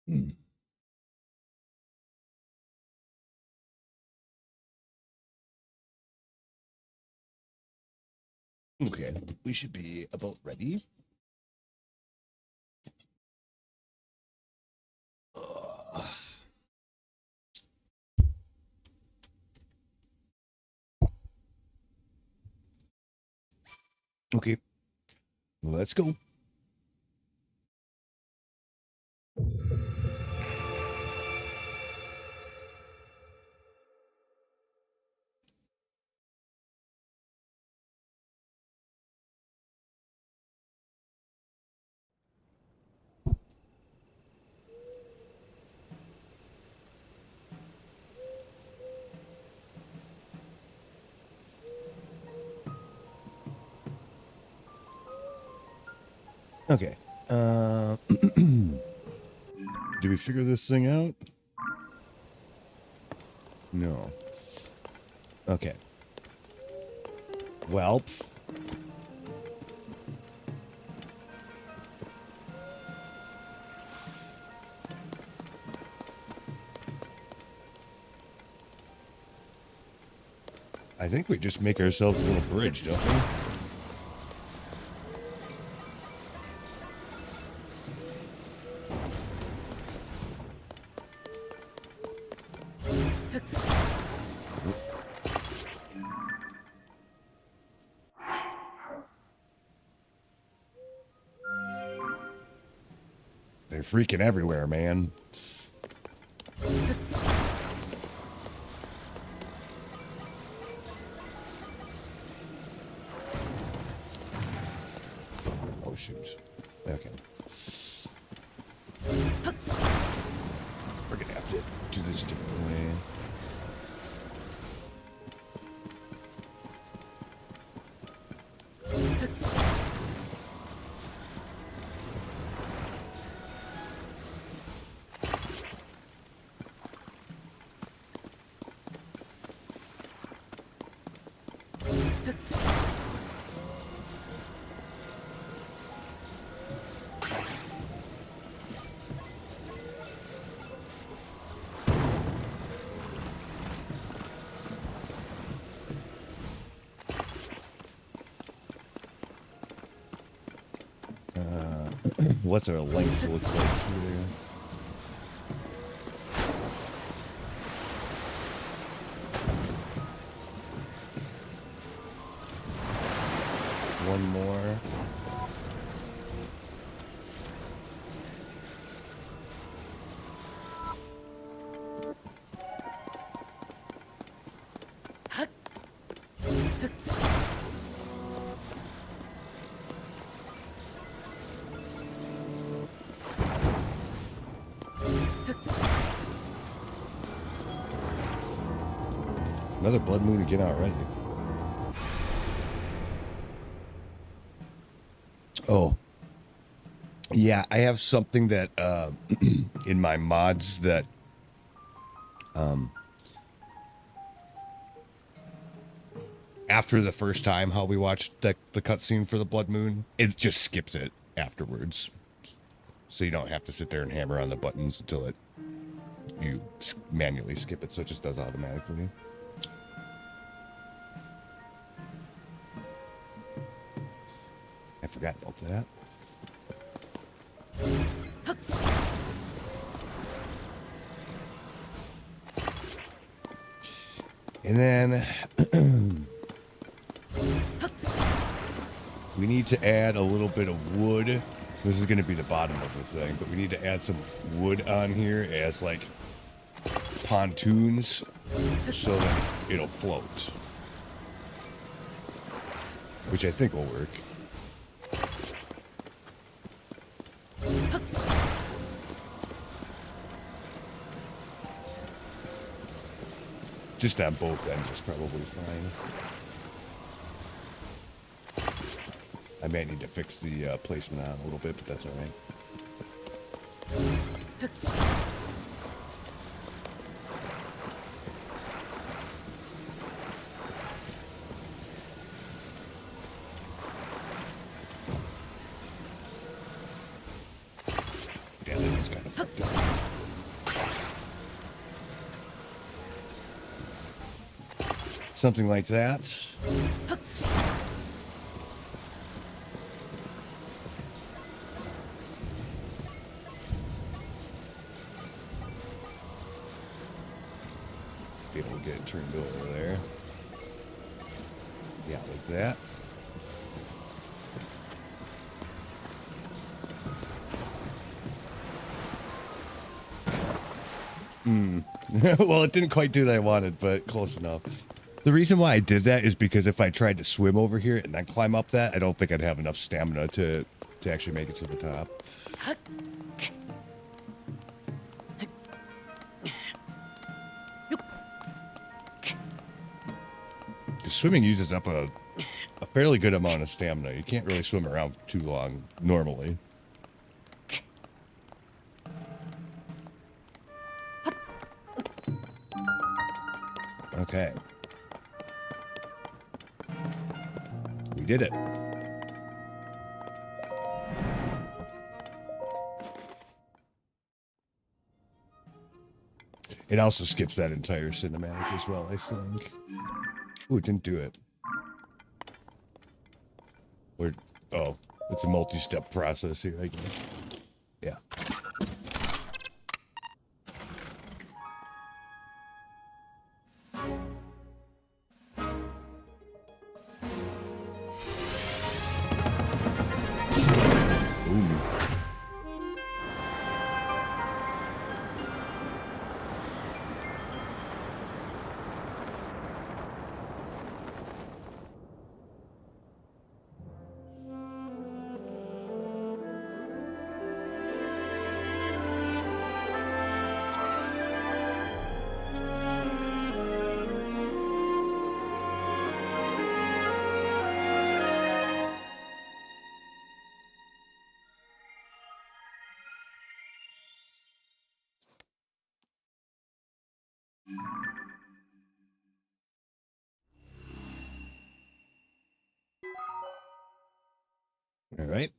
Hmm. Okay, we should be about ready. Uh, okay, let's go. Okay. Did we figure this thing out? No. Okay. Well, I think we just make ourselves a little bridge, don't we? They're freaking everywhere, man. Oh, shoot. Okay. We're gonna have to do this a different way. What's our length look like here? One more. Another blood moon again already. Oh. Yeah, I have something that in my mods that after the first time how we watched the cutscene for the blood moon, it just skips it afterwards. So you don't have to sit there and hammer on the buttons until you manually skip it, so it just does automatically. I forgot about that. And then we need to add a little bit of wood. This is going to be the bottom of the thing, but we need to add some wood on here as like pontoons so that it'll float. Which I think will work. Just on both ends is probably fine. I may need to fix the placement on a little bit, but that's all right. Yeah, that is kind of fucked up. something like that. Be able to get it turned over there. Yeah, like that. Well, it didn't quite do what I wanted, but close enough. The reason why I did that is because if I tried to swim over here and then climb up that, I don't think I'd have enough stamina to actually make it to the top. The swimming uses up a fairly good amount of stamina. You can't really swim around for too long normally. Okay. We did it. It also skips that entire cinematic as well, I think. Ooh, it didn't do it. Oh, it's a multi-step process here, I guess. Yeah. All right.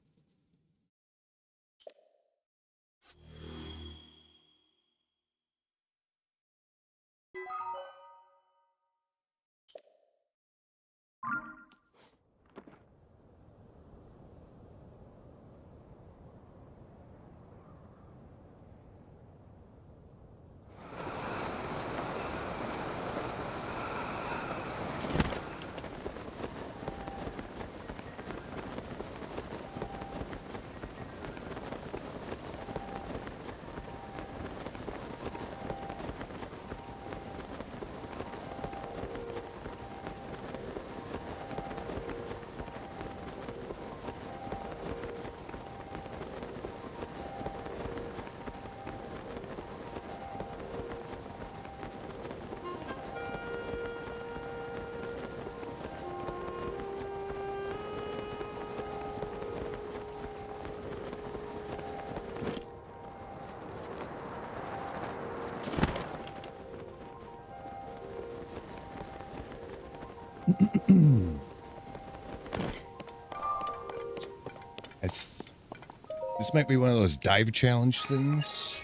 This might be one of those dive challenge things.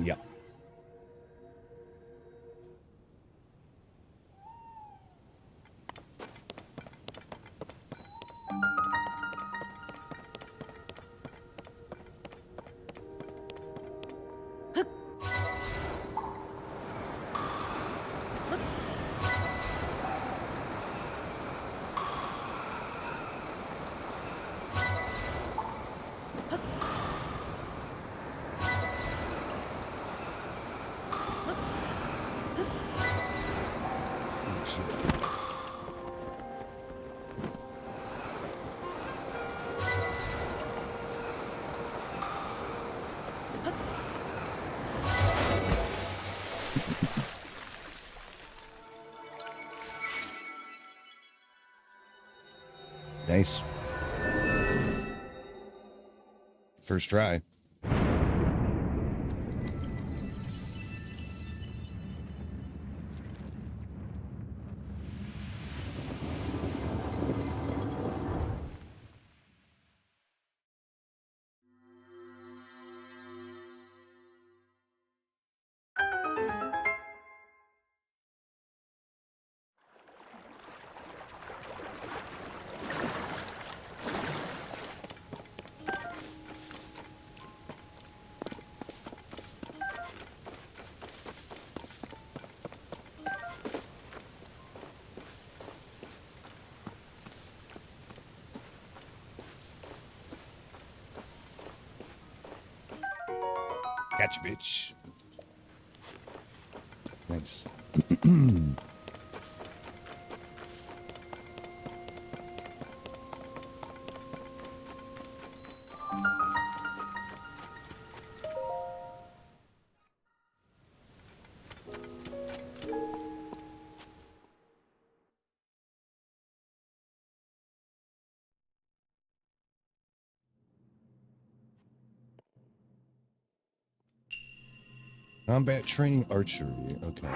Yep. Nice. First try. Catch, bitch. Nice. Combat training archery. Okay.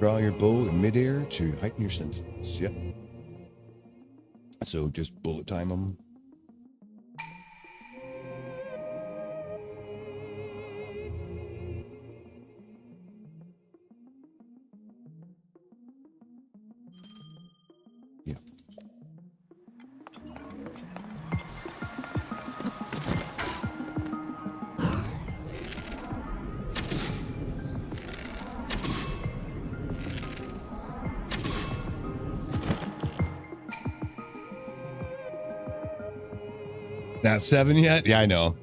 Draw your bow in midair to heighten your senses. Yep. So just bullet time them. Yeah. Not 7 yet? Yeah, I know.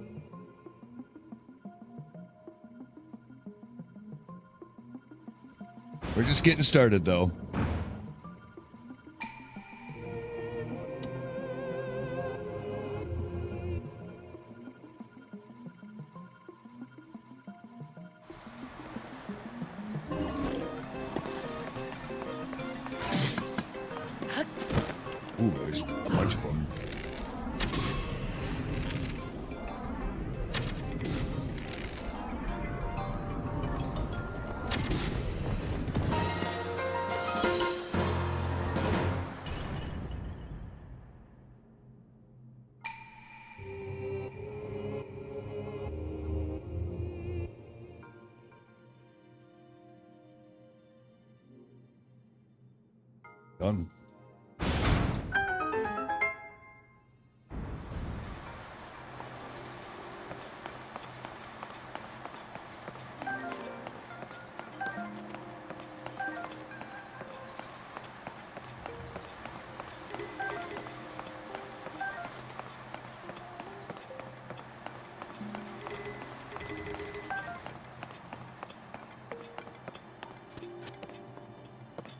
We're just getting started, though. Ooh, there's a bunch of them. Done.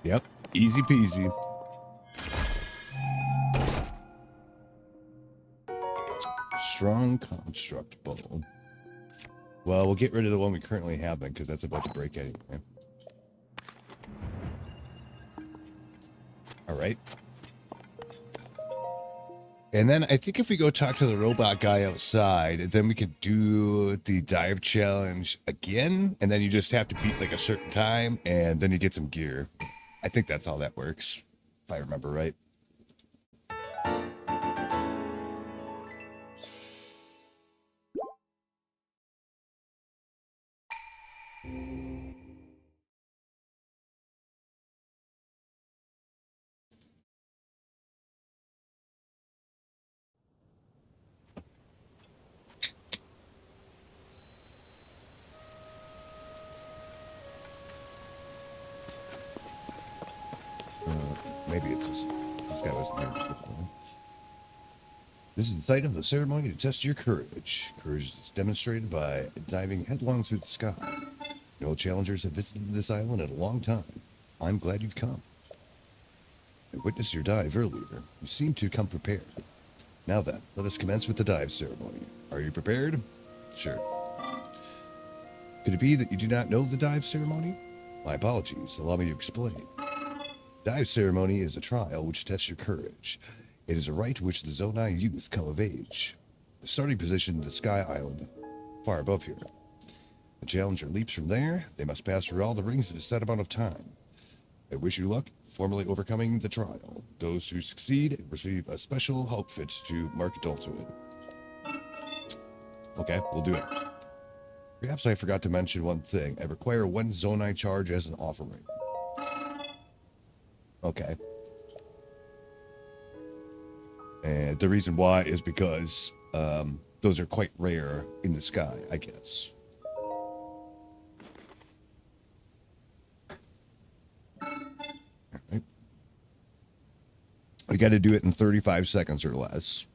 Yep, easy peasy. Strong construct bow. Well, we'll get rid of the one we currently have then, because that's about to break anyway. All right. And then I think if we go talk to the robot guy outside, then we can do the dive challenge again, and then you just have to beat like a certain time, and then you get some gear. I think that's how that works, if I remember right. Maybe it's this guy wasn't here before. This is the site of the ceremony to test your courage. Courage is demonstrated by diving headlong through the sky. No challengers have visited this island in a long time. I'm glad you've come. I witnessed your dive earlier. You seem to come prepared. Now then, let us commence with the dive ceremony. Are you prepared? Sure. Could it be that you do not know the dive ceremony? My apologies. Allow me to explain. Dive ceremony is a trial which tests your courage. It is a rite which the Zonai youth come of age. The starting position is the Sky Island, far above here. The challenger leaps from there. They must pass through all the rings in a set amount of time. I wish you luck, formally overcoming the trial. Those who succeed receive a special outfit to mark adulthood. Okay, we'll do it. Perhaps I forgot to mention one thing. I require 1 Zonai charge as an offering. Okay. And the reason why is because those are quite rare in the sky, I guess. Alright. We got to do it in 35 seconds or less.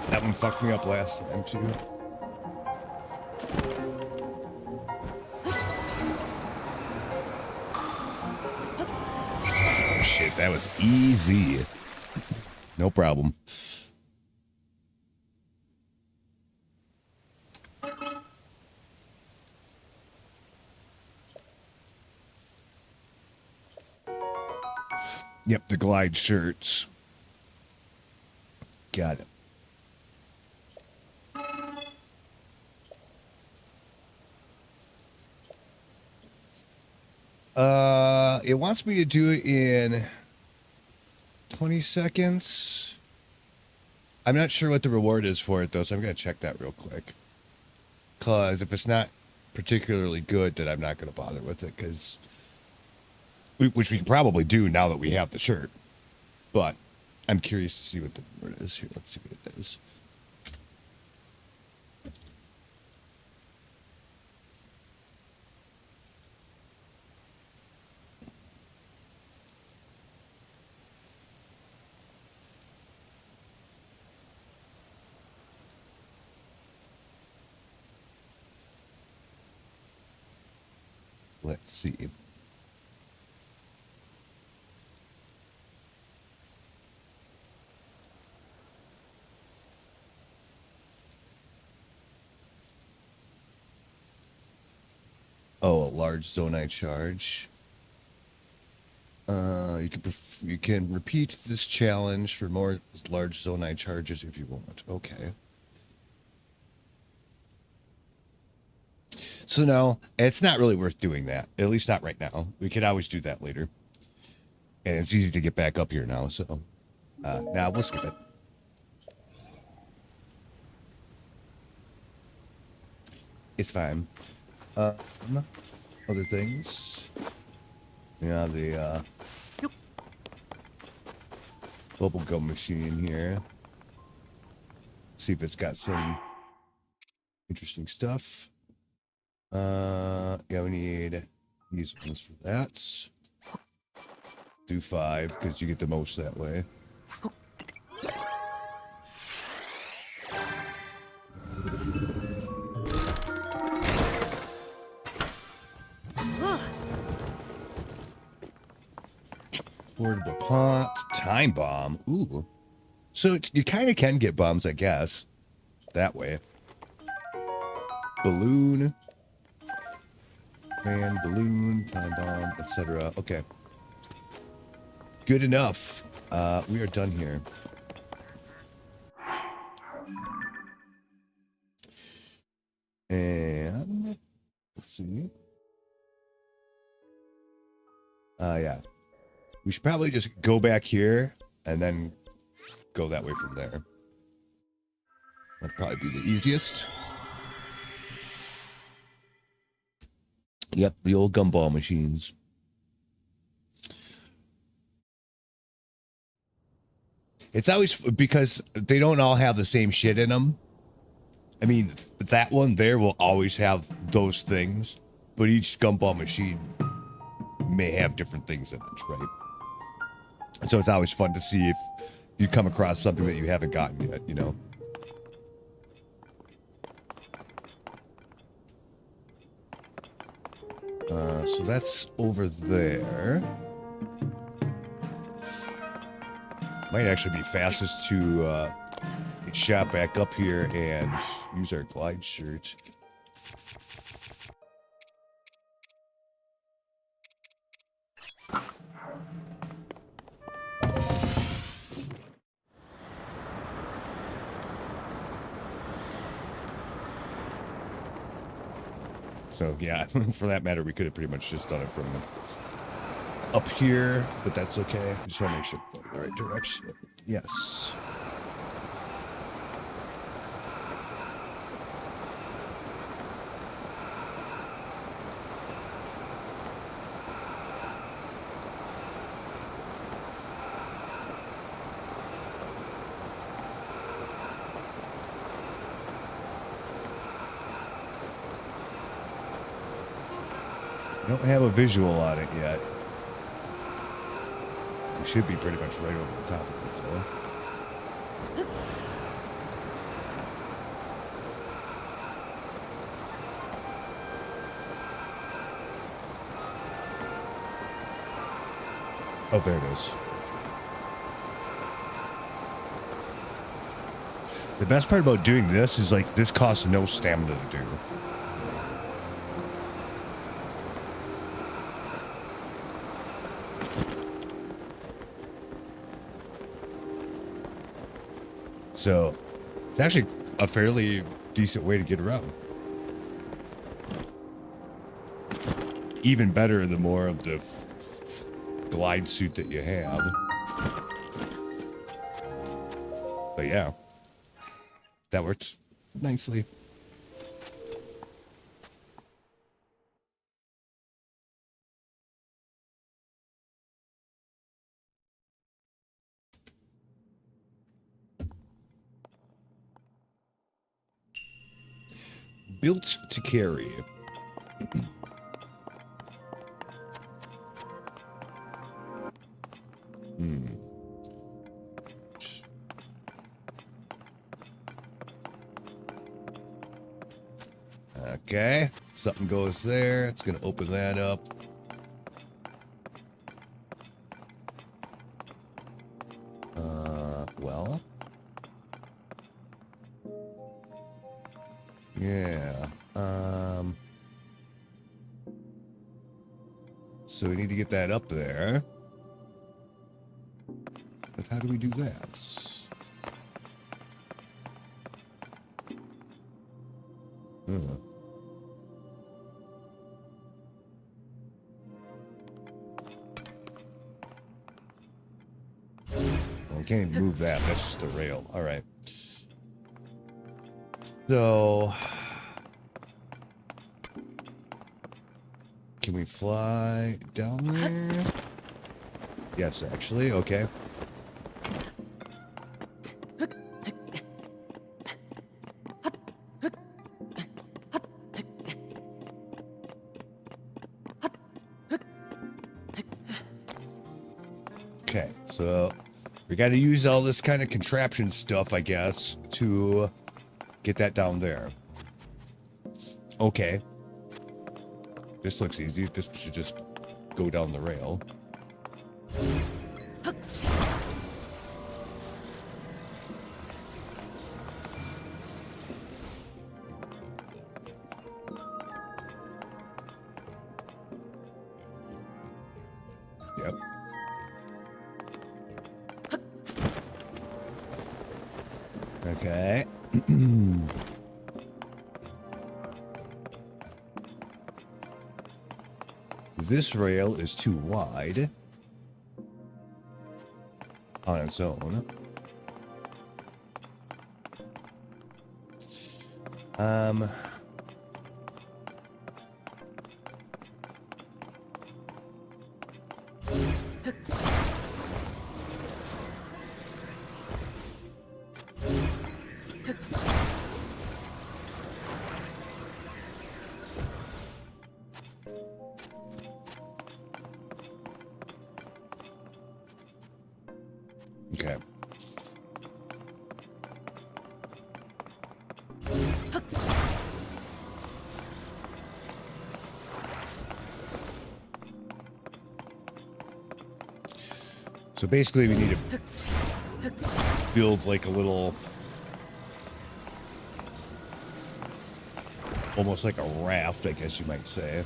That one fucked me up last time, too. Oh, shit, that was easy. No problem. Yep, the glide shirts. Got it. It wants me to do it in 20 seconds. I'm not sure what the reward is for it, though, so I'm going to check that real quick. Because if it's not particularly good, then I'm not going to bother with it, because... Which we can probably do now that we have the shirt. But I'm curious to see what the reward is here. Let's see what it is. Let's see. Oh, a large Zonai charge. You can repeat this challenge for more large Zonai charges if you want. Okay. So no, it's not really worth doing that. At least not right now. We could always do that later. And it's easy to get back up here now, so... now we'll skip it. It's fine. Other things. Yeah, the, bubblegum machine here. See if it's got some interesting stuff. Yeah, we need these ones for that. Do 5, because you get the most that way. Portable pot, time bomb. Ooh. So you kind of can get bombs, I guess. That way. Balloon. Fan, balloon, time bomb, etc. Okay. Good enough. We are done here. And let's see. Yeah. We should probably just go back here and then go that way from there. That'd probably be the easiest. Yep, the old gumball machines. It's always because they don't all have the same shit in them. I mean, that one there will always have those things, but each gumball machine may have different things in it, right? And so it's always fun to see if you come across something that you haven't gotten yet, you know? So that's over there. Might actually be fastest to get shot back up here and use our glide shirt. So yeah, for that matter, we could have pretty much just done it from up here, but that's okay. I just want to make sure we're going the right direction. Yes. I don't have a visual on it yet. We should be pretty much right over the top of it, though. Oh, there it is. The best part about doing this is, like, this costs no stamina to do. So, it's actually a fairly decent way to get around. Even better the more of the glide suit that you have. But yeah, that works nicely. Built to carry. Okay, something goes there. It's going to open that up. Well. Yeah. So we need to get that up there. But how do we do that? Well, we can't even move that. That's just the rail. All right. So, can we fly down there? Yes, actually. Okay. Okay, so we got to use all this kind of contraption stuff, I guess, to get that down there. Okay. This looks easy. This should just go down the rail. Yep. Okay. This rail is too wide on its own. Okay. So basically we need to build like a little, almost like a raft, I guess you might say.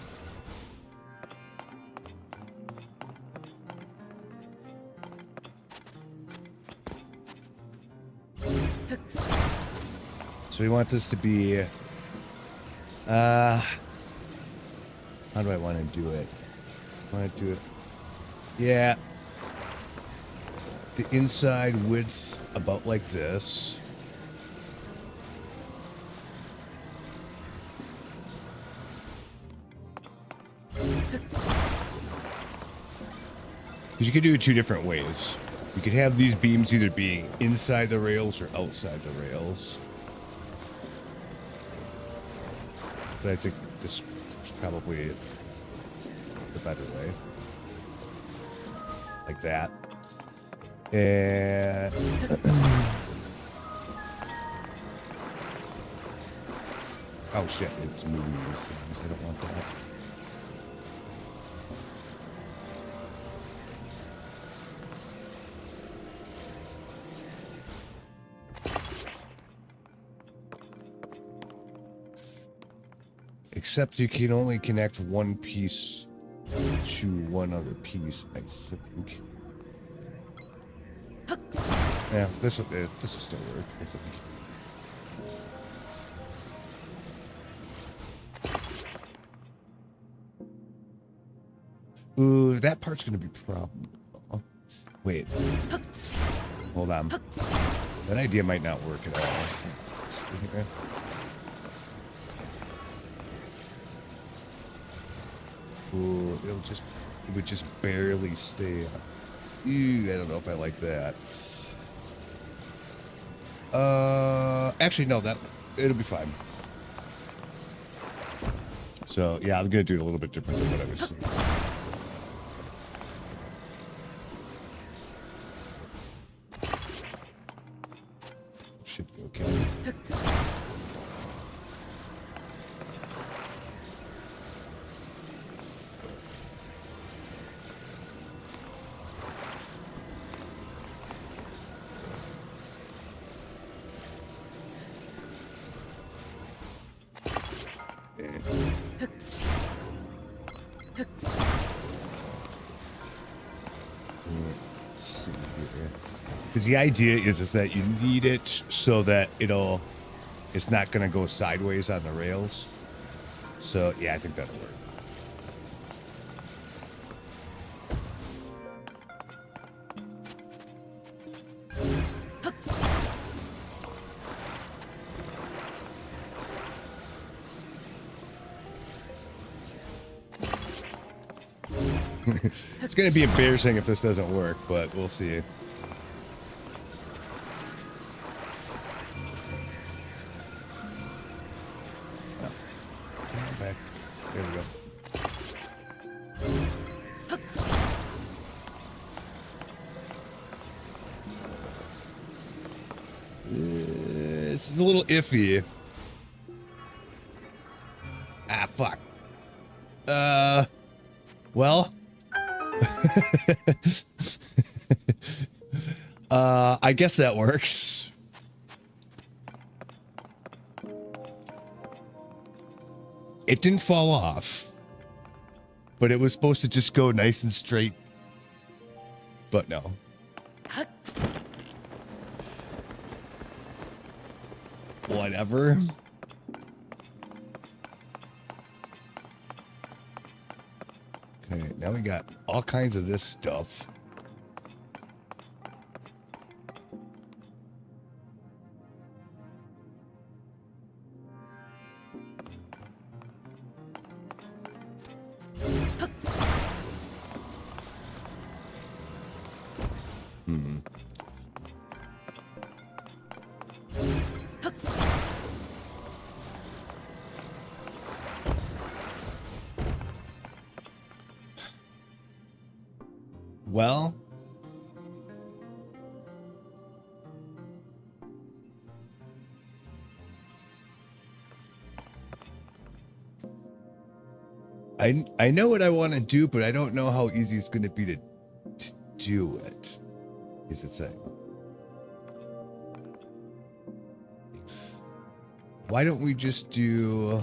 So we want this to be, how do I want to do it? Yeah. The inside width about like this. Because you could do it two different ways. You could have these beams either being inside the rails or outside the rails. But I think this is probably the better way. Like that. And oh shit, it's moving these things. I don't want that. Except you can only connect one piece to one other piece, I think. Yeah, this will still work, I think. Ooh, that part's gonna be a problem. Oh, wait. Hold on. That idea might not work at all. Ooh, it would just barely stay up. Ew, I don't know if I like that. Actually, no, it'll be fine. So, yeah, I'm gonna do it a little bit different than what I was seeing. Should be okay. Because the idea is that you need it so that it's not going to go sideways on the rails. So, yeah, I think that'll work. It's going to be embarrassing if this doesn't work, but we'll see. Back. There we go. This is a little iffy. Ah, fuck. Well. I guess that works. It didn't fall off, but it was supposed to just go nice and straight. But no. Whatever. Okay, now we got all kinds of this stuff. Well, I know what I want to do, but I don't know how easy it's going to be to do it. is it saying? Why don't we just do...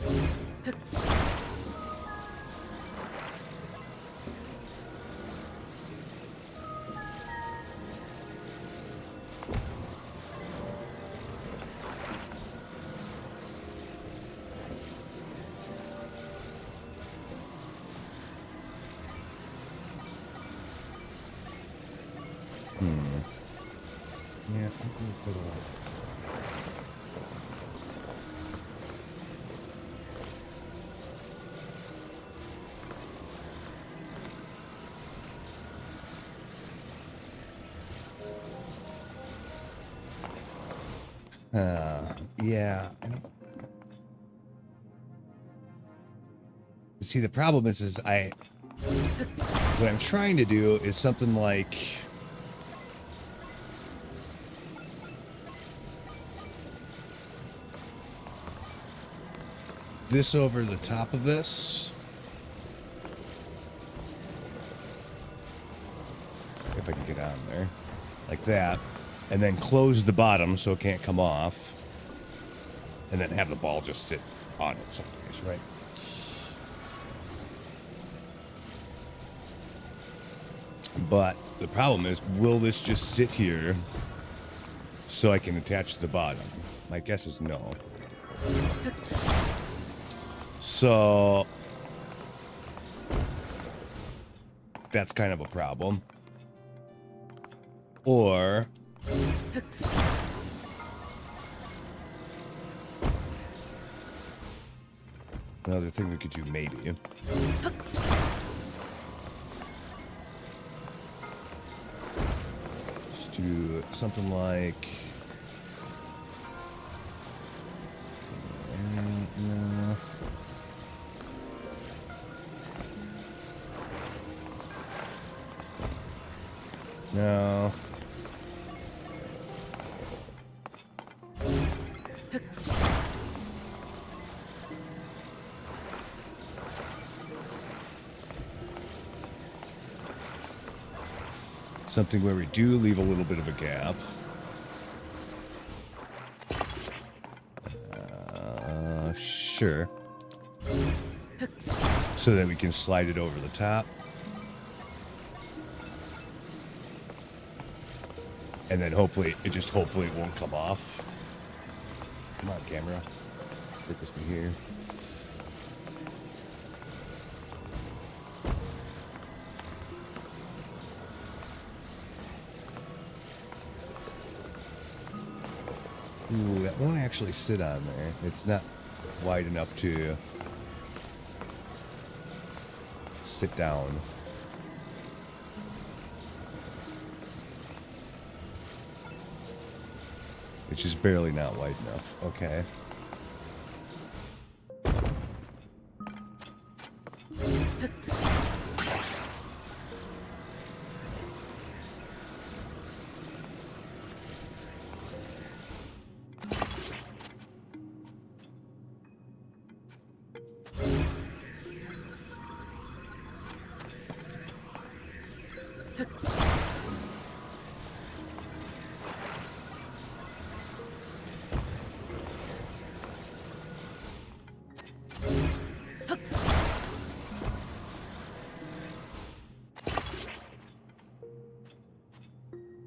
Yeah, I'm going to fiddle out. Yeah, I don't... See, the problem is what I'm trying to do is something like... this over the top of this. If I can get on there. Like that. And then close the bottom so it can't come off. And then have the ball just sit on it someplace, right? But the problem is, will this just sit here so I can attach to the bottom? My guess is no. So that's kind of a problem. Or another thing we could do, maybe. Let's do something like... no. No. Something where we do leave a little bit of a gap. Sure. So that we can slide it over the top. And then hopefully it won't come off. Come on, camera. Focus me here. Ooh, that won't actually sit on there. It's not wide enough to sit down. It's just barely not wide enough. Okay.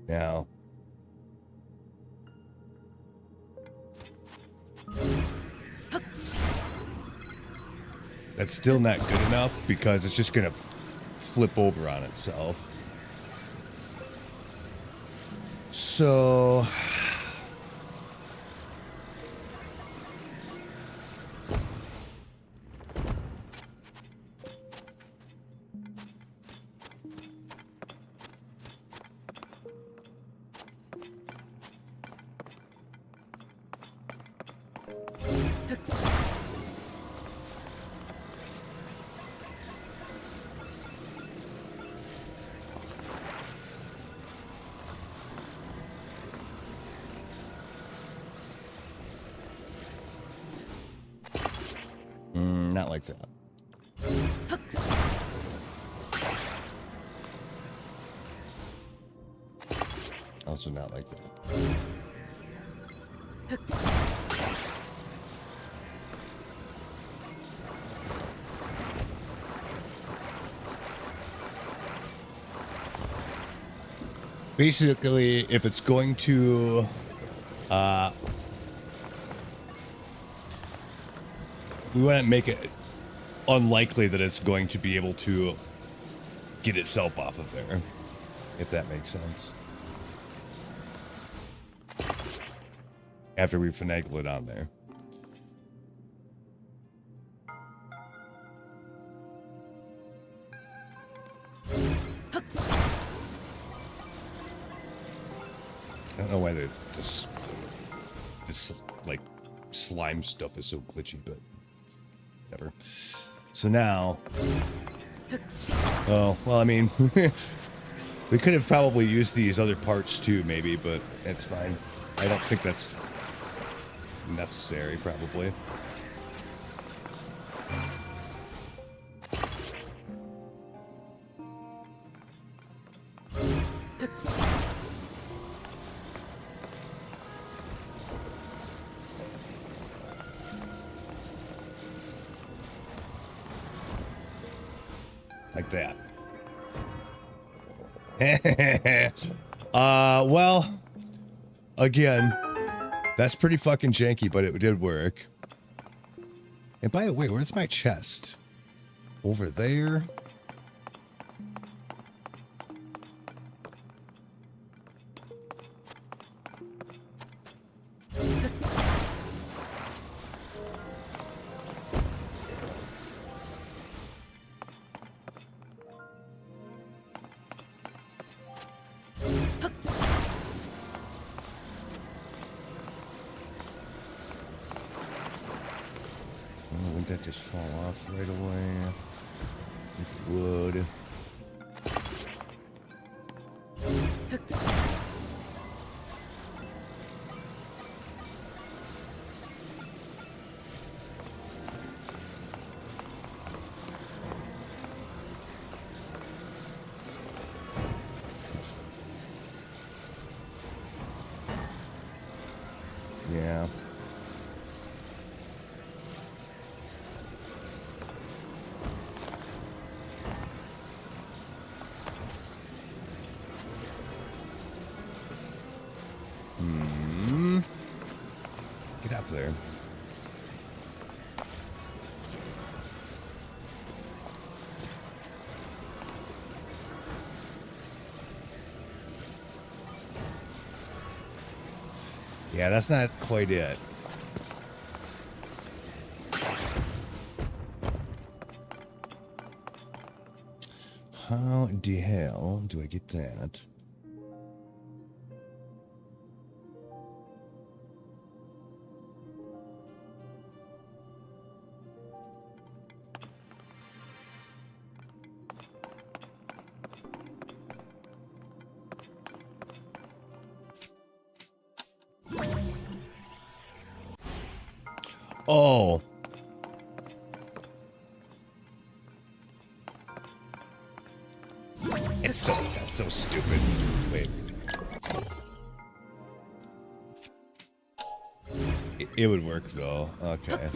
Now, that's still not good enough because it's just going to flip over on itself. So, not like that. Also not like that. Basically, if it's going to, we want to make it unlikely that it's going to be able to get itself off of there, if that makes sense. After we finagle it on there. I don't know why this like slime stuff is so glitchy, but whatever. So now, oh well, I mean, we could have probably used these other parts too, maybe, but it's fine. I don't think that's necessary, probably. Like that. Well, again, that's pretty fucking janky, but it did work. And by the way, where's my chest? Over there? Wouldn't that just fall off right away? I think it would. Yeah. Get up there. Yeah, that's not quite it. How the hell do I get that? Oh. That's so stupid. Wait. It would work though. Okay.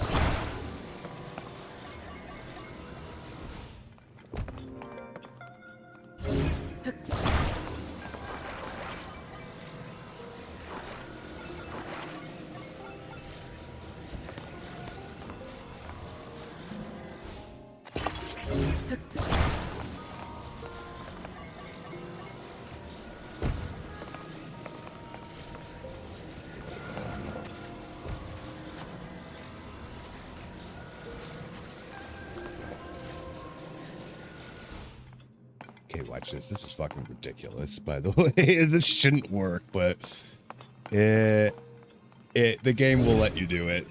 Okay, watch this. This is fucking ridiculous, by the way. This shouldn't work, but the game will let you do it.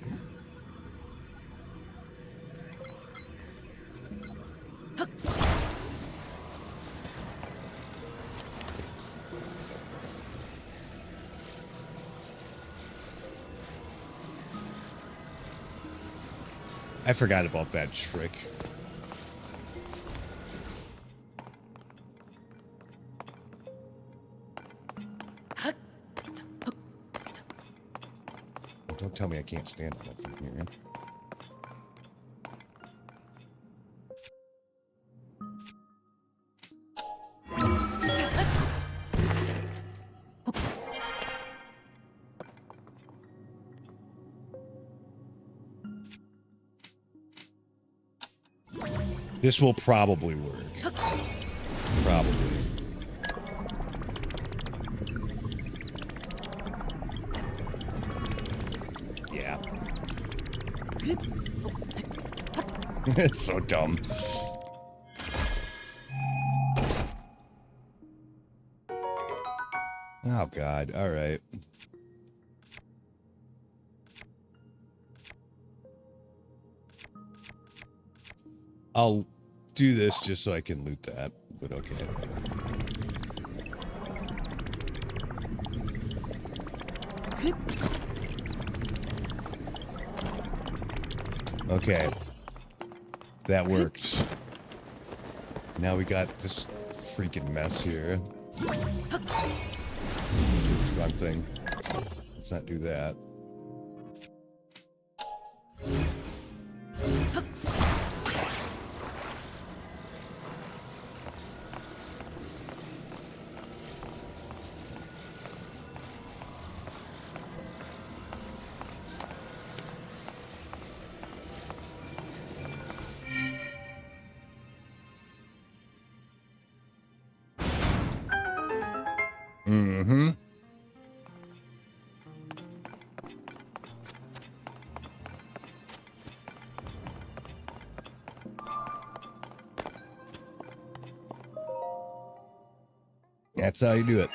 I forgot about that trick. tell me I can't stand on it from here. This will probably work. Probably. Yeah. It's so dumb. Oh, God. All right. I'll do this just so I can loot that, but okay. Okay. That worked. Now we got this freaking mess here. Oops, wrong thing. Let's not do that. Mm-hmm. That's how you do it.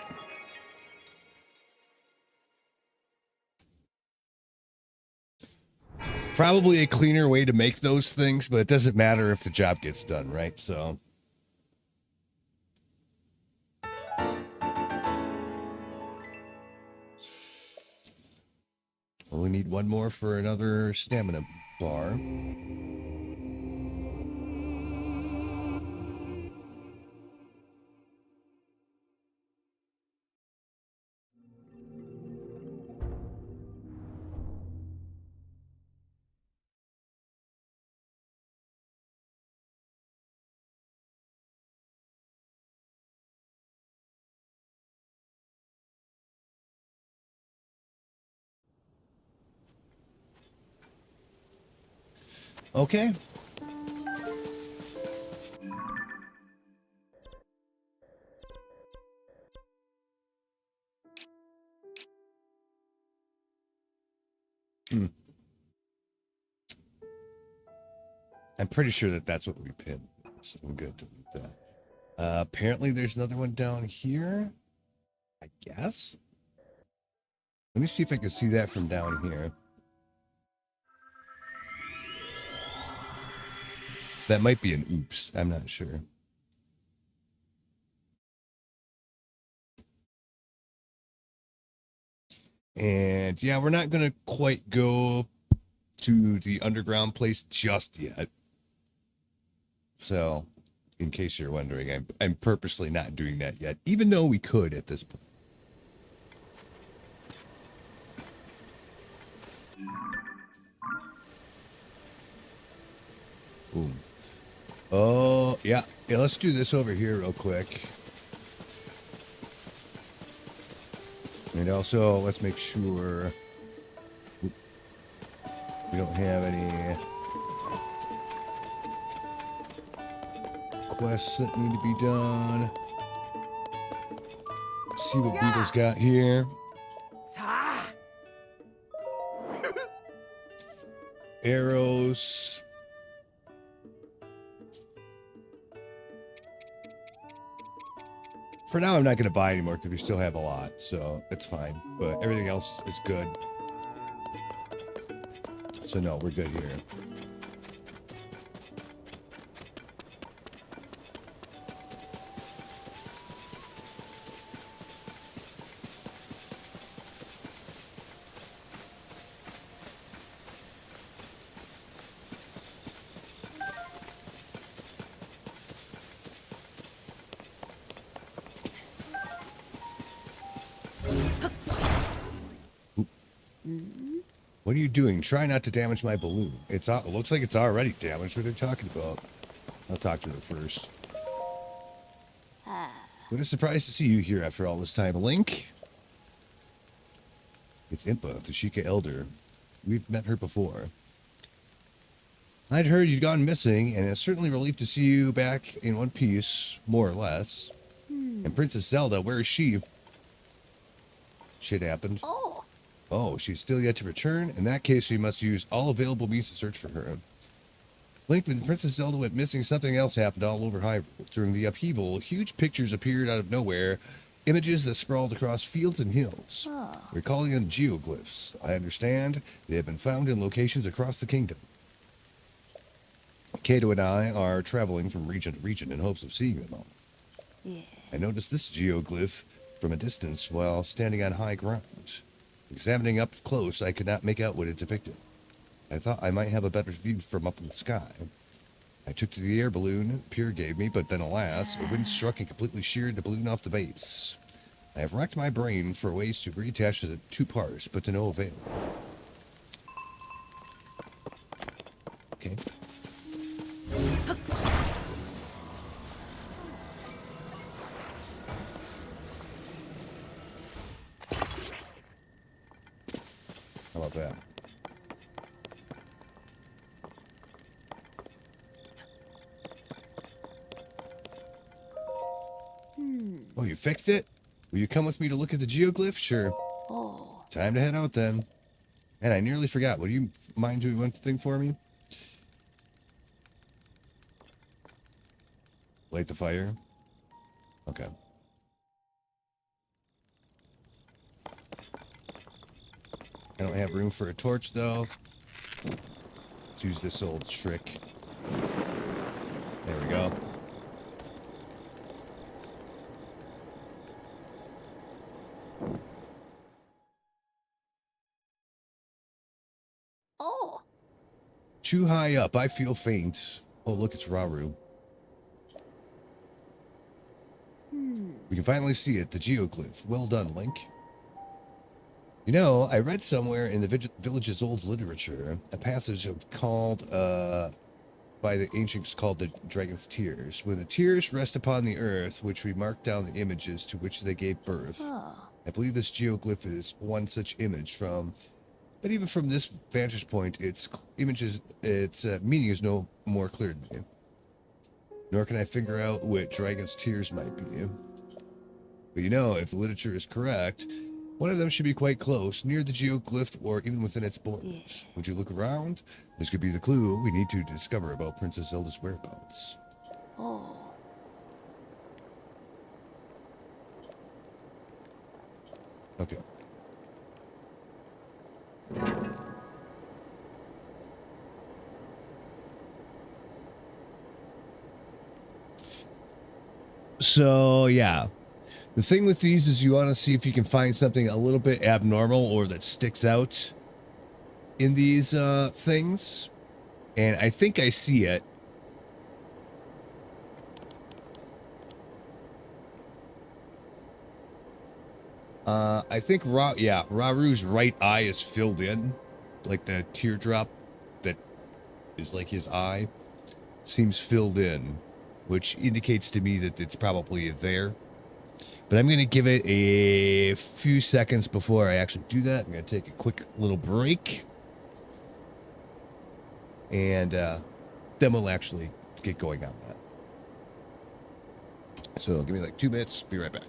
Probably a cleaner way to make those things, but it doesn't matter if the job gets done, right? So. Well, we need one more for another stamina bar. Okay. I'm pretty sure that that's what we pinned. So I'm good to delete that. Apparently there's another one down here. I guess. Let me see if I can see that from down here. That might be an oops. I'm not sure. And yeah, we're not going to quite go to the underground place just yet. So, in case you're wondering, I'm purposely not doing that yet, even though we could at this point. Boom. Oh, yeah. Yeah, let's do this over here real quick. And also, let's make sure we don't have any quests that need to be done. See what Beetle's got here. Arrows. For now, I'm not going to buy anymore because we still have a lot, so it's fine. But everything else is good. So no, we're good here. What are you doing? Try not to damage my balloon. It looks like it's already damaged. What are you talking about? I'll talk to her first. What a surprise to see you here after all this time, Link. It's Impa, the Sheikah Elder. We've met her before. I'd heard you'd gone missing, and it's certainly a relief to see you back in one piece, more or less. And Princess Zelda, where is she? Shit happened. Oh, she's still yet to return? In that case, we must use all available means to search for her. Link, when Princess Zelda went missing, something else happened all over Hyrule. During the upheaval, huge pictures appeared out of nowhere, images that sprawled across fields and hills. We're calling them geoglyphs. I understand they have been found in locations across the kingdom. Kato and I are traveling from region to region in hopes of seeing them all. I noticed this geoglyph from a distance while standing on high ground. Examining up close, I could not make out what it depicted. I thought I might have a better view from up in the sky. I took to the air balloon Pierre gave me, but then alas, a wind struck and completely sheared the balloon off the base. I have racked my brain for ways to reattach the two parts, but to no avail. Okay. How about that? Oh, you fixed it? Will you come with me to look at the geoglyph? Sure. Time to head out then. And I nearly forgot. Would you mind doing one thing for me? Light the fire. Okay. I don't have room for a torch, though. Let's use this old trick. There we go. Too high up. I feel faint. Oh, look, it's Rauru. We can finally see it, the geoglyph. Well done, Link. You know, I read somewhere in the village's old literature a passage called, by the ancients called the Dragon's Tears. When the tears rest upon the earth, which we mark down the images to which they gave birth. I believe this geoglyph is one such image from... But even from this vantage point, its meaning is no more clear to me. Nor can I figure out what Dragon's Tears might be. But you know, if the literature is correct, one of them should be quite close, near the geoglyph or even within its borders. Would you look around? This could be the clue we need to discover about Princess Zelda's whereabouts. Okay. So, yeah. The thing with these is you want to see if you can find something a little bit abnormal or that sticks out in these things. And I think I see it. I think Rauru's right eye is filled in. Like the teardrop that is like his eye seems filled in, which indicates to me that it's probably there. But I'm going to give it a few seconds before I actually do that. I'm going to take a quick little break. And then we'll actually get going on that. So give me like 2 minutes. Be right back.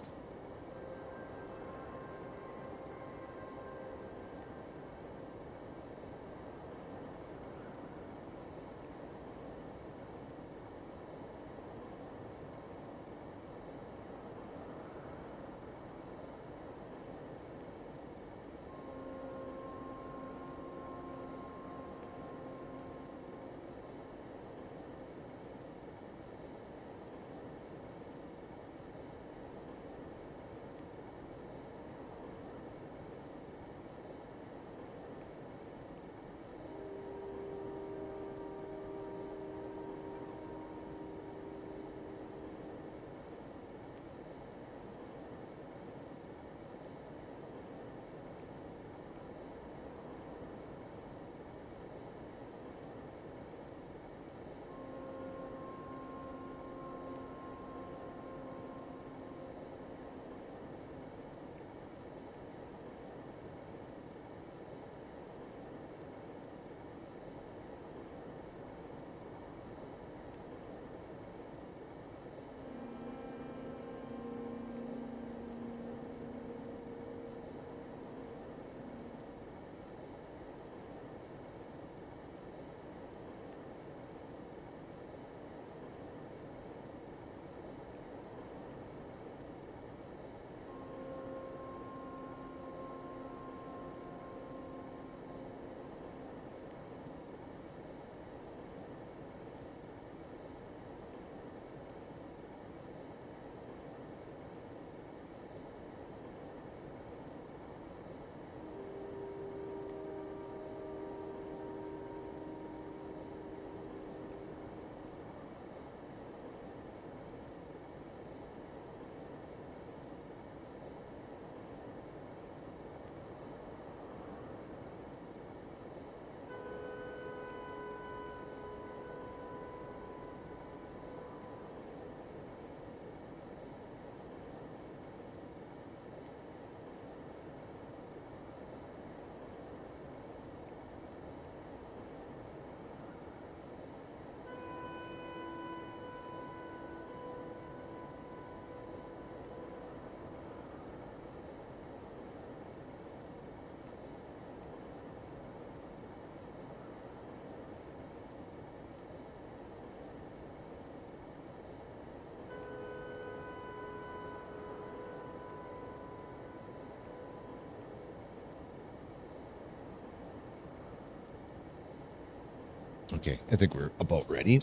Okay, I think we're about ready.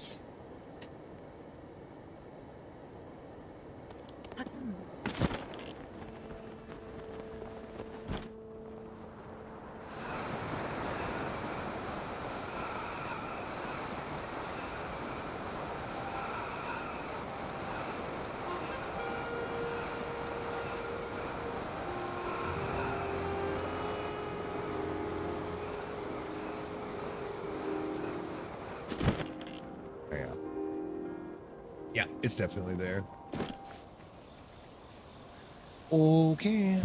Yeah. Yeah, it's definitely there. Okay.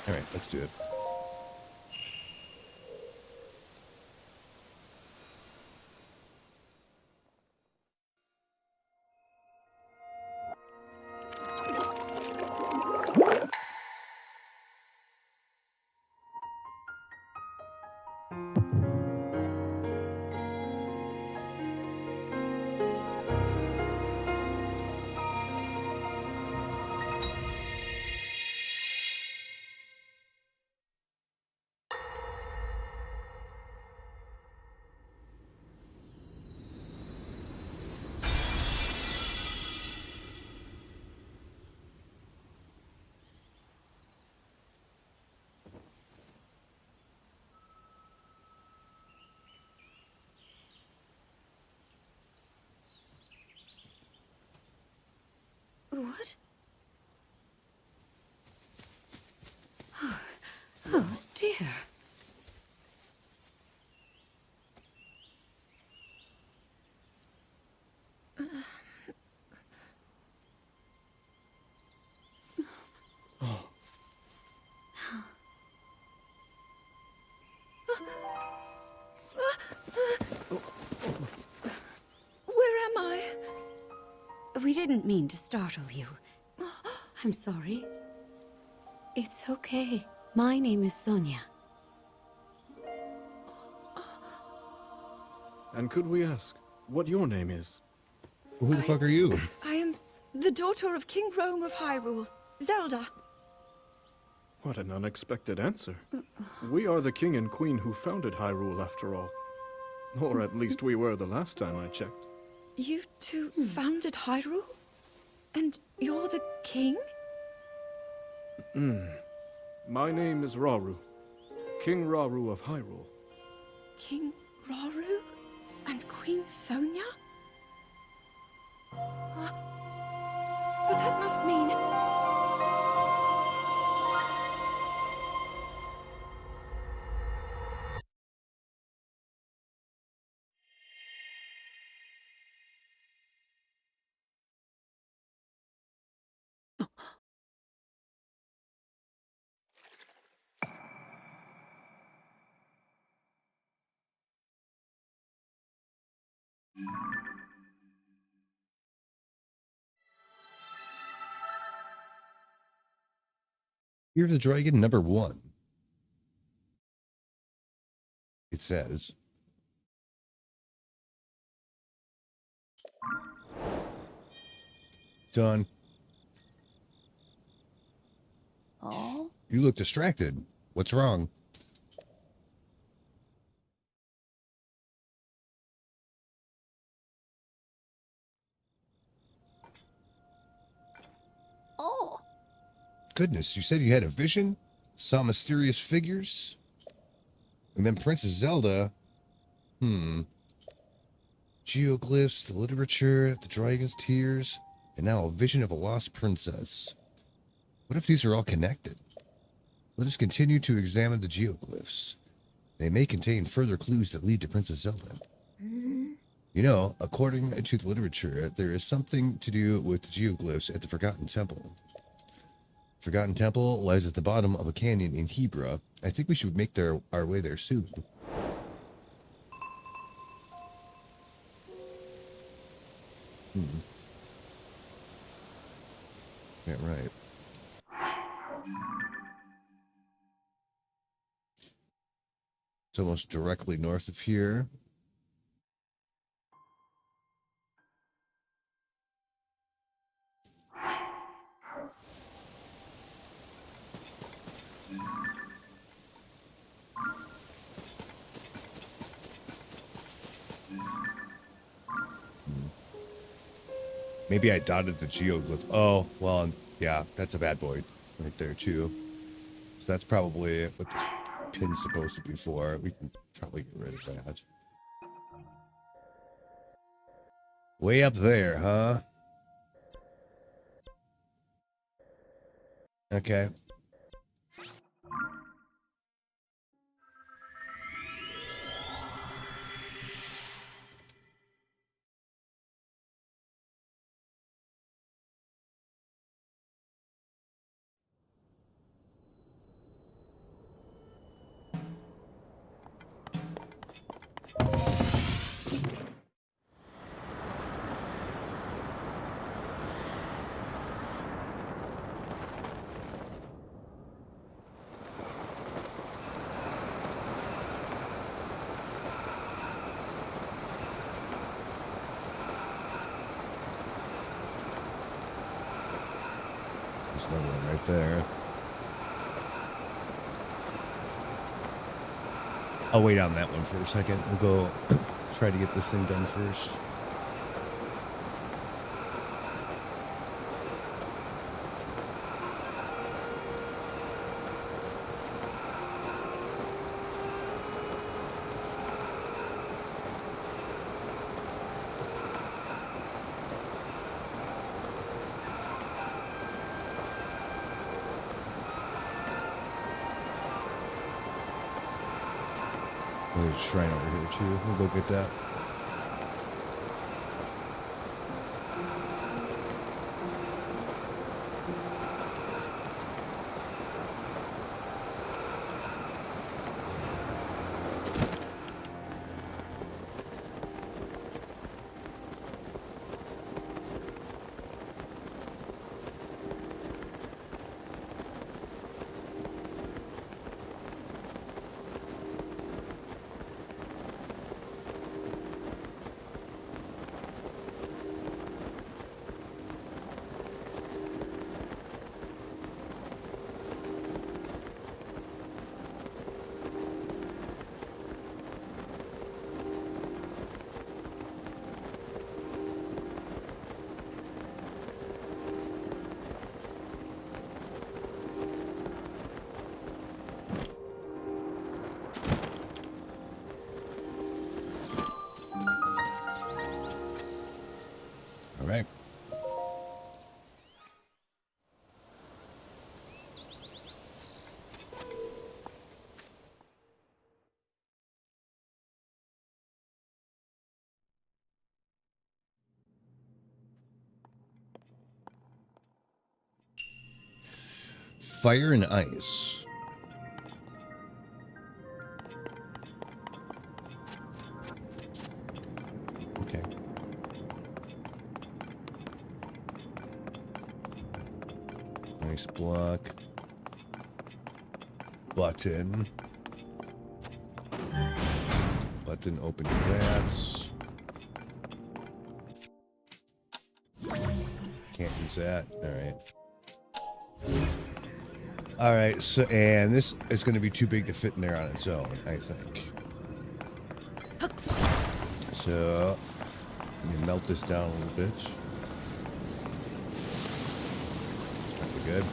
All right, let's do it. What? Oh dear. Where am I? We didn't mean to startle you. I'm sorry. It's okay. My name is Sonia. And could we ask what your name is? Who the fuck are you? I am the daughter of King Rome of Hyrule, Zelda. What an unexpected answer. We are the king and queen who founded Hyrule, after all. Or at least we were the last time I checked. You two founded Hyrule? And you're the king? My name is Rauru, King Rauru of Hyrule. King Rauru? And Queen Sonia? But that must mean... You're the dragon number 1. It says. Done. Oh? You look distracted. What's wrong? Oh. Goodness, you said you had a vision? Saw mysterious figures? And then Princess Zelda. Geoglyphs, the literature, the dragon's tears, and now a vision of a lost princess. What if these are all connected? Let us continue to examine the geoglyphs. They may contain further clues that lead to Princess Zelda. You know, according to the literature, there is something to do with the geoglyphs at the Forgotten Temple. Forgotten Temple lies at the bottom of a canyon in Hebra. I think we should make our way there soon. Yeah, right. It's almost directly north of here. Maybe I dotted the geoglyph. Oh, well, yeah, that's a bad boy right there, too. So that's probably what this pin's supposed to be for. We can probably get rid of that. Way up there, huh? Okay. There's another one right there. I'll wait on that one for a second. We'll go try to get this thing done first. There's a shrine over here too. We'll go get that. All right. Fire and ice. Okay. Ice block. Button. Button opens that. Can't use that. All right. All right, so, and this is going to be too big to fit in there on its own, I think. So, let me melt this down a little bit. It's going to be good.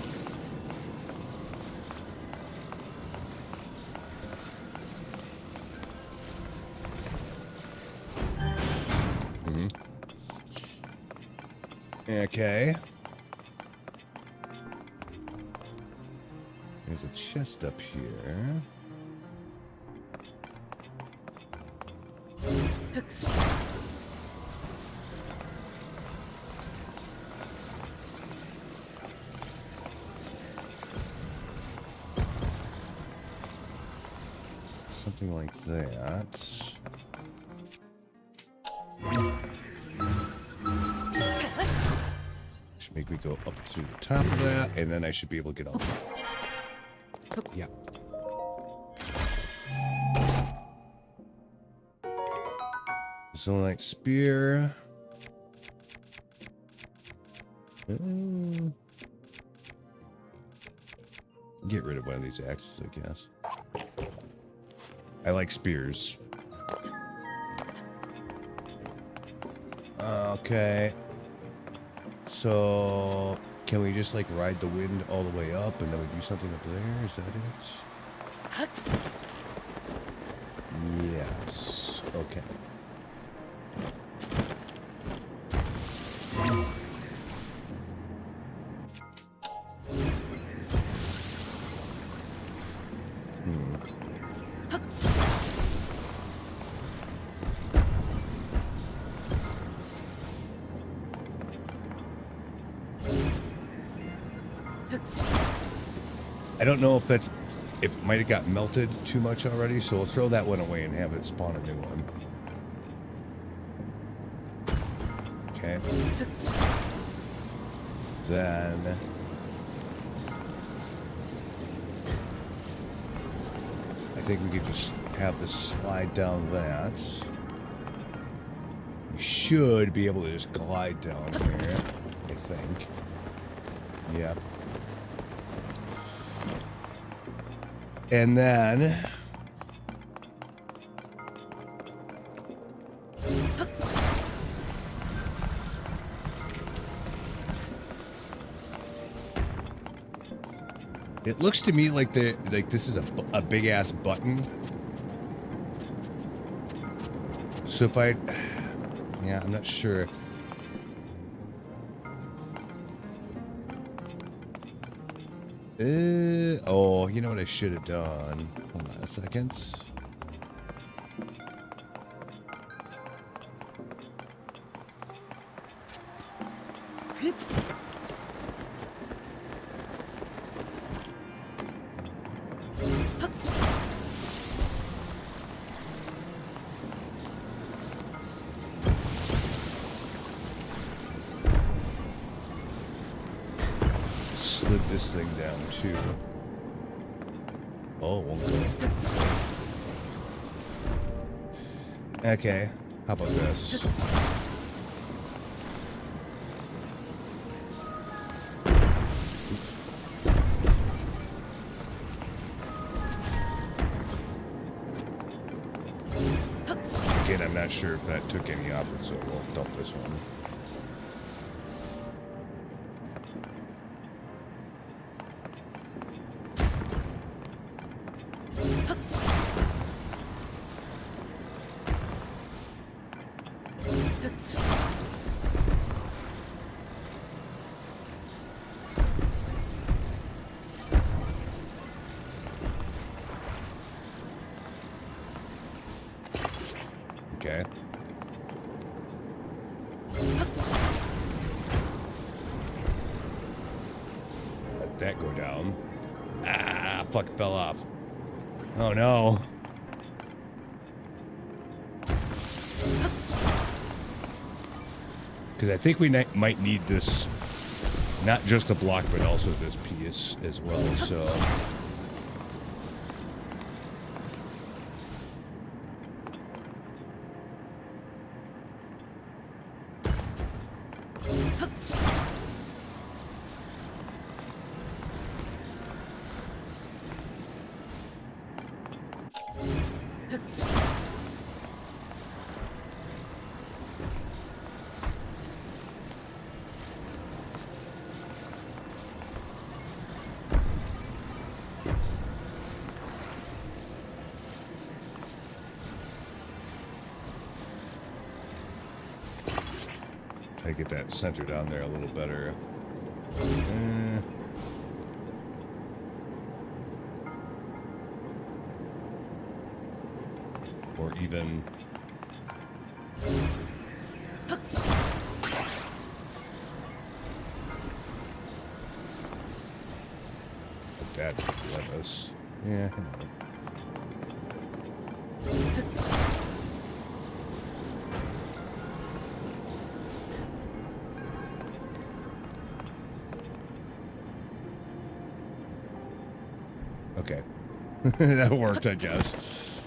Okay. There's a chest up here. Something like that. Should make me go up to the top of that, and then I should be able to get up. Yeah. Zonite spear. Get rid of one of these axes, I guess. I like spears. Okay. So, can we just like ride the wind all the way up and then we do something up there? Is that it? Yes. Okay. I don't know if it might have got melted too much already, so we'll throw that one away and have it spawn a new one. Okay. Then I think we could just have this slide down that. We should be able to just glide down here, I think. Yep. And then it looks to me like this is a big ass button. So if I, yeah, I'm not sure. Oh, you know what I should have done? Hold on a second. Slid this thing down too. Oh, won't go. Okay, how about this? Oops. Again, I'm not sure if that took any off it, so we'll dump this one. Okay. Let that go down. Ah, fuck, fell off. Oh no. Because I think we might need this, not just a block, but also this piece as well, so... Try to get that center down there a little better. Or even... like that, let us... Yeah, I know. Okay. That worked, I guess.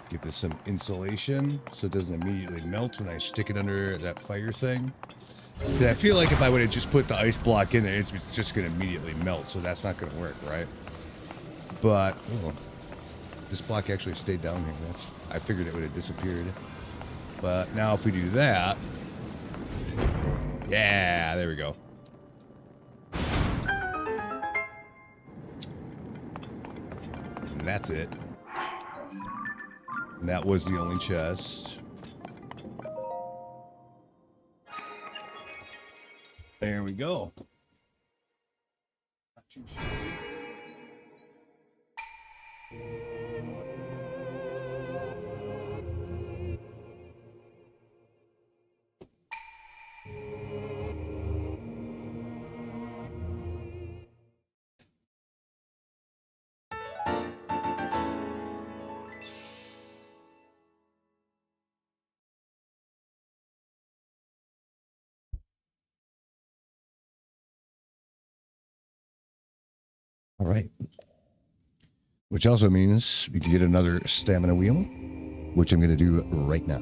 Give this some insulation so it doesn't immediately melt when I stick it under that fire thing. And I feel like if I would have just put the ice block in there, it's just going to immediately melt, so that's not going to work, right? But, oh, this block actually stayed down here. I figured it would have disappeared. But now if we do that, yeah, there we go. And that's it. And that was the only chest. There we go. Not too shabby. All right. Which also means we can get another stamina wheel, which I'm going to do right now.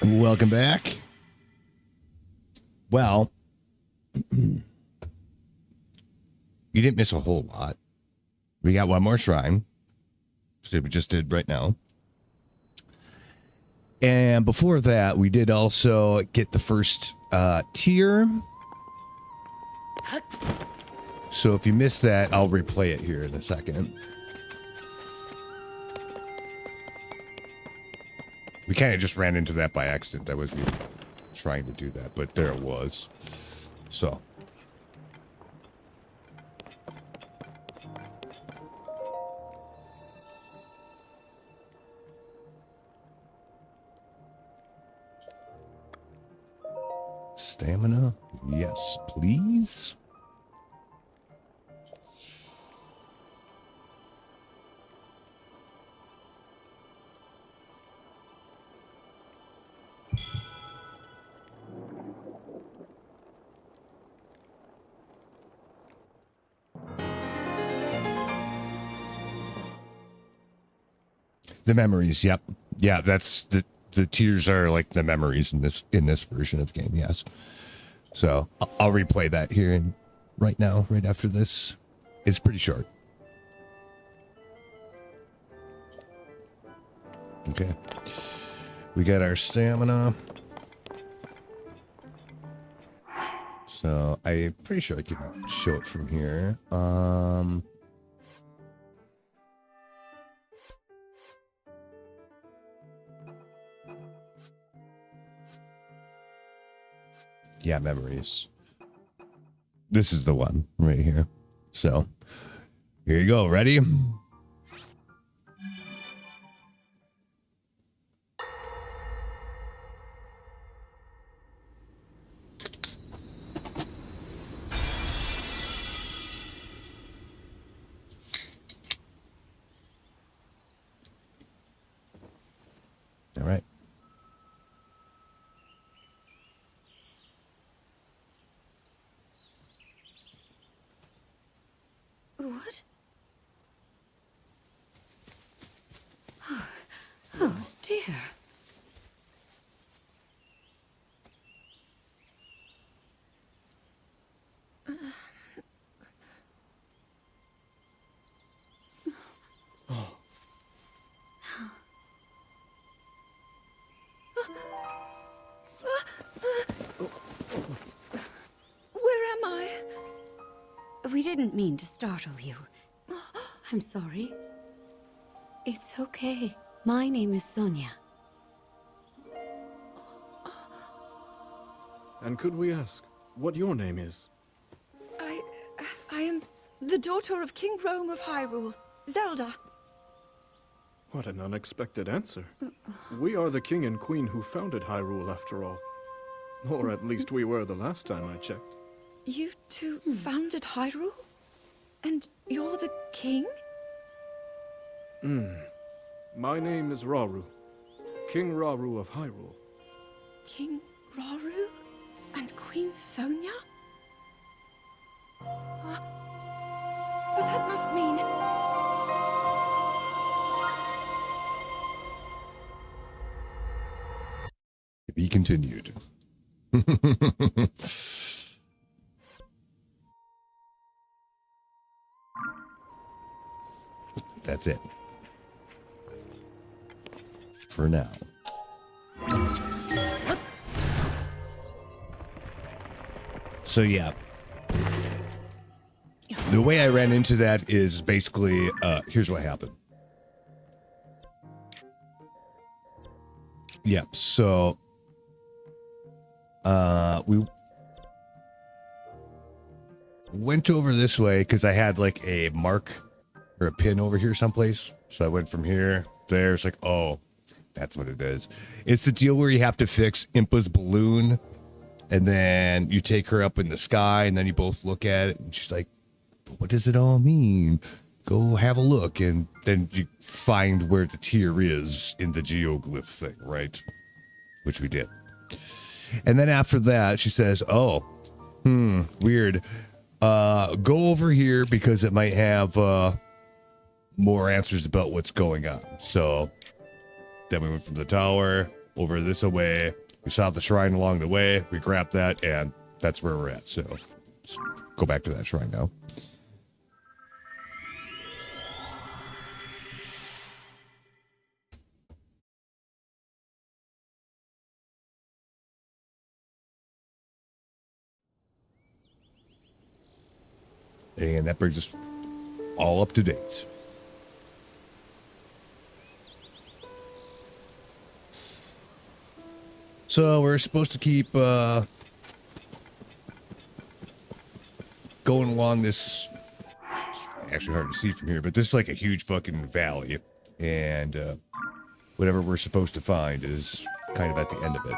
Welcome back. Well, you didn't miss a whole lot. We got one more shrine, which we just did right now. And before that, we did also get the first tier. So if you missed that, I'll replay it here in a second. We kind of just ran into that by accident. I wasn't even trying to do that, but there it was. So. Stamina? Yes, please. The memories, yep. Yeah, that's the tiers are like the memories in this version of the game, yes. So I'll replay that here and right now, right after this. It's pretty short. Okay. We got our stamina. So I'm pretty sure I can show it from here. Yeah, memories. This is the one right here. So here you go. Ready? All right. What? Oh dear. Where am I? We didn't mean to startle you. I'm sorry. It's okay. My name is Sonia. And could we ask what your name is? I am the daughter of King Rome of Hyrule, Zelda. What an unexpected answer. We are the king and queen who founded Hyrule, after all. Or at least we were the last time I checked. You two founded Hyrule? And you're the king? My name is Rauru, King Rauru of Hyrule. King Rauru? And Queen Sonia? But that must mean... To be continued. That's it. For now. So yeah. The way I ran into that is basically, here's what happened. Yep, so we went over this way because I had like a mark or a pin over here someplace. So I went from here, there. It's like, oh, that's what it is. It's the deal where you have to fix Impa's balloon, and then you take her up in the sky, and then you both look at it, and she's like, what does it all mean? Go have a look, and then you find where the tier is in the geoglyph thing, right? Which we did. And then after that, she says, oh, weird. Go over here because it might have more answers about what's going on. So then we went from the tower over this away. We saw the shrine along the way. We grabbed that, and that's where we're at. So let's go back to that shrine now. And that brings us all up to date. So we're supposed to keep going along this. It's actually hard to see from here, but this is like a huge fucking valley. And whatever we're supposed to find is kind of at the end of it.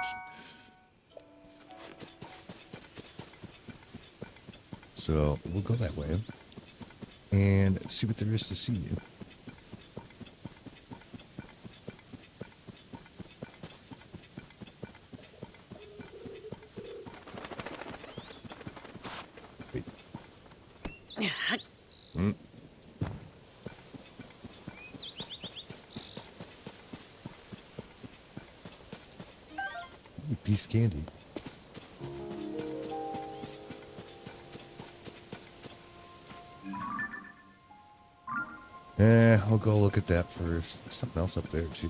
So we'll go that way and see what there is to see. Wait. Ooh, piece of candy. I'll go look at that first. There's something else up there, too.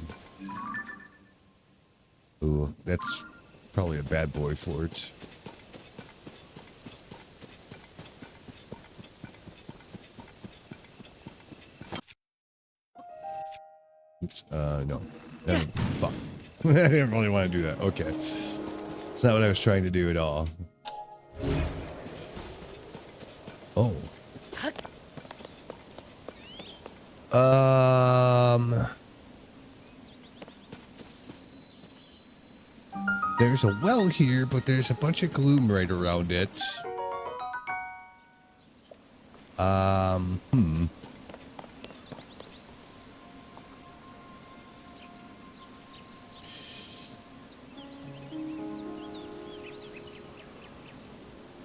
Ooh, that's probably a bad boy for it. Oops, no. Fuck. I didn't really want to do that. Okay. It's not what I was trying to do at all. Oh. There's a well here, but there's a bunch of gloom right around it.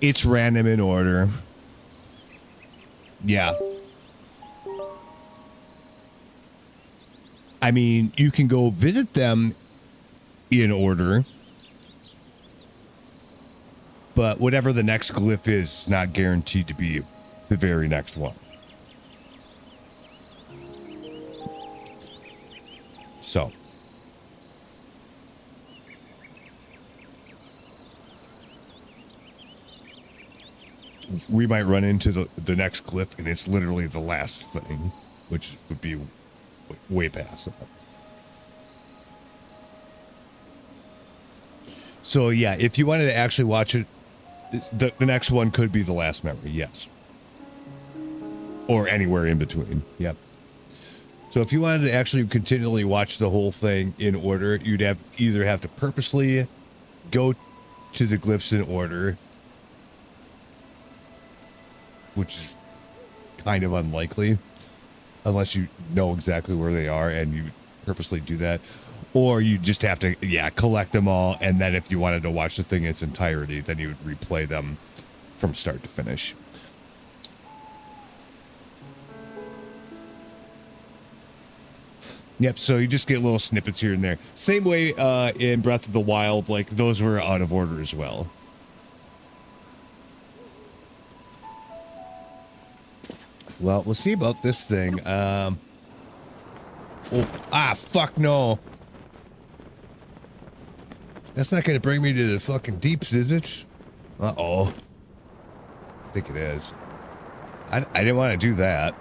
It's random in order. Yeah. I mean, you can go visit them in order, but whatever the next glyph is not guaranteed to be the very next one. So. We might run into the next glyph and it's literally the last thing, which would be way past that. So yeah, if you wanted to actually watch it, the next one could be The Last Memory, yes. Or anywhere in between, yep. So if you wanted to actually continually watch the whole thing in order, you'd either have to purposely go to the glyphs in order, which is kind of unlikely, unless you know exactly where they are and you purposely do that. Or you just have to, collect them all, and then if you wanted to watch the thing in its entirety, then you would replay them from start to finish. Yep, so you just get little snippets here and there. Same way in Breath of the Wild, like, those were out of order as well. Well, we'll see about this thing. Fuck no. That's not going to bring me to the fucking deeps, is it? Uh-oh. I think it is. I didn't want to do that.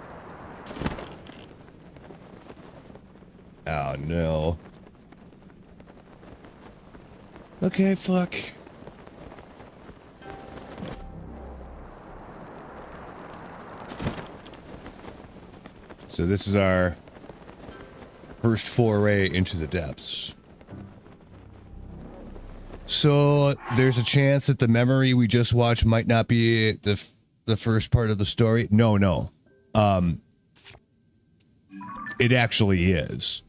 Oh, no. Okay, fuck. So this is our first foray into the depths. So there's a chance that the memory we just watched might not be the first part of the story. No. It actually is.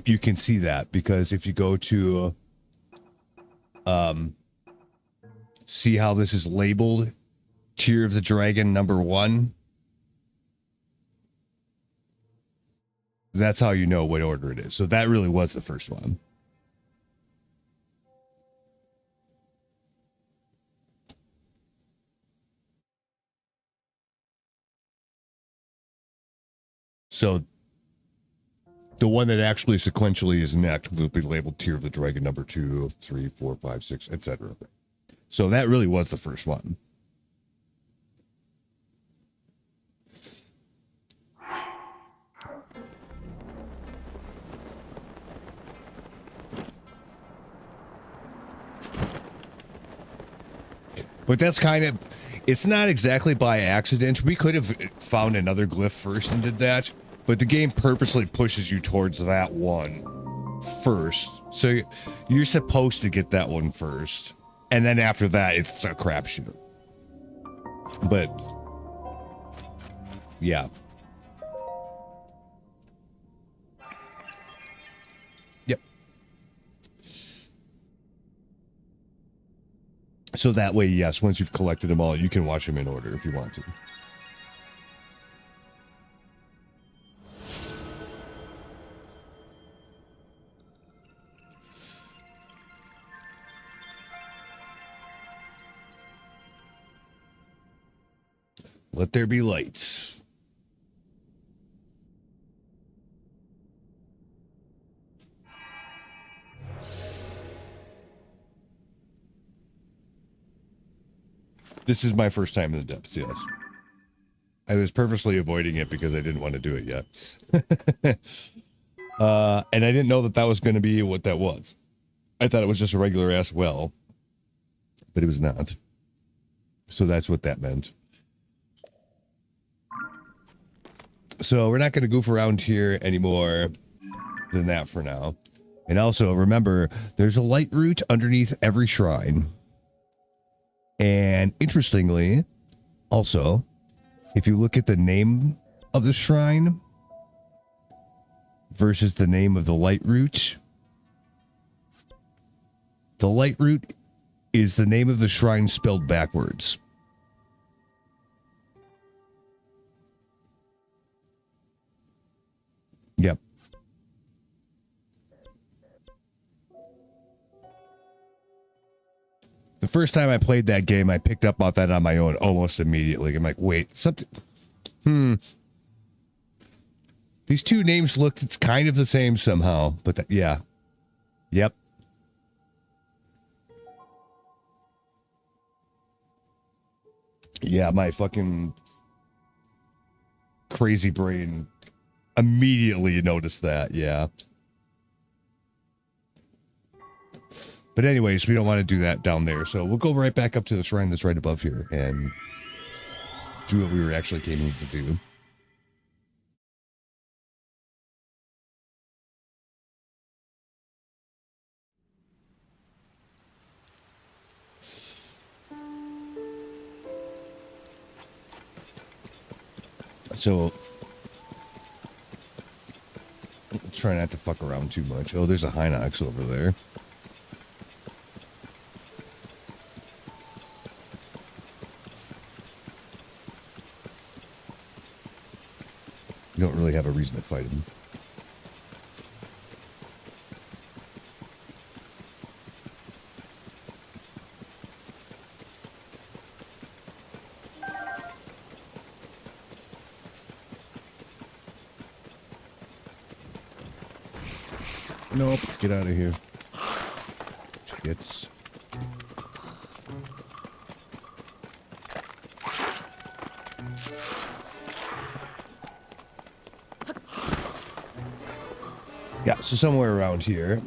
You can see that because if you go to see how this is labeled, Tear of the Dragon #1. That's how you know what order it is. So that really was the first one. So the one that actually sequentially is next will be labeled Tear of the Dragon #2, 3, 4, 5, 6, etc. So that really was the first one. But that's kind of, it's not exactly by accident. We could have found another glyph first and did that, but the game purposely pushes you towards that one first. So you're supposed to get that one first. And then after that, it's a crapshoot. But, yeah. Yep. So that way, yes, once you've collected them all, you can watch them in order if you want to. Let there be lights. This is my first time in the depths, yes. I was purposely avoiding it because I didn't want to do it yet. And I didn't know that was going to be what that was. I thought it was just a regular ass well, but it was not. So that's what that meant. So we're not going to goof around here anymore than that for now. And also, remember, there's a light root underneath every shrine. And interestingly, also, if you look at the name of the shrine versus the name of the light root is the name of the shrine spelled backwards. Yep. The first time I played that game, I picked up on that on my own almost immediately. I'm like, wait, something. These two names look, it's kind of the same somehow, but yeah. Yep. Yeah, my fucking crazy brain immediately noticed that, yeah. But anyways, we don't want to do that down there. So we'll go right back up to the shrine that's right above here and do what we were actually came to do. So try not to fuck around too much. Oh, there's a Hinox over there. You don't really have a reason to fight him. Nope, get out of here. Shits. Yeah, so somewhere around here.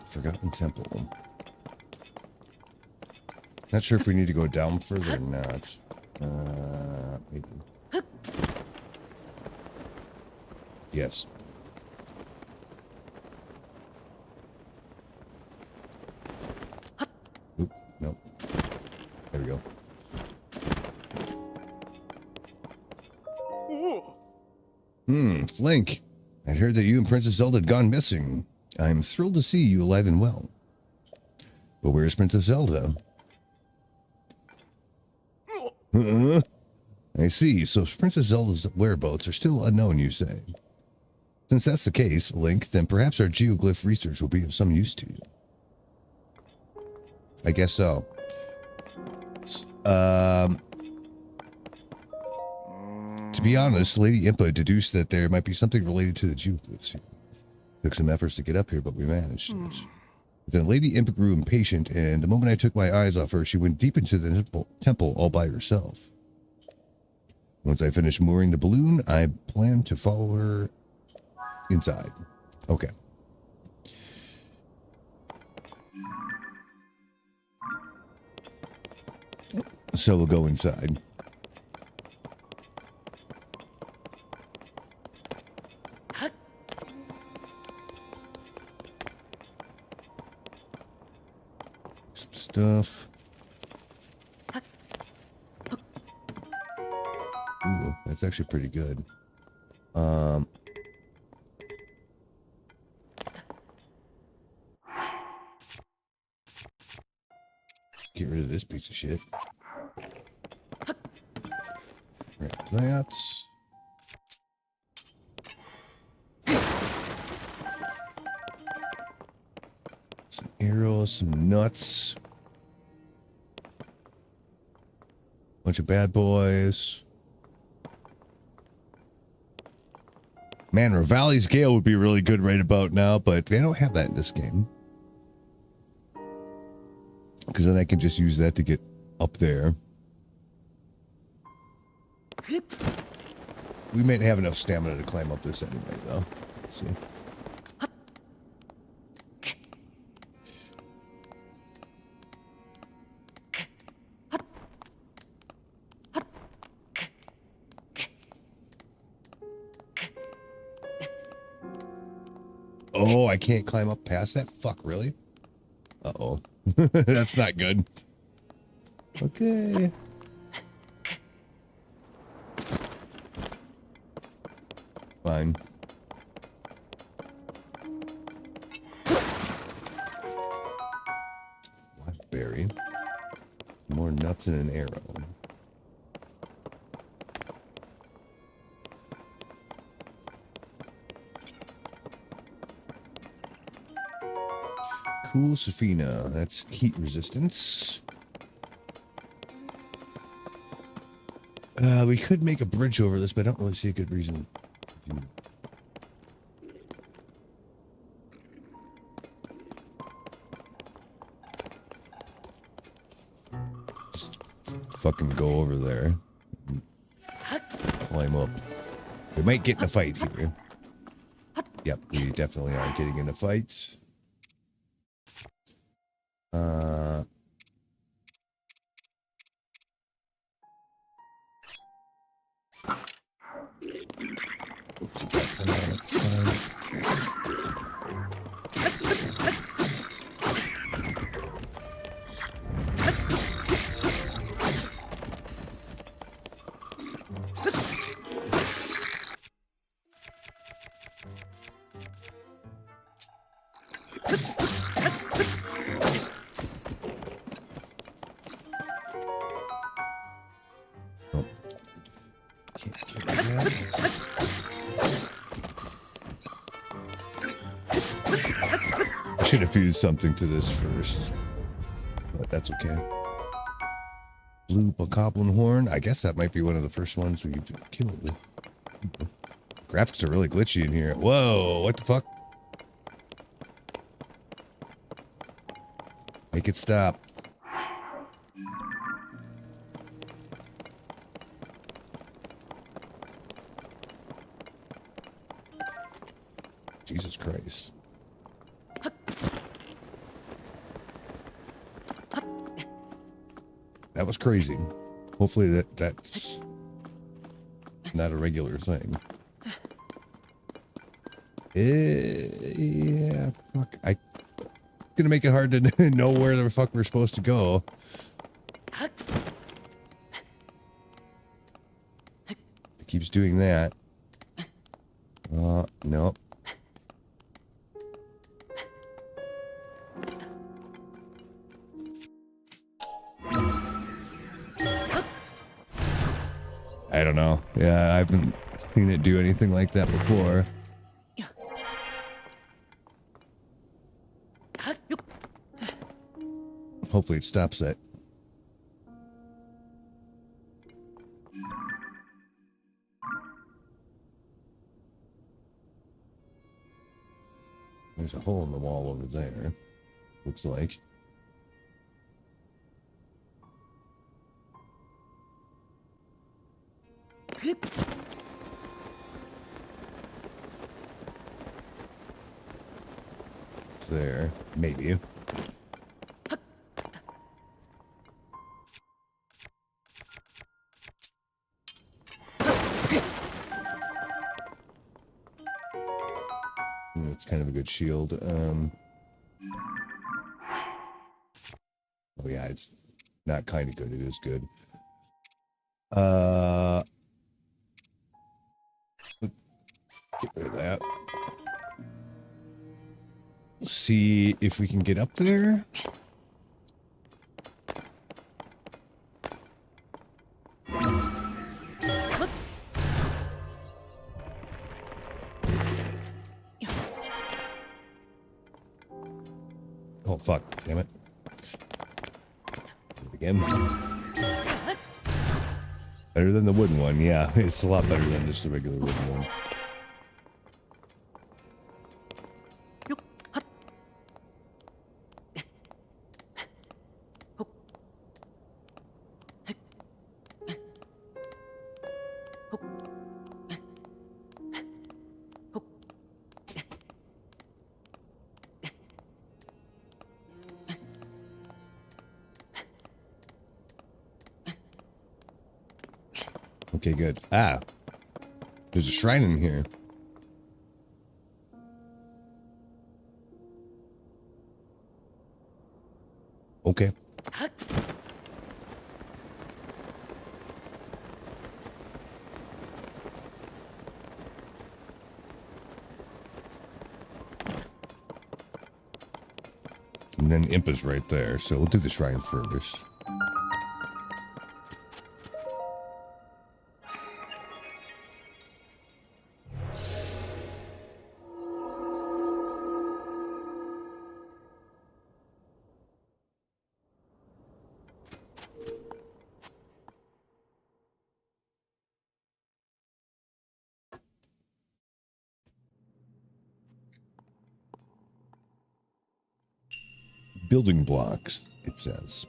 Forgotten Temple. Not sure if we need to go down further or not. Maybe. Yes. Oop, nope. There we go. Link. I'd heard that you and Princess Zelda had gone missing. I'm thrilled to see you alive and well. But where's Princess Zelda? I see. So Princess Zelda's whereabouts are still unknown, you say? Since that's the case, Link, then perhaps our geoglyph research will be of some use to you. I guess so. To be honest, Lady Impa deduced that there might be something related to the geoglyphs. Took some efforts to get up here, but we managed it. Then Lady Impa grew impatient, and the moment I took my eyes off her, she went deep into the temple all by herself. Once I finished mooring the balloon, I plan to follow her inside. Okay. So we'll go inside. Some stuff. Ooh, that's actually pretty good. Get rid of this piece of shit. Right, that. Some arrows, some nuts. Bunch of bad boys. Man, Revali's Gale would be really good right about now, but they don't have that in this game. Because then I can just use that to get up there. We may have enough stamina to climb up this anyway, though. Let's see. Oh, I can't climb up past that? Fuck, really? Uh-oh. That's not good. Okay. Fine. Blackberry. More nuts and an arrow. Cool Safina. That's heat resistance. We could make a bridge over this, but I don't really see a good reason. Just fucking go over there. climb up. We might get in a fight here. Yep, we definitely are getting into fights. That's fine. Oh. Can't get that. I should have fused something to this first, but that's okay. Blue bokoblin horn. I guess that might be one of the first ones we've killed. Graphics are really glitchy in here. Whoa, what the fuck? Make it stop. Jesus Christ. That was crazy. Hopefully that's not a regular thing. Yeah, fuck. I gonna make it hard to know where the fuck we're supposed to go. It keeps doing that. Nope. I don't know. Yeah, I haven't seen it do anything like that before. Hopefully it stops that. There's a hole in the wall over there. Looks like. It's there. Maybe. It's kind of a good shield. Oh yeah, it's not kind of good. It is good. Get rid of that. See if we can get up there. Oh fuck, damn it. Do it again. Better than the wooden one, yeah. It's a lot better than just the regular wooden one. Okay, good. Ah, there's a shrine in here. Okay. And then Impa's right there, so we'll do the shrine first. Building blocks, it says.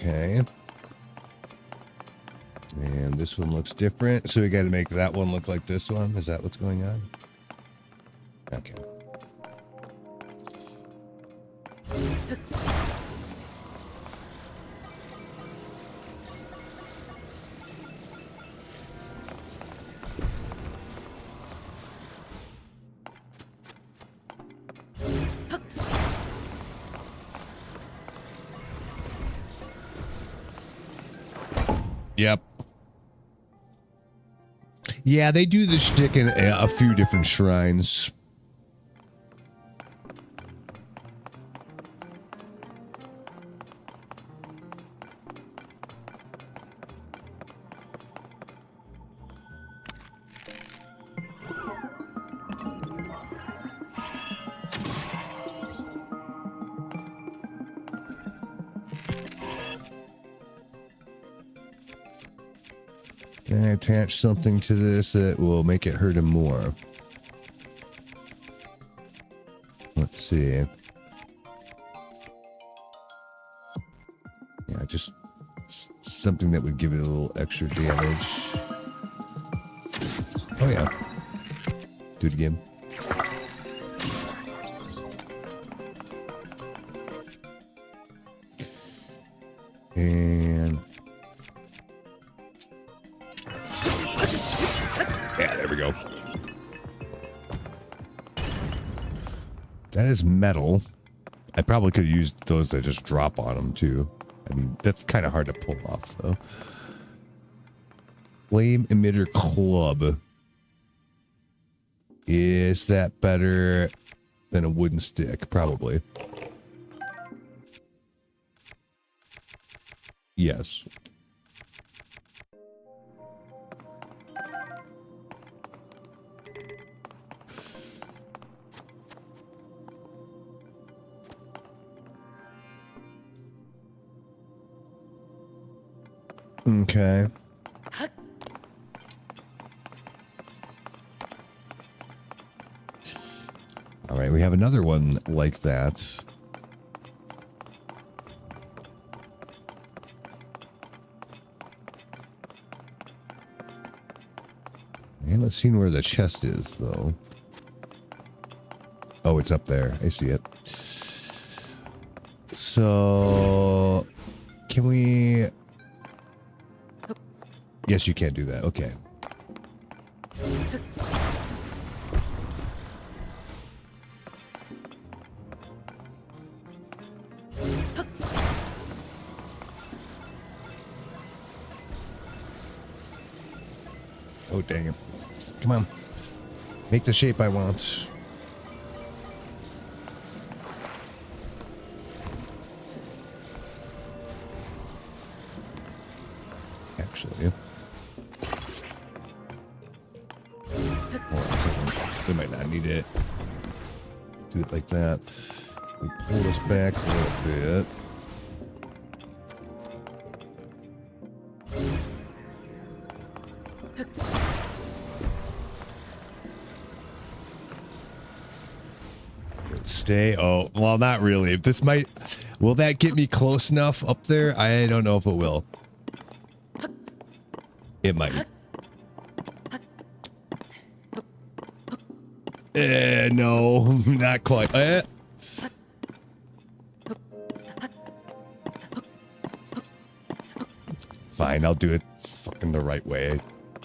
Okay. And this one looks different. So we got to make that one look like this one. Is that what's going on? Okay. Yep. Yeah, they do the shtick in a few different shrines. Can I attach something to this that will make it hurt him more? Let's see. Yeah, just something that would give it a little extra damage. Oh yeah. Do it again. And yeah, there we go. That is metal. I probably could have used those that just drop on them too. I mean, that's kind of hard to pull off though. Flame emitter club. Is that better than a wooden stick? Probably. Yes. Okay. All right, we have another one like that. I haven't seen where the chest is, though. Oh, it's up there. I see it. So, can we... Yes, you can't do that. Okay. Oh, dang it. Come on. Make the shape I want. Actually. We might not need it. Do it like that. We pull this back a little bit. Stay. Oh, well, not really. If this might, will that get me close enough up there? I don't know if it will. It might. No, not quite. Fine, I'll do it fucking the right way.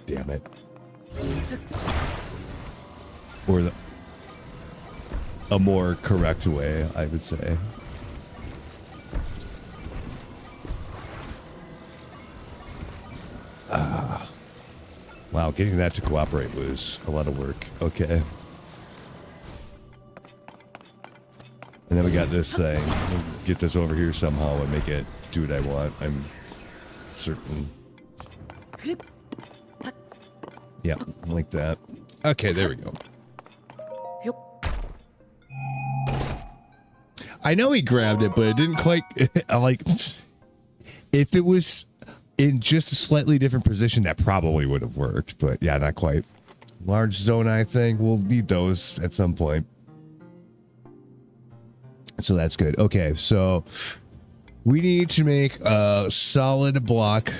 Damn it. Or a more correct way, I would say. Wow, getting that to cooperate was a lot of work. Okay. And then we got this thing. We'll get this over here somehow and make it do what I want. I'm certain. Yeah, like that. Okay, there we go. I know he grabbed it, but it didn't quite... like, if it was in just a slightly different position, that probably would have worked. But yeah, not quite. Large Zonai thing. We'll need those at some point. So that's good. Okay, so We need to make a solid block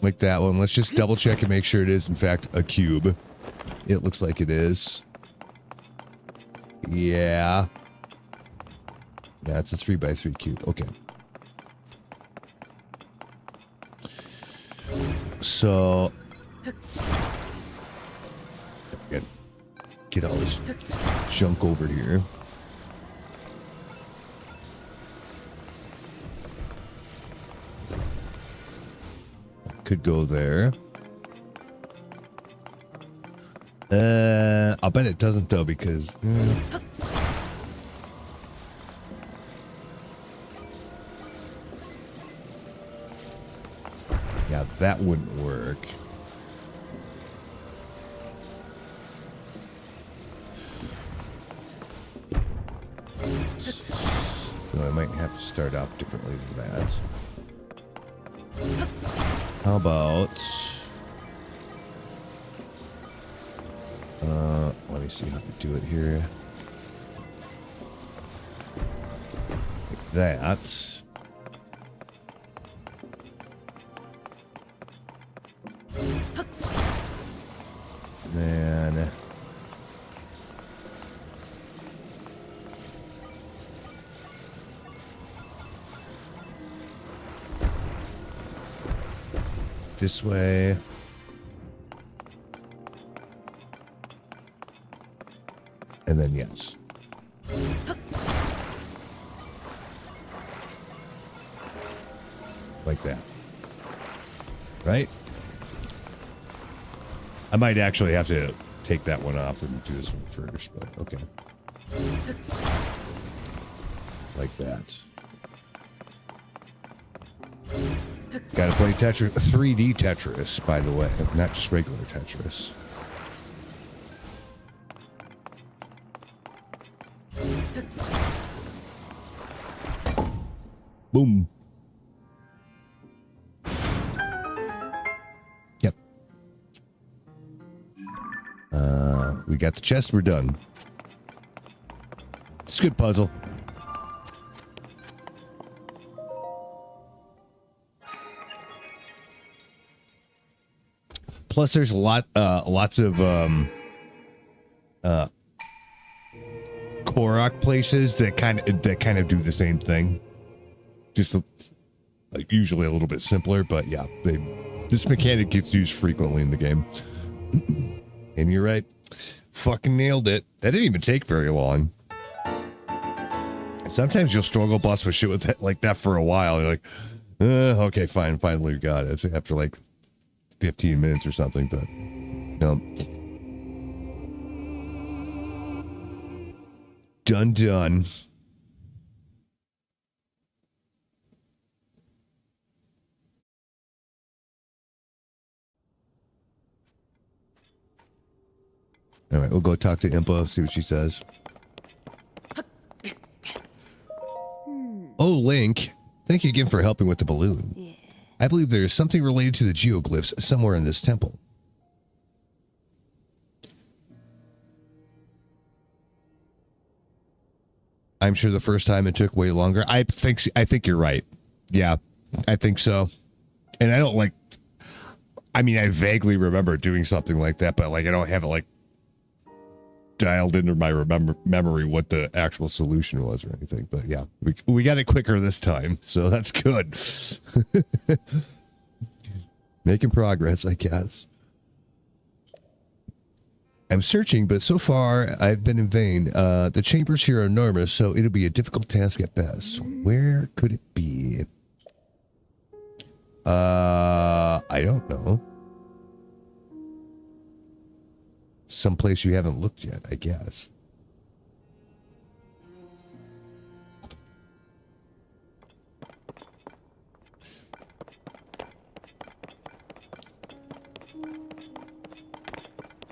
like that one. Let's just double check and make sure it is in fact a cube. It looks like it is. Yeah. Yeah, it's a 3x3 cube. Okay. So get all this junk over here. Could go there. I'll bet it doesn't though because yeah, that wouldn't work. So I might have to start out differently than that. How about let me see how to do it here. Like that. Then this way. And then yes. Like that. Right? I might actually have to take that one off and do this one first, but okay. Like that. Gotta play Tetris, 3D Tetris, by the way, not just regular Tetris. Boom. Yep. We got the chest, we're done. It's a good puzzle. Plus, there's lots of Korok places that kind of do the same thing. Just like usually a little bit simpler, but yeah, this mechanic gets used frequently in the game. And you're right, fucking nailed it. That didn't even take very long. Sometimes you'll struggle bust with shit with that, like that for a while. You're like, okay, fine, finally got it. After like 15 minutes or something, but no. Done. All right, we'll go talk to Impa, see what she says. Oh, Link. Thank you again for helping with the balloon. Yeah. I believe there is something related to the geoglyphs somewhere in this temple. I'm sure the first time it took way longer. I think you're right. Yeah, I think so. And I mean, I vaguely remember doing something like that, but like I don't have it like dialed into my memory what the actual solution was or anything. But yeah, we got it quicker this time, so that's good. Making progress, I guess. I'm searching, but so far I've been in vain. The chambers here are enormous, so it'll be a difficult task at best. Where could it be? I don't know. Someplace you haven't looked yet, I guess.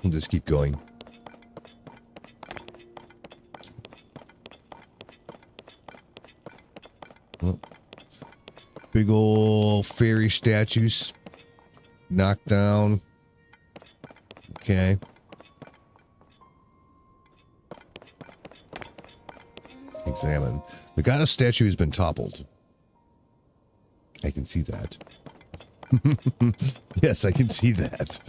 We'll just keep going. Oh. Big ol' fairy statues knocked down. Okay. Examine. The goddess statue has been toppled. I can see that. Yes, I can see that.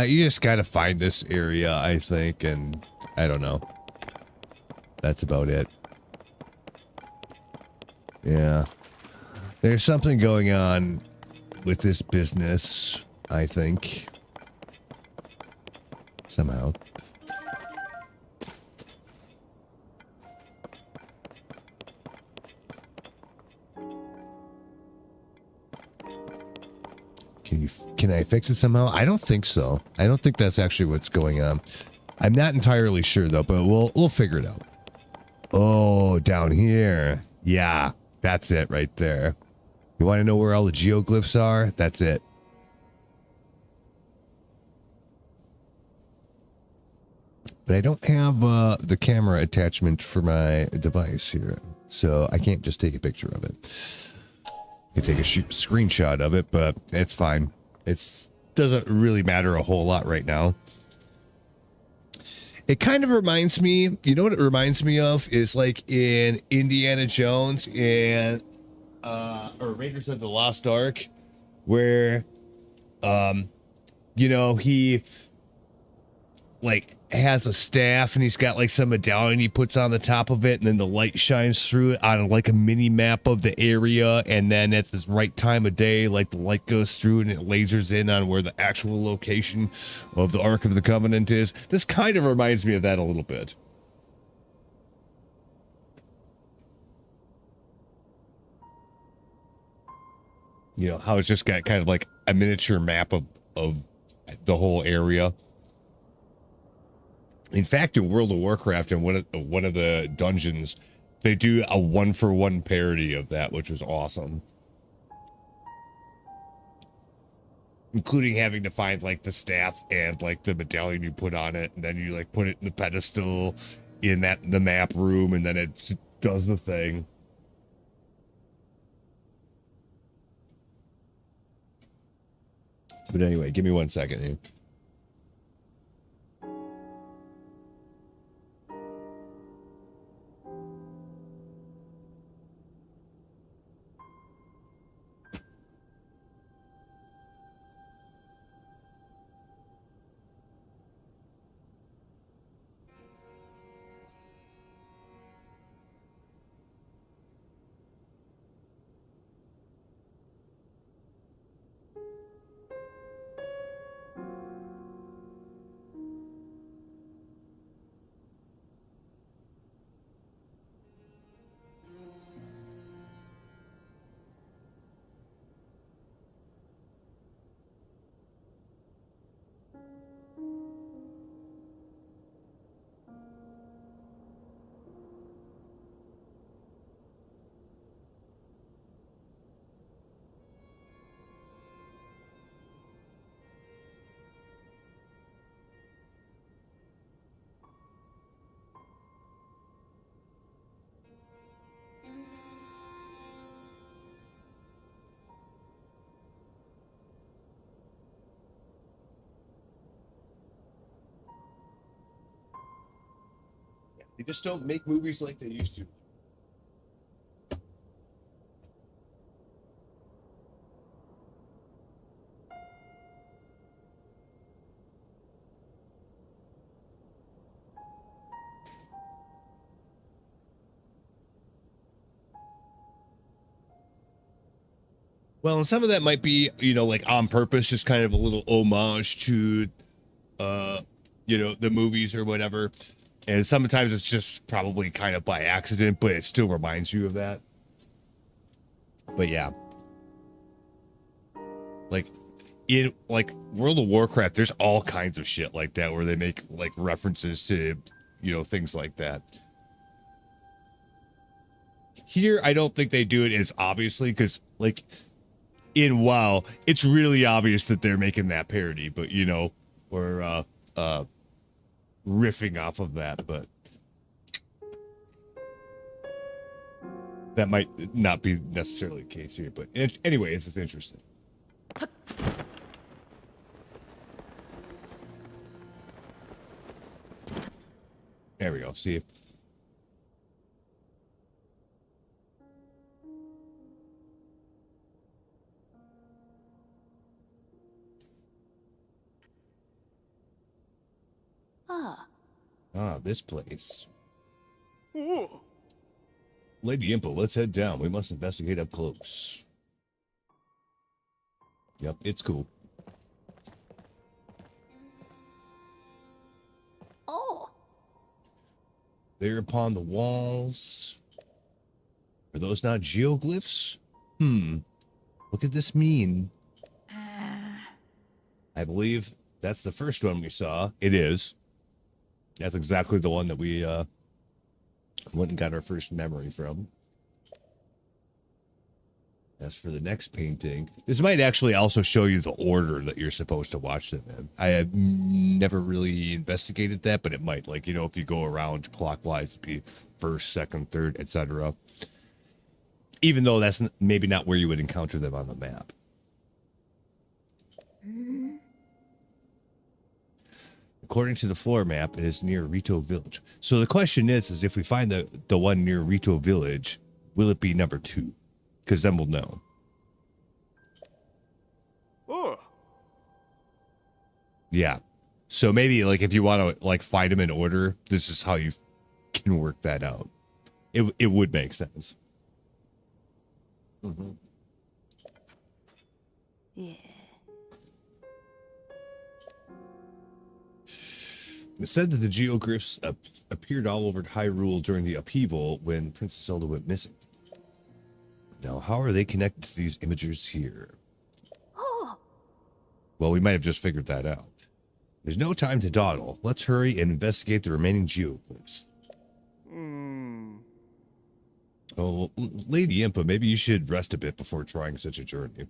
You just gotta find this area, I think, and I don't know. That's about it. Yeah. There's something going on with this business, I think. Somehow. Can I fix it somehow? I don't think so. I don't think that's actually what's going on. I'm not entirely sure though, but we'll figure it out. Oh, down here. Yeah, that's it right there. You want to know where all the geoglyphs are? That's it. But I don't have the camera attachment for my device here, so I can't just take a picture of it. I can take a screenshot of it, but it's fine. It doesn't really matter a whole lot right now. It kind of reminds me, you know what it reminds me of is like in Indiana Jones and or Raiders of the Lost Ark, where you know, he like has a staff and he's got like some medallion he puts on the top of it, and then the light shines through it on like a mini map of the area, and then at the right time of day, like the light goes through and it lasers in on where the actual location of the Ark of the Covenant is. This kind of reminds me of that a little bit. You know, how it's just got kind of like a miniature map of the whole area. In fact, in World of Warcraft, in one of the dungeons, they do a 1-for-1 parody of that, which was awesome. Including having to find like the staff and like the medallion you put on it, and then you like put it in the pedestal in the map room, and then it does the thing. But anyway, give me 1 second here. They just don't make movies like they used to. Well, and some of that might be, you know, like on purpose, just kind of a little homage to, you know, the movies or whatever. And sometimes it's just probably kind of by accident, but it still reminds you of that. But yeah. Like, in, like, World of Warcraft, there's all kinds of shit like that where they make, like, references to, you know, things like that. Here, I don't think they do it as obviously, because, like, in WoW, it's really obvious that they're making that parody, but, you know, we're, riffing off of that, but that might not be necessarily the case here. But anyway, it's interesting. There we go. See? Ah, this place. Lady Impa, let's head down. We must investigate up close. Yep, it's cool. Oh. There upon the walls. Are those not geoglyphs? What could this mean? I believe that's the first one we saw. It is. That's exactly the one that we went and got our first memory from. As for the next painting, this might actually also show you the order that you're supposed to watch them in. I have never really investigated that, but it might. Like, you know, if you go around clockwise, it'd be first, second, third, etc. Even though that's maybe not where you would encounter them on the map. According to the floor map, it is near Rito Village. So the question is if we find the one near Rito Village, will it be number 2? Because then we'll know. Oh. Yeah. So maybe, like, if you want to, like, find them in order, this is how you can work that out. It would make sense. Mm-hmm. Yeah. It said that the geoglyphs appeared all over Hyrule during the upheaval when Princess Zelda went missing. Now, how are they connected to these imagers here? Oh. Well, we might have just figured that out. There's no time to dawdle. Let's hurry and investigate the remaining geoglyphs. Oh, Lady Impa, maybe you should rest a bit before trying such a journey.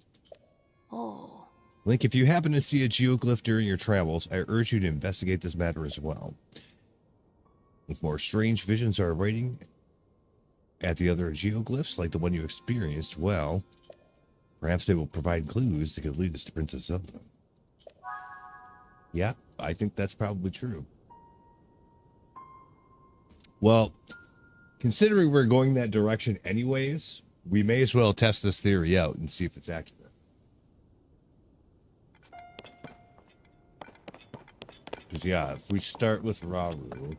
Oh. Link, if you happen to see a geoglyph during your travels, I urge you to investigate this matter as well. If more strange visions are awaiting at the other geoglyphs, like the one you experienced, well, perhaps they will provide clues that could lead us to Princess Zelda. Yeah, I think that's probably true. Well, considering we're going that direction anyways, we may as well test this theory out and see if it's accurate. Because, yeah, if we start with Rauru,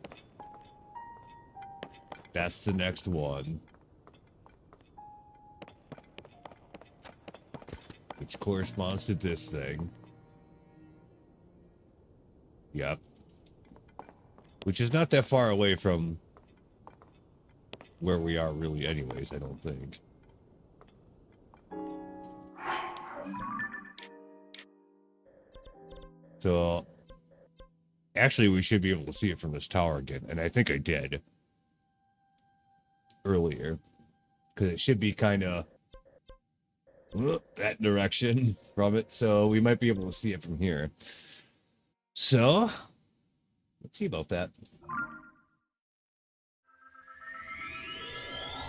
that's the next one. Which corresponds to this thing. Yep. Which is not that far away from where we are really anyways, I don't think. So, actually, we should be able to see it from this tower again. And I think I did earlier. Because it should be kind of that direction from it. So we might be able to see it from here. So, let's see about that.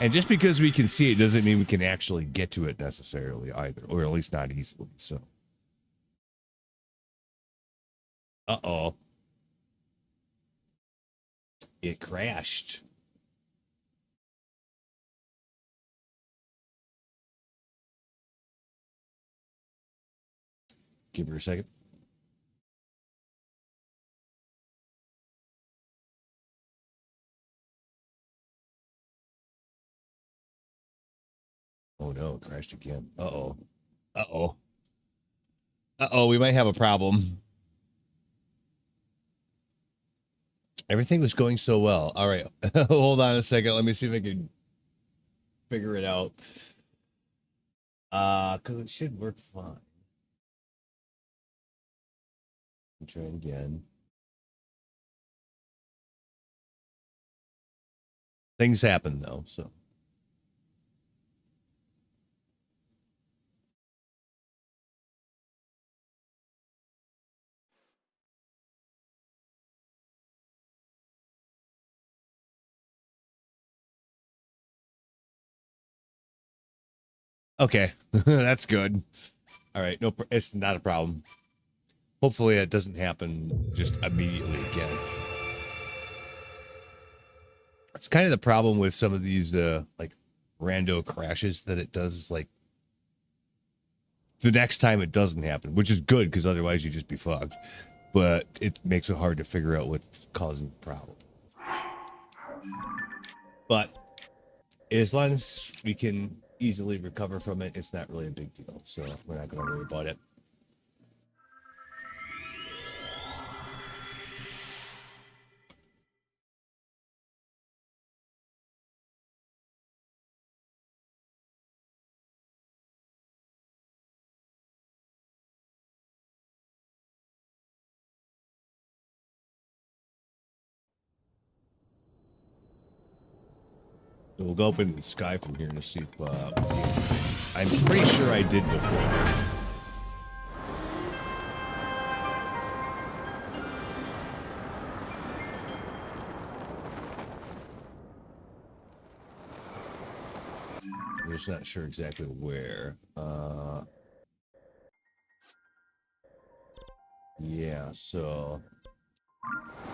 And just because we can see it doesn't mean we can actually get to it necessarily either. Or at least not easily, so. Uh-oh. It crashed. Give her a second. Oh no, it crashed again. Uh-oh. Uh-oh. Uh-oh, we might have a problem. Everything was going so well. All right. Hold on a second. Let me see if I can figure it out. Because it should work fine. Try it again. Things happen though, so. Okay, that's good. All right, no, it's not a problem. Hopefully it doesn't happen just immediately again. It's kind of the problem with some of these like rando crashes that it does is like the next time it doesn't happen, which is good because otherwise you'd just be fucked. But it makes it hard to figure out what's causing the problem. But as long as we can easily recover from it, it's not really a big deal. So we're not going to worry about it. So we'll go up in the sky from here to see if we see anything. I'm pretty sure I did before. I'm just not sure exactly where. Yeah, so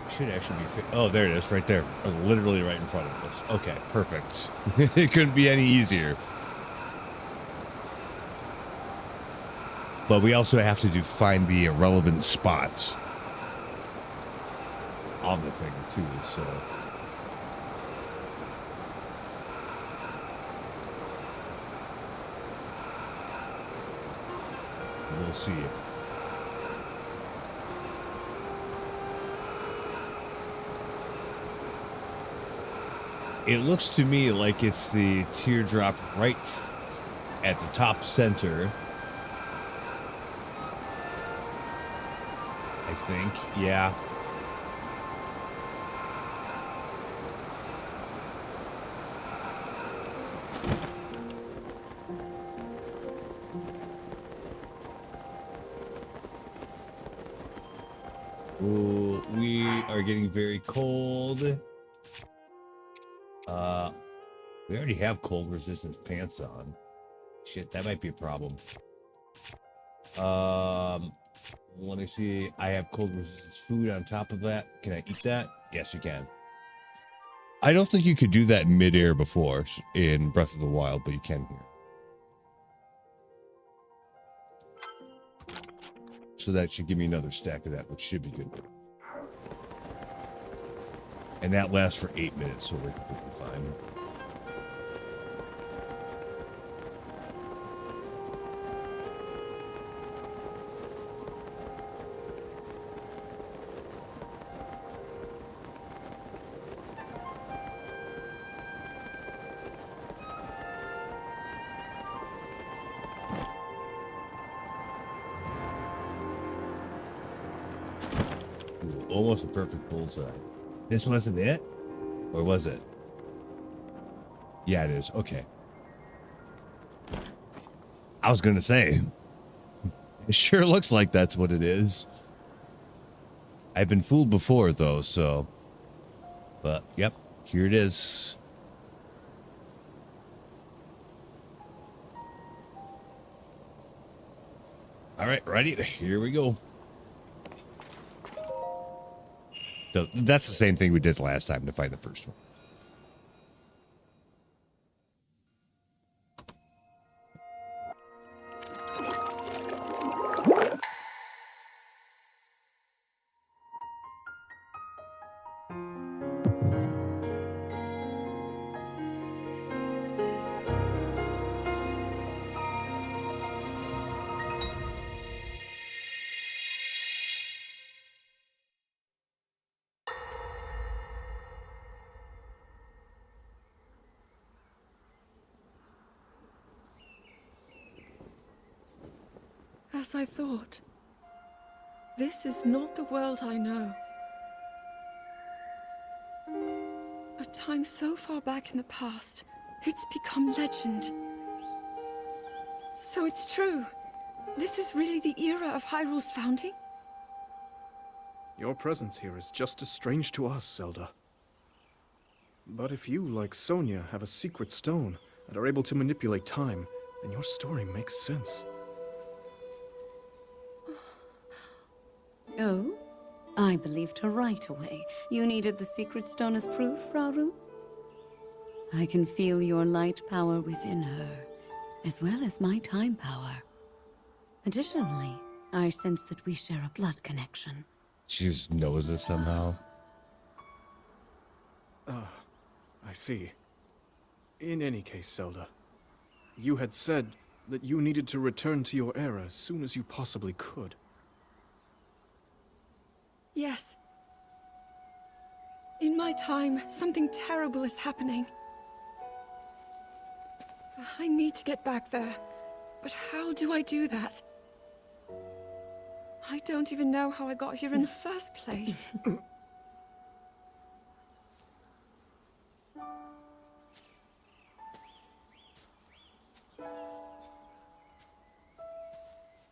should actually be oh, there it is, right there, literally right in front of us. Okay, perfect. It couldn't be any easier. But we also have to find the relevant spots on the thing too, so we'll see. It looks to me like it's the teardrop right at the top center. I think, yeah. Ooh, we are getting very cold. We already have cold resistance pants on. Shit, that might be a problem. Let me see. I have cold resistance food on top of that. Can I eat that? Yes, you can. I don't think you could do that in midair before in Breath of the Wild, but you can here. So that should give me another stack of that, which should be good. And that lasts for 8 minutes, so we're completely fine. Ooh, almost a perfect bullseye. This wasn't it? Or was it? Yeah, it is. Okay. I was going to say, it sure looks like that's what it is. I've been fooled before, though, so. But, yep, here it is. All right, ready? Here we go. So that's the same thing we did last time to find the first one. As I thought. This is not the world I know. A time so far back in the past, it's become legend. So it's true. This is really the era of Hyrule's founding? Your presence here is just as strange to us, Zelda. But if you, like Sonia, have a secret stone and are able to manipulate time, then your story makes sense. Oh? I believed her right away. You needed the secret stone as proof, Rauru? I can feel your light power within her, as well as my time power. Additionally, I sense that we share a blood connection. She just knows this somehow. I see. In any case, Zelda, you had said that you needed to return to your era as soon as you possibly could. Yes. In my time, something terrible is happening. I need to get back there. But how do I do that? I don't even know how I got here in the first place.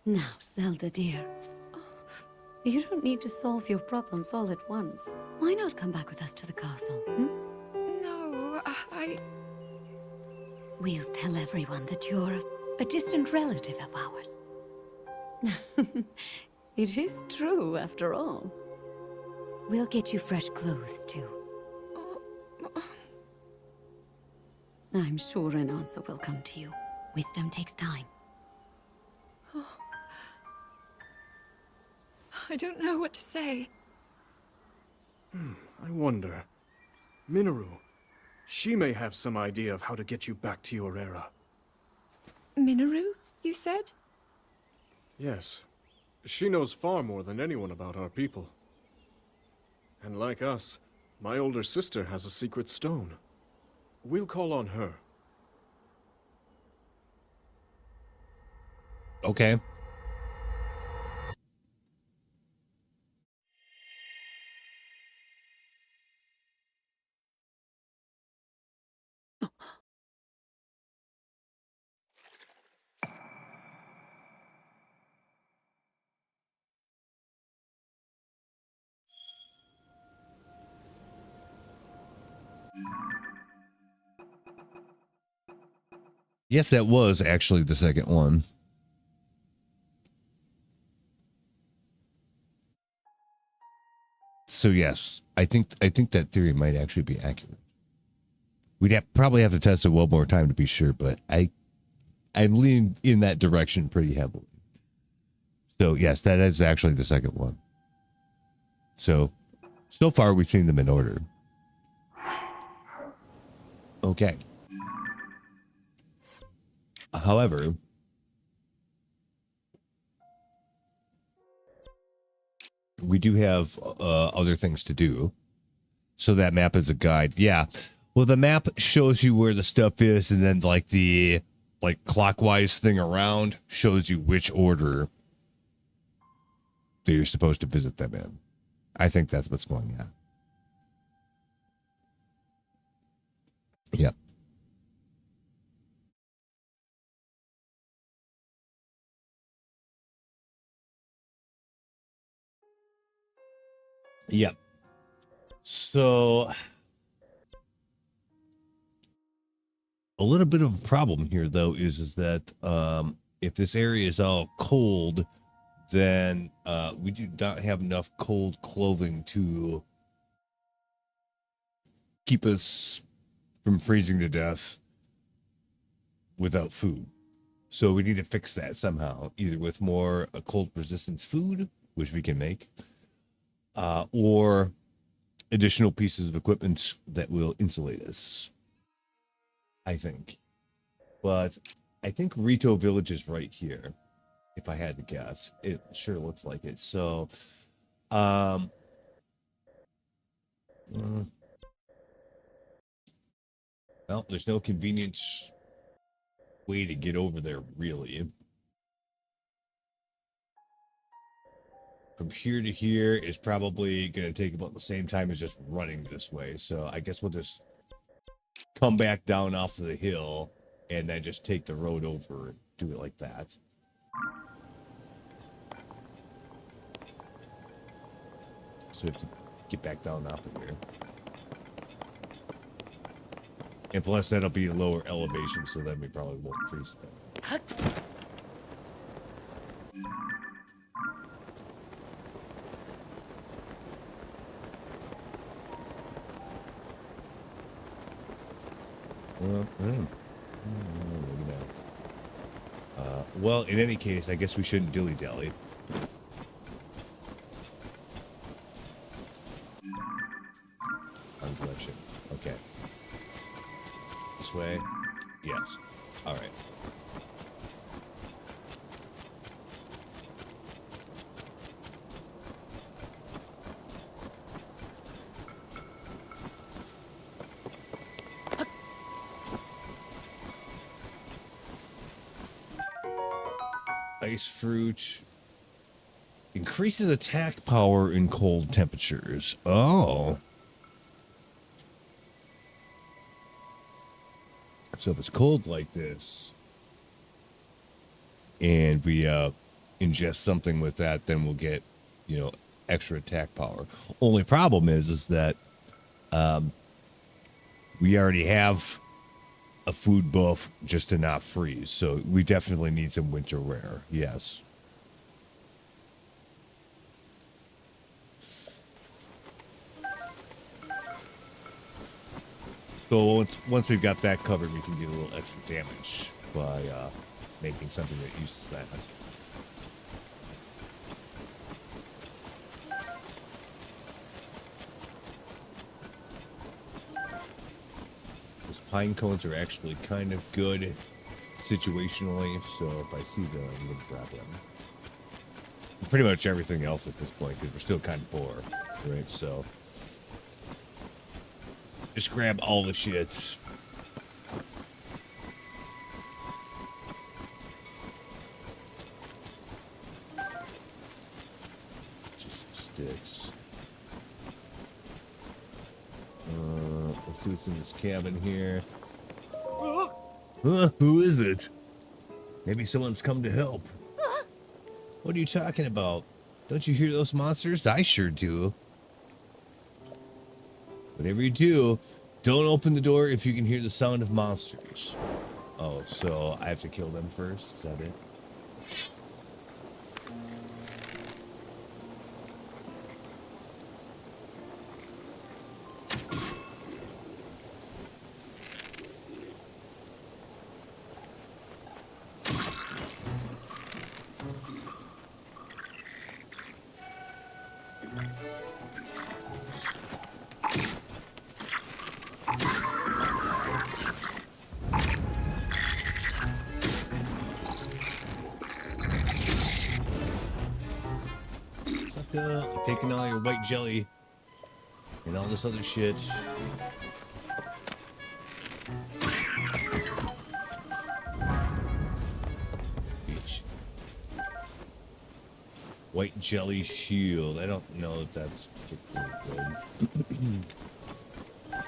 Now, Zelda dear, you don't need to solve your problems all at once. Why not come back with us to the castle, No, We'll tell everyone that you're a distant relative of ours. It is true, after all. We'll get you fresh clothes, too. I'm sure an answer will come to you. Wisdom takes time. I don't know what to say. I wonder. Minoru, she may have some idea of how to get you back to your era. Minoru, you said? Yes. She knows far more than anyone about our people. And like us, my older sister has a secret stone. We'll call on her. Okay. Yes, that was actually the second one. So yes, I think that theory might actually be accurate. We'd probably have to test it one more time to be sure, but I'm leaning in that direction pretty heavily. So yes, that is actually the second one. So far we've seen them in order. Okay. However, we do have other things to do. So that map is a guide. Yeah. Well, the map shows you where the stuff is, and then like the clockwise thing around shows you which order that you're supposed to visit them in. I think that's what's going on. Yep. Yep. So a little bit of a problem here, though, is that if this area is all cold, then we do not have enough cold clothing to keep us from freezing to death without food. So we need to fix that somehow, either with more cold resistance food, which we can make, or additional pieces of equipment that will insulate us, I think. But I think Rito Village is right here, if I had to guess. It sure looks like it. So, well, there's no convenient way to get over there, really. From here to here is probably going to take about the same time as just running this way. So I guess we'll just come back down off of the hill and then just take the road over and do it like that. So we have to get back down off of here. And plus that'll be lower elevation, so then we probably won't freeze it. Maybe not. Well, in any case, I guess we shouldn't dilly-dally. On collection. Okay. This way? Yes. Alright. Ice fruit increases attack power in cold temperatures. Oh. So if it's cold like this, and we ingest something with that, then we'll get, extra attack power. Only problem is that we already have a food buff just to not freeze. So we definitely need some winter wear. Yes. So once we've got that covered, we can get a little extra damage by making something that uses that. Those pine cones are actually kind of good situationally, so if I see them, I'm going to grab them. Pretty much everything else at this point, because we're still kind of poor, right? So just grab all the shit. Just sticks. Let's see what's in this cabin here. Who is it? Maybe someone's come to help. What are you talking about? Don't you hear those monsters? I sure do. Whatever you do, don't open the door if you can hear the sound of monsters. Oh, so I have to kill them first? Is that it? Taking all your white jelly and all this other shit. Beach. White jelly shield. I don't know if that's particularly good.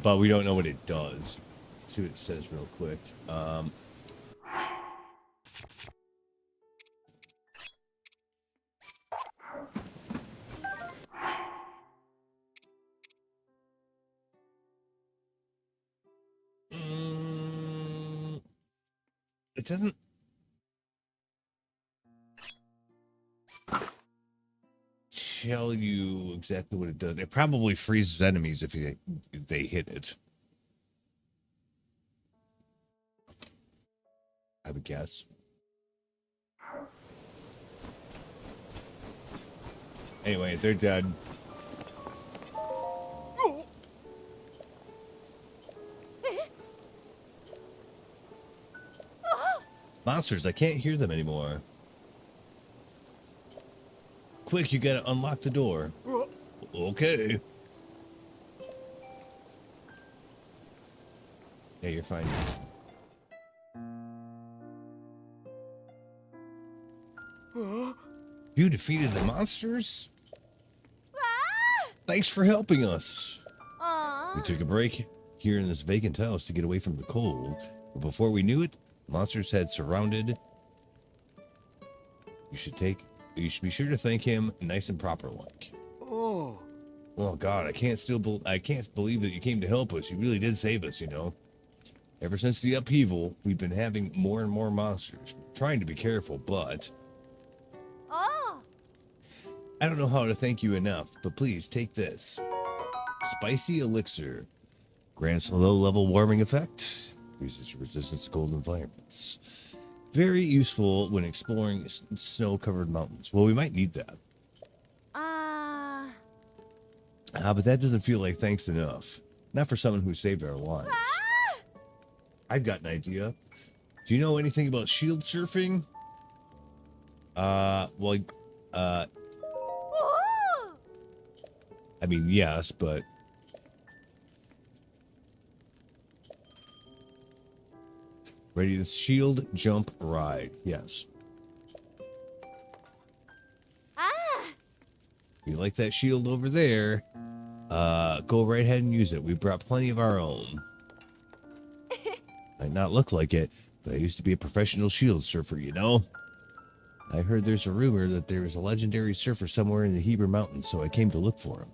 But we don't know what it does. Let's see what it says real quick. It doesn't tell you exactly what it does. It probably freezes enemies if they hit it. I would guess. Anyway, they're dead. Monsters, I can't hear them anymore. Quick, you gotta unlock the door. Okay. Yeah, you're fine. You defeated the monsters? Thanks for helping us. We took a break here in this vacant house to get away from the cold. But before we knew it, monsters had surrounded. You should be sure to thank him nice and proper like. Oh God, I can't believe that you came to help us. You really did save us, Ever since the upheaval, we've been having more and more monsters. Trying to be careful, but I don't know how to thank you enough, but please take this. Spicy elixir. Grants a low-level warming effect. Increases resistance to cold environments. Very useful when exploring snow-covered mountains. Well, we might need that. But that doesn't feel like thanks enough. Not for someone who saved our lives. I've got an idea. Do you know anything about shield surfing? I mean, yes, but... Ready to shield jump ride. Yes. You like that shield over there? Go right ahead and use it. We brought plenty of our own. Might not look like it, but I used to be a professional shield surfer, you know? I heard there's a rumor that there is a legendary surfer somewhere in the Heber Mountains, so I came to look for him.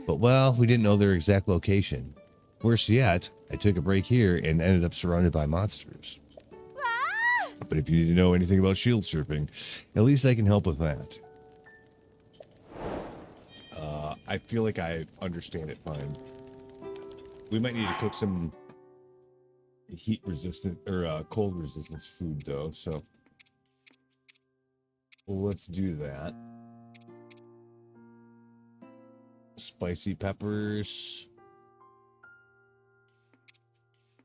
But, well, we didn't know their exact location. Worse yet, I took a break here and ended up surrounded by monsters. But if you need to know anything about shield surfing, at least I can help with that. I feel like I understand it fine. We might need to cook some heat resistant or cold resistance food though, so let's do that. Spicy peppers.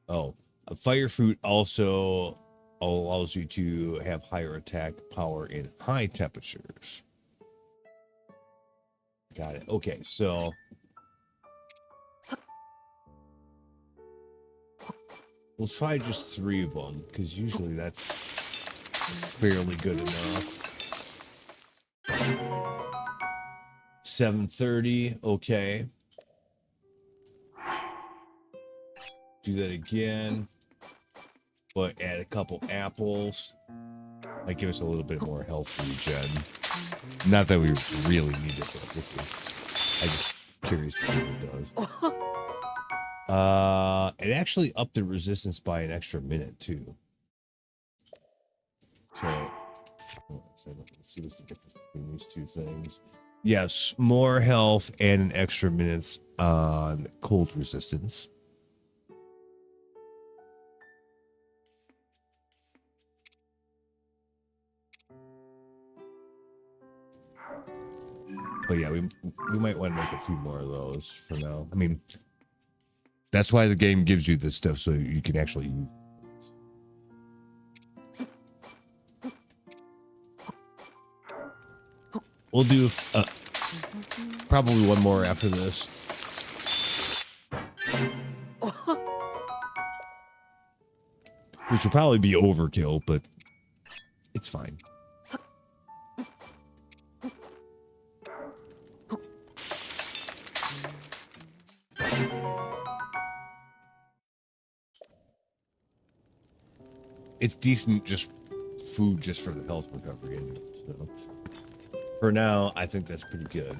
Oh, a fire fruit also allows you to have higher attack power in high temperatures. Got it. Okay, so we'll try just 3 of them, because usually that's fairly good enough. 730, okay. Do that again, but add a couple apples. Might give us a little bit more health regen. Not that we really need it, but I'm just curious to see what it does. It actually upped the resistance by an extra minute too. So let's see what's the difference between these two things. Yes, more health and an extra minutes on cold resistance. But yeah, we might want to make a few more of those for now. I mean, that's why the game gives you this stuff, so you can actually use it. We'll do probably one more after this. Which will probably be overkill, but it's fine. It's decent just food just for the health recovery anyway, so for now I think that's pretty good.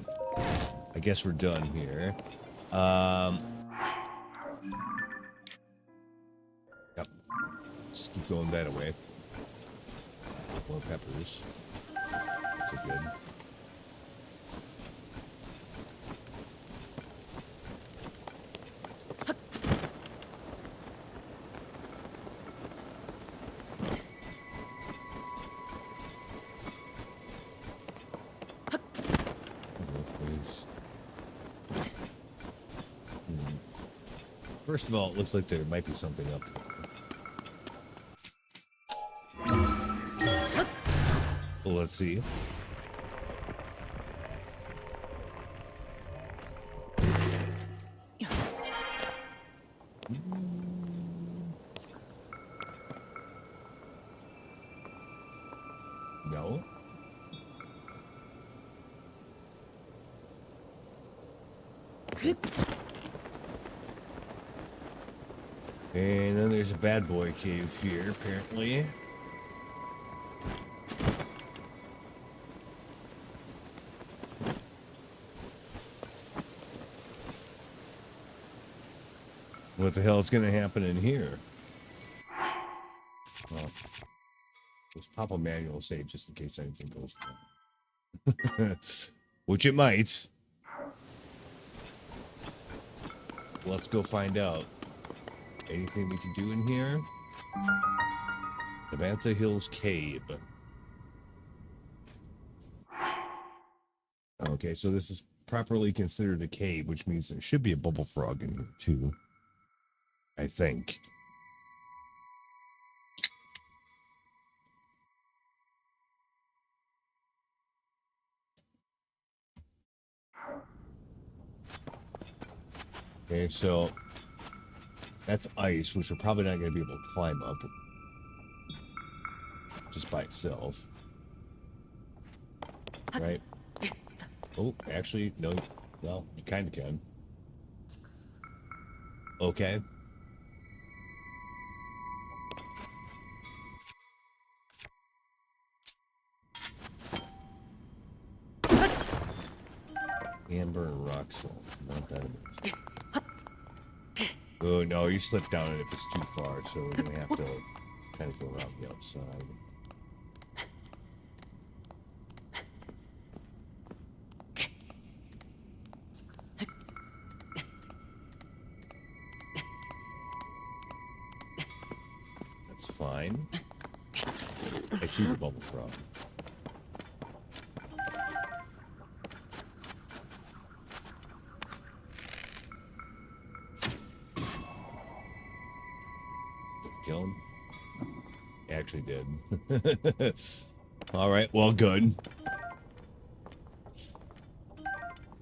I guess we're done here. Yep. Just keep going that way. More peppers. That's a good. First of all, it looks like there might be something up here. Well, let's see. No. And then there's a bad boy cave here, apparently. What the hell is going to happen in here? Well, let's pop a manual save just in case anything goes wrong. Which it might. let's go find out. Anything we can do in here? Nevanta Hills Cave. Okay, so this is properly considered a cave, which means there should be a bubble frog in here too. I think. Okay, so that's ice, which we're probably not going to be able to climb up just by itself. Right? Oh, actually, no. Well, you kind of can. Okay. Amber and rock salt. Not that amazing. Oh, no, you slipped down it if it's too far, so we're going to have to kind of go around the outside. That's fine. I see the bubble frog. Kill him? Actually did. All right, well, good.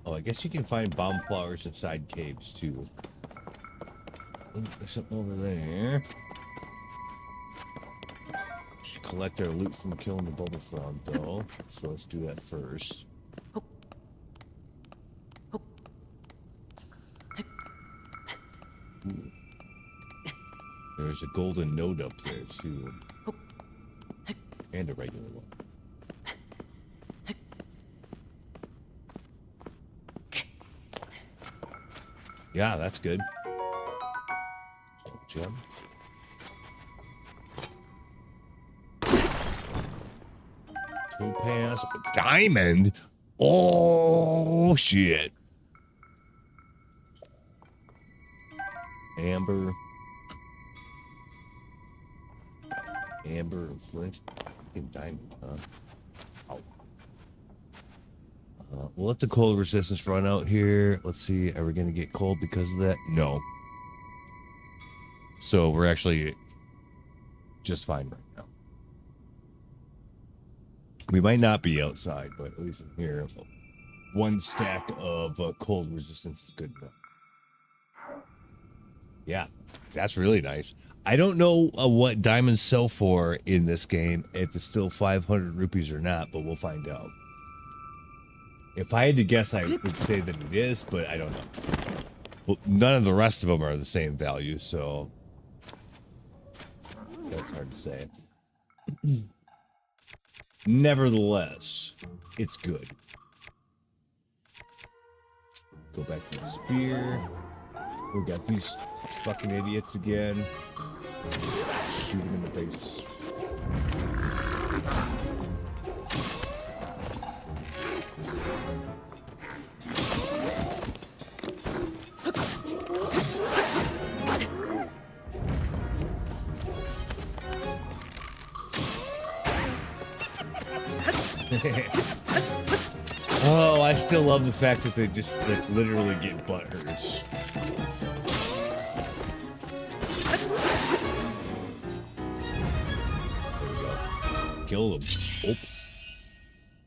Oh, I guess you can find bomb flowers inside caves too. Oh, there's something over there. Should collect our loot from killing the bubble frog, though. So let's do that first. Ooh. There's a golden node up there, too. And a regular one. Yeah, that's good. Gem. Topaz. Diamond? Oh, shit. Amber. Amber and flint. Fucking diamond, huh? Oh. We'll let the cold resistance run out here. Let's see. Are we going to get cold because of that? No. So we're actually just fine right now. We might not be outside, but at least in here, one stack of cold resistance is good enough. Yeah, that's really nice. I don't know what diamonds sell for in this game, if it's still 500 rupees or not, but we'll find out. If I had to guess, I would say that it is, but I don't know. Well, none of the rest of them are the same value, so that's hard to say. Nevertheless, it's good. Go back to the spear. We got these fucking idiots again. Shoot him in the face. Oh, I still love the fact that they just like literally get butt hurts. There we go. Kill them. Oh.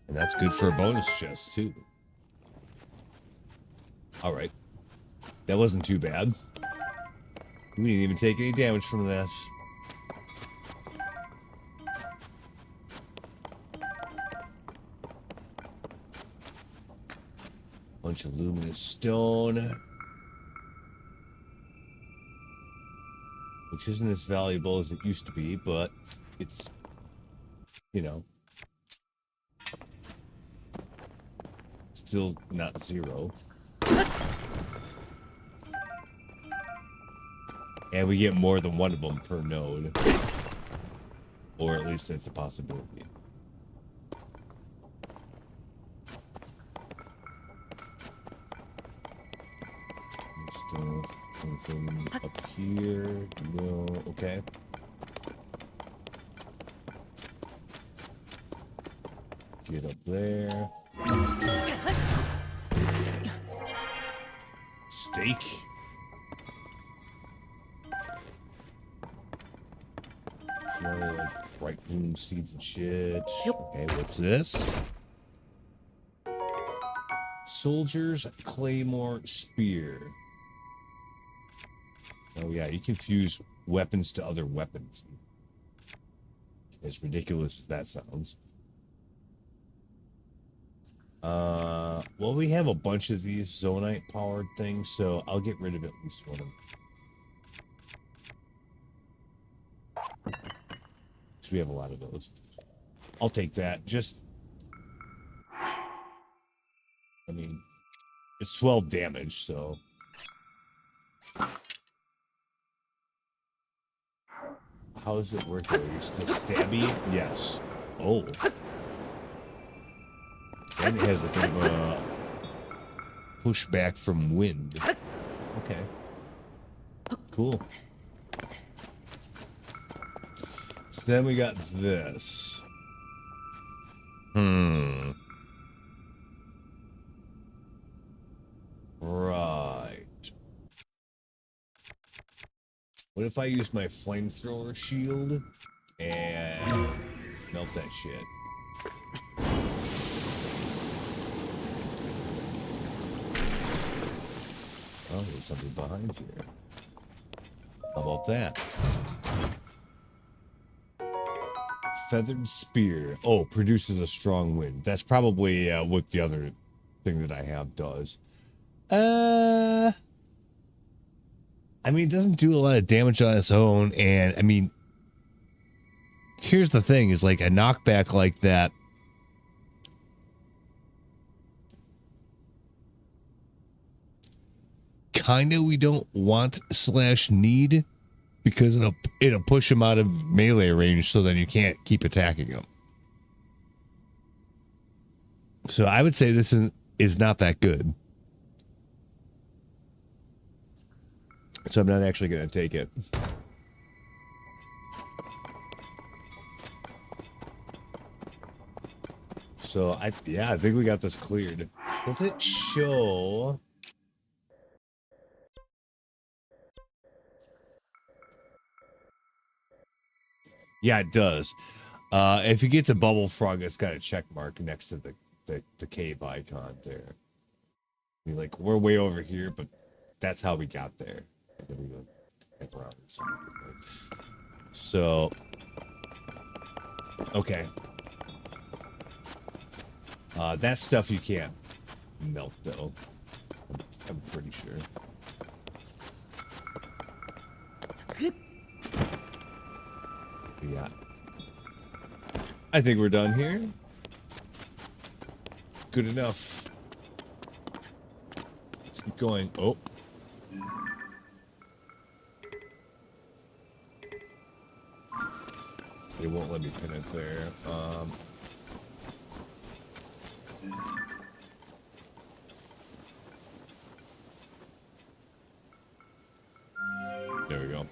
And that's good for a bonus chest too. All right. That wasn't too bad. We didn't even take any damage from this. Bunch of luminous stone. Which isn't as valuable as it used to be, but it's, you know, still not zero. And we get more than one of them per node. Or at least that's a possibility. Stuff. Anything up here? No. Okay. Get up there. Steak. More like bright bloom seeds and shit. Okay, what's this? Soldier's Claymore Spear. Oh yeah, you can fuse weapons to other weapons. As ridiculous as that sounds. Well, we have a bunch of these Zonite powered things, so I'll get rid of at least one of them. So we have a lot of those. I'll take that. I mean, it's 12 damage, so. How does it work though? You're still stabby? Yes. Oh. And it has a bit of a pushback from wind. Okay. Cool. So then we got this. Right. What if I use my flamethrower shield and melt that shit? Oh, there's something behind here. How about that? Feathered spear. Oh, produces a strong wind. That's probably what the other thing that I have does. I mean, it doesn't do a lot of damage on its own, and I mean, here's the thing: is like a knockback like that. Kinda, we don't want / need, because it'll push him out of melee range, so then you can't keep attacking him. So I would say this is not that good. So I'm not actually going to take it. So I think we got this cleared. Does it show? Yeah, it does. If you get the bubble frog, it's got a check mark next to the cave icon there. I mean, like, we're way over here, but that's how we got there. So, okay. That stuff you can't melt, though. I'm pretty sure. Yeah. I think we're done here. Good enough. Let's keep going. Oh. It won't let me pin it there. There we go.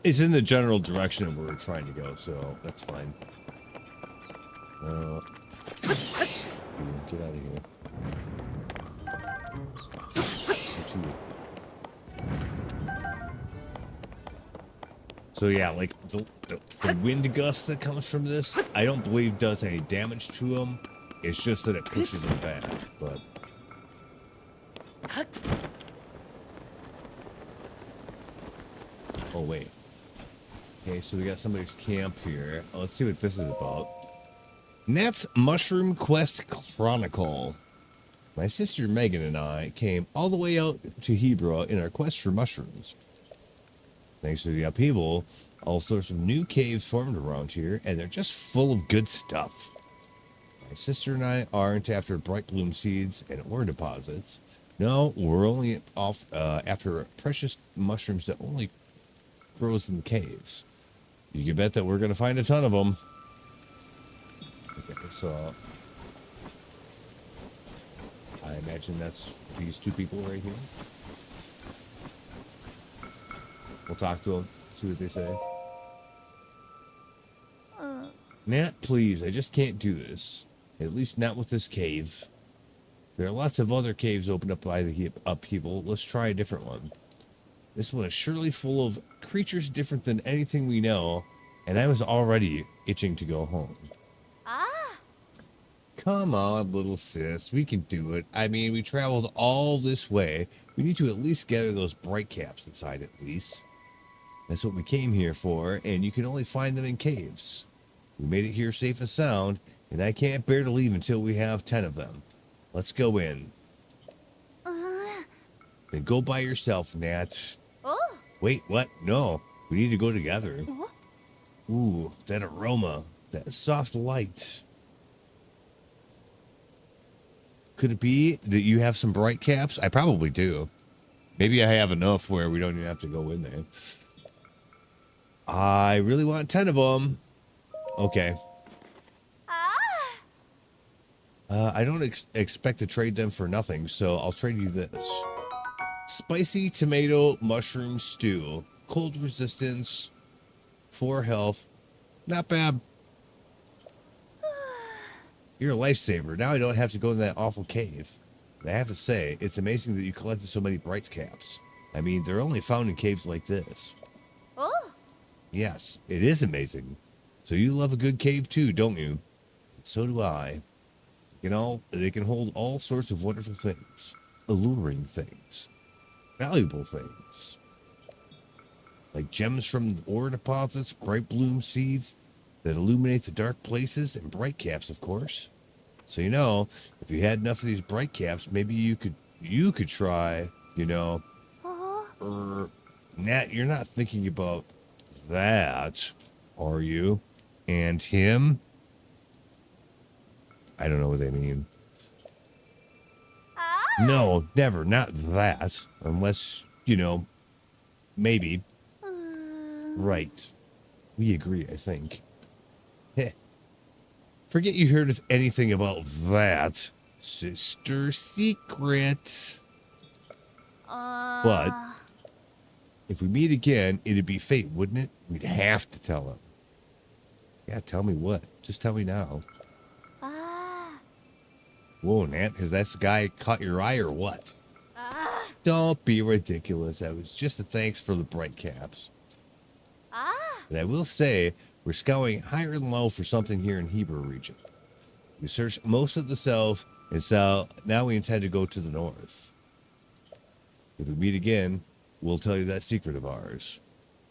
It's in the general direction of where we're trying to go, so that's fine. Get out of here. So yeah, like the wind gust that comes from this, I don't believe does any damage to him. It's just that it pushes him back, but. Oh wait. Okay, so we got somebody's camp here. Let's see what this is about. Nat's Mushroom Quest Chronicle. My sister Megan and I came all the way out to Hebra in our quest for mushrooms. Thanks to the upheaval, all sorts of new caves formed around here, and they're just full of good stuff. My sister and I aren't after bright bloom seeds and ore deposits. No, we're only after precious mushrooms that only grows in caves. You can bet that we're going to find a ton of them. Okay, so I imagine that's these two people right here. We'll talk to them, see what they say. Nat, please, I just can't do this. At least not with this cave. There are lots of other caves opened up by the upheaval. Let's try a different one. This one is surely full of creatures different than anything we know, and I was already itching to go home. Come on, little sis. We can do it. I mean, we traveled all this way. We need to at least gather those bright caps inside, at least. That's what we came here for, and you can only find them in caves. We made it here safe and sound, and I can't bear to leave until we have 10 of them. Let's go in. Then go by yourself, Nat. Wait, what? No, we need to go together. Ooh, that aroma, that soft light. Could it be that you have some bright caps? I probably do. Maybe I have enough where we don't even have to go in there. I really want 10 of them. Okay. I don't expect to trade them for nothing, so I'll trade you this. Spicy tomato mushroom stew. Cold resistance. 4 health. Not bad. You're a lifesaver. Now I don't have to go in that awful cave. And I have to say, it's amazing that you collected so many bright caps. I mean, they're only found in caves like this. Yes, it is amazing. So you love a good cave too, don't you? And so do I. You know, they can hold all sorts of wonderful things. Alluring things. Valuable things. Like gems from ore deposits, bright bloom seeds that illuminate the dark places, and bright caps, of course. So, you know, if you had enough of these bright caps, maybe you could try, you know. Nat, you're not thinking about that, are you? And him? I don't know what they mean. No, never. Not that. Unless, you know, maybe. Right. We agree, I think. Heh. Forget you heard anything about that. Sister secret. But if we meet again, it'd be fate, wouldn't it? We'd have to tell him. Yeah, tell me what. Just tell me now. Whoa, Nat, has that guy caught your eye or what? Don't be ridiculous. That was just a thanks for the bright caps. But I will say, we're scouring higher and low for something here in Hebra region. We searched most of the south, and so now we intend to go to the north. If we meet again, we'll tell you that secret of ours.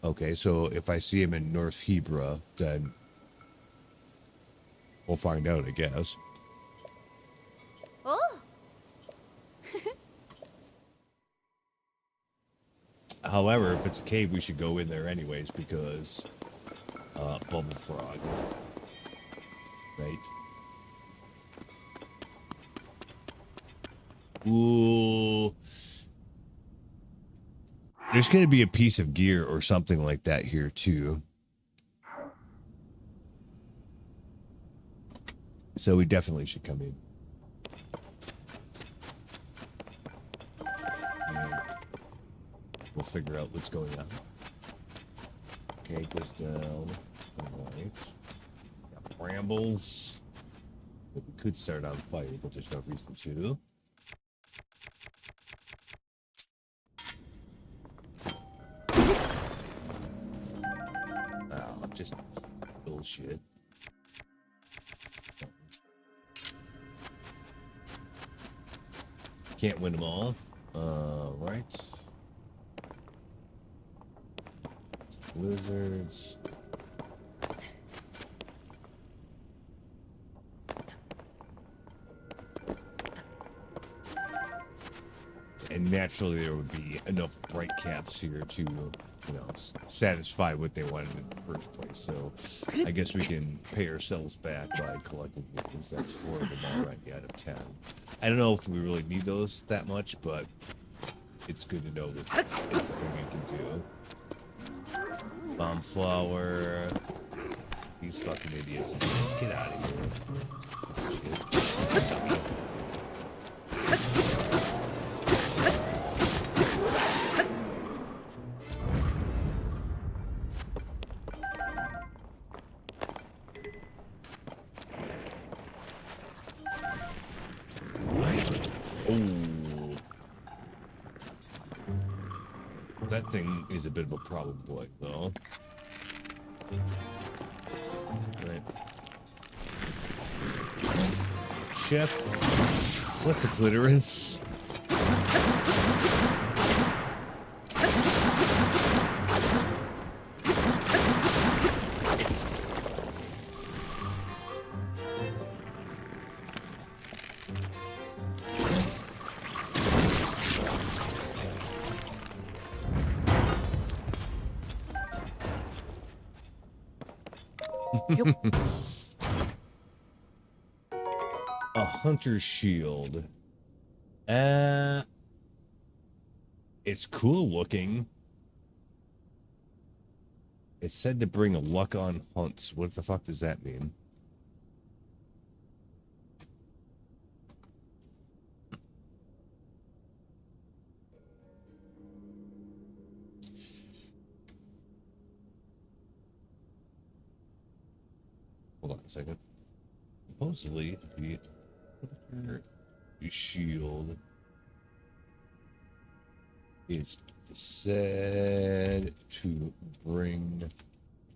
Okay, so if I see him in North Hebra, then we'll find out, I guess. However, if it's a cave, we should go in there anyways, because Bubble Frog. Right. Ooh. There's going to be a piece of gear or something like that here, too. So we definitely should come in. We'll figure out what's going on. Okay, it goes down. Alright. Got brambles. We could start on fire, but there's no reason to. Oh, just bullshit. Can't win them all. Right. Lizards. And naturally there would be enough bright caps here to, you know, satisfy what they wanted in the first place. So I guess we can pay ourselves back by collecting them, because that's 4 of them already out of 10. I don't know if we really need those that much, but it's good to know that it's a thing we can do. Bomb flower. These fucking idiots. Get out of here. Shit. Oh. That thing is a bit of a problem boy, though. Right. Chef, what's a clitoris? A hunter's shield. It's cool looking. It's said to bring luck on hunts. What the fuck does that mean? Hold on a second. Supposedly, the shield is said to bring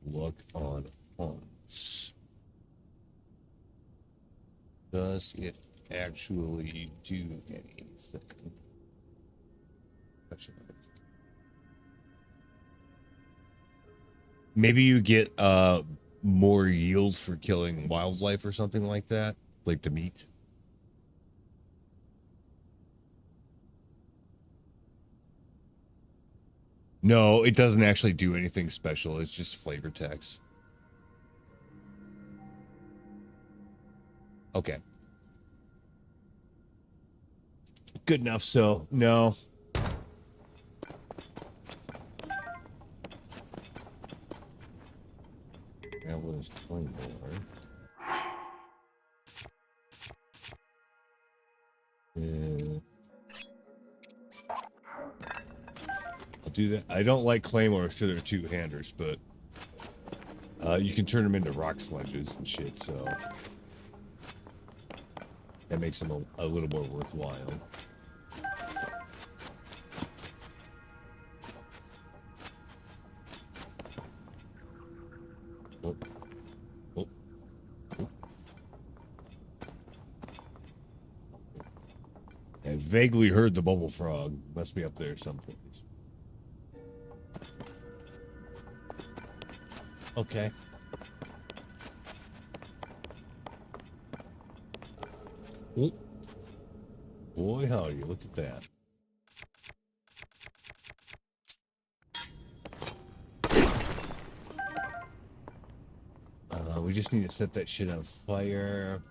luck on hunts. Does it actually do anything? Maybe you get more yields for killing wildlife or something like that, like the meat. No, it doesn't actually do anything special. It's just flavor text. Okay. Good enough, so no. That was 20 more. I'll do that. I don't like claymores to their two-handers, but you can turn them into rock sledges and shit, so that makes them a little more worthwhile. Oh. Oh. Oh. I vaguely heard the bubble frog. Must be up there someplace. Okay. Oh. Boy, howdy, look at that. We just need to set that shit on fire.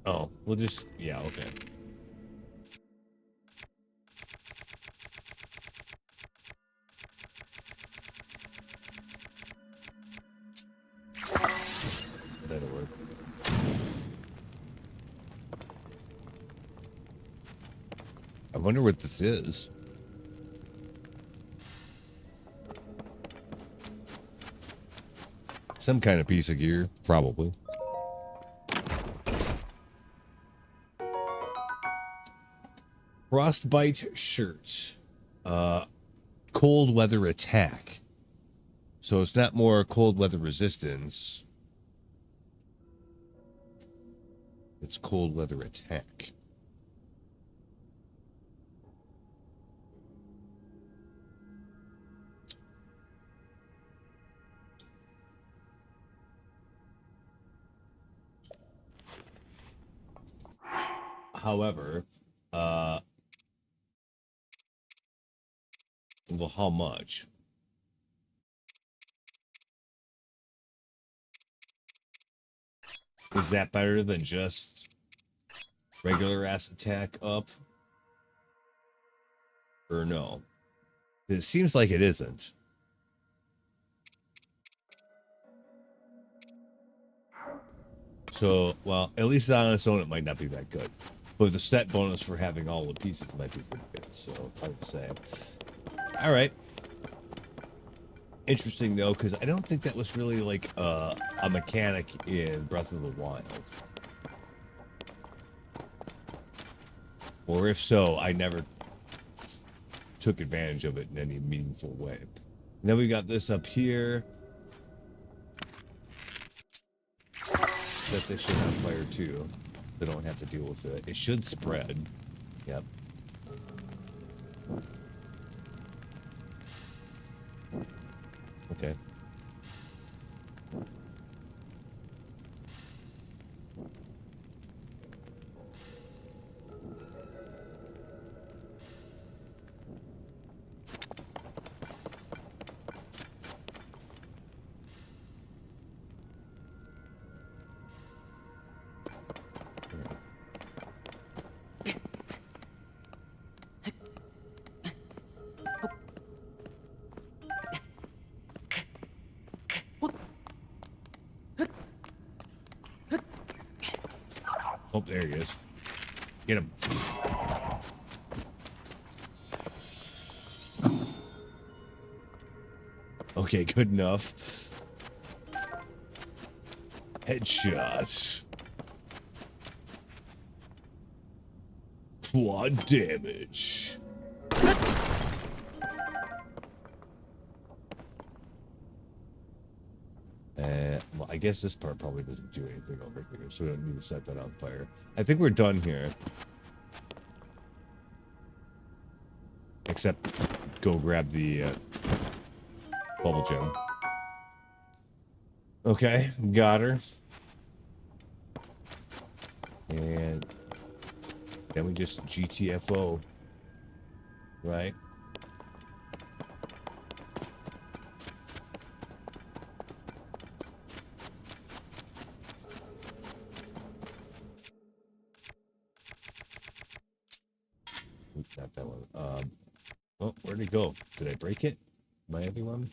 Oh, we'll just, yeah, okay. That'll work. I wonder what this is. Some kind of piece of gear, probably. Frostbite shirt. Cold weather attack. So it's not more cold weather resistance. It's cold weather attack. However, well, how much? Is that better than just regular ass attack up? Or no? It seems like it isn't. So, well, at least on its own, it might not be that good. But the set bonus for having all the pieces might be pretty good. So, I would say. All right. Interesting, though, because I don't think that was really like a mechanic in Breath of the Wild. Or if so, I never took advantage of it in any meaningful way. And then we got this up here. Set this shit on fire too. They don't have to deal with it. It should spread. Yep. Okay. Oh, there he is. Get him. Okay, good enough. Headshots. Quad damage. Well, I guess this part probably doesn't do anything over here, so we don't need to set that on fire. I think we're done here. Except, go grab the bubble gem. Okay, got her. And then we just GTFO, right? Oops, not that one. Oh, where'd it go? Did I break it? Am I having one?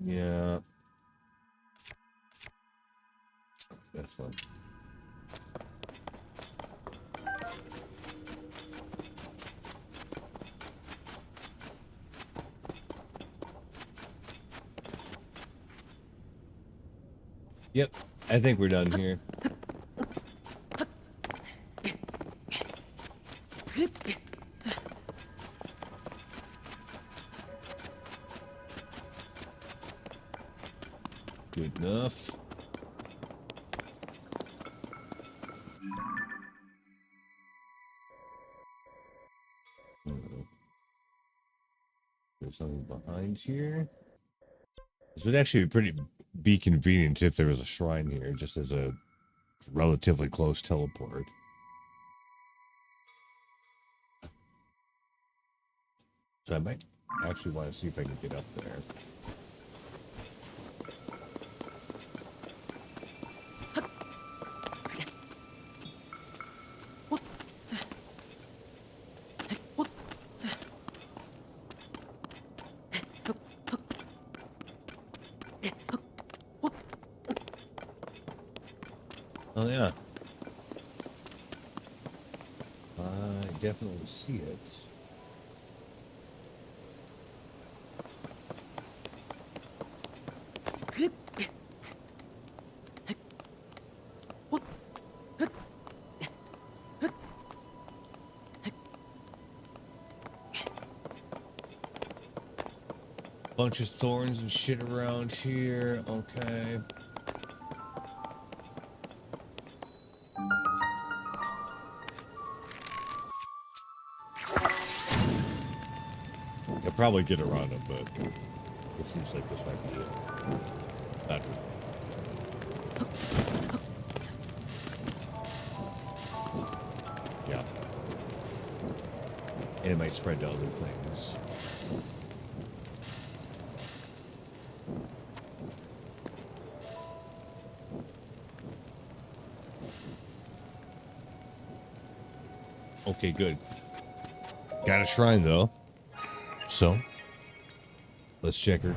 Yeah. That's fun. Yep, I think we're done here. Good enough. There's something behind here. This would actually be convenient if there was a shrine here, just as a relatively close teleport. So I might actually want to see if I can get up there. Oh yeah. I definitely see it. Bunch of thorns and shit around here. Okay. I'll probably get around them, but it seems like this might be it. Yeah. And it might spread to other things. Okay, good. Got a shrine, though. So, let's check her.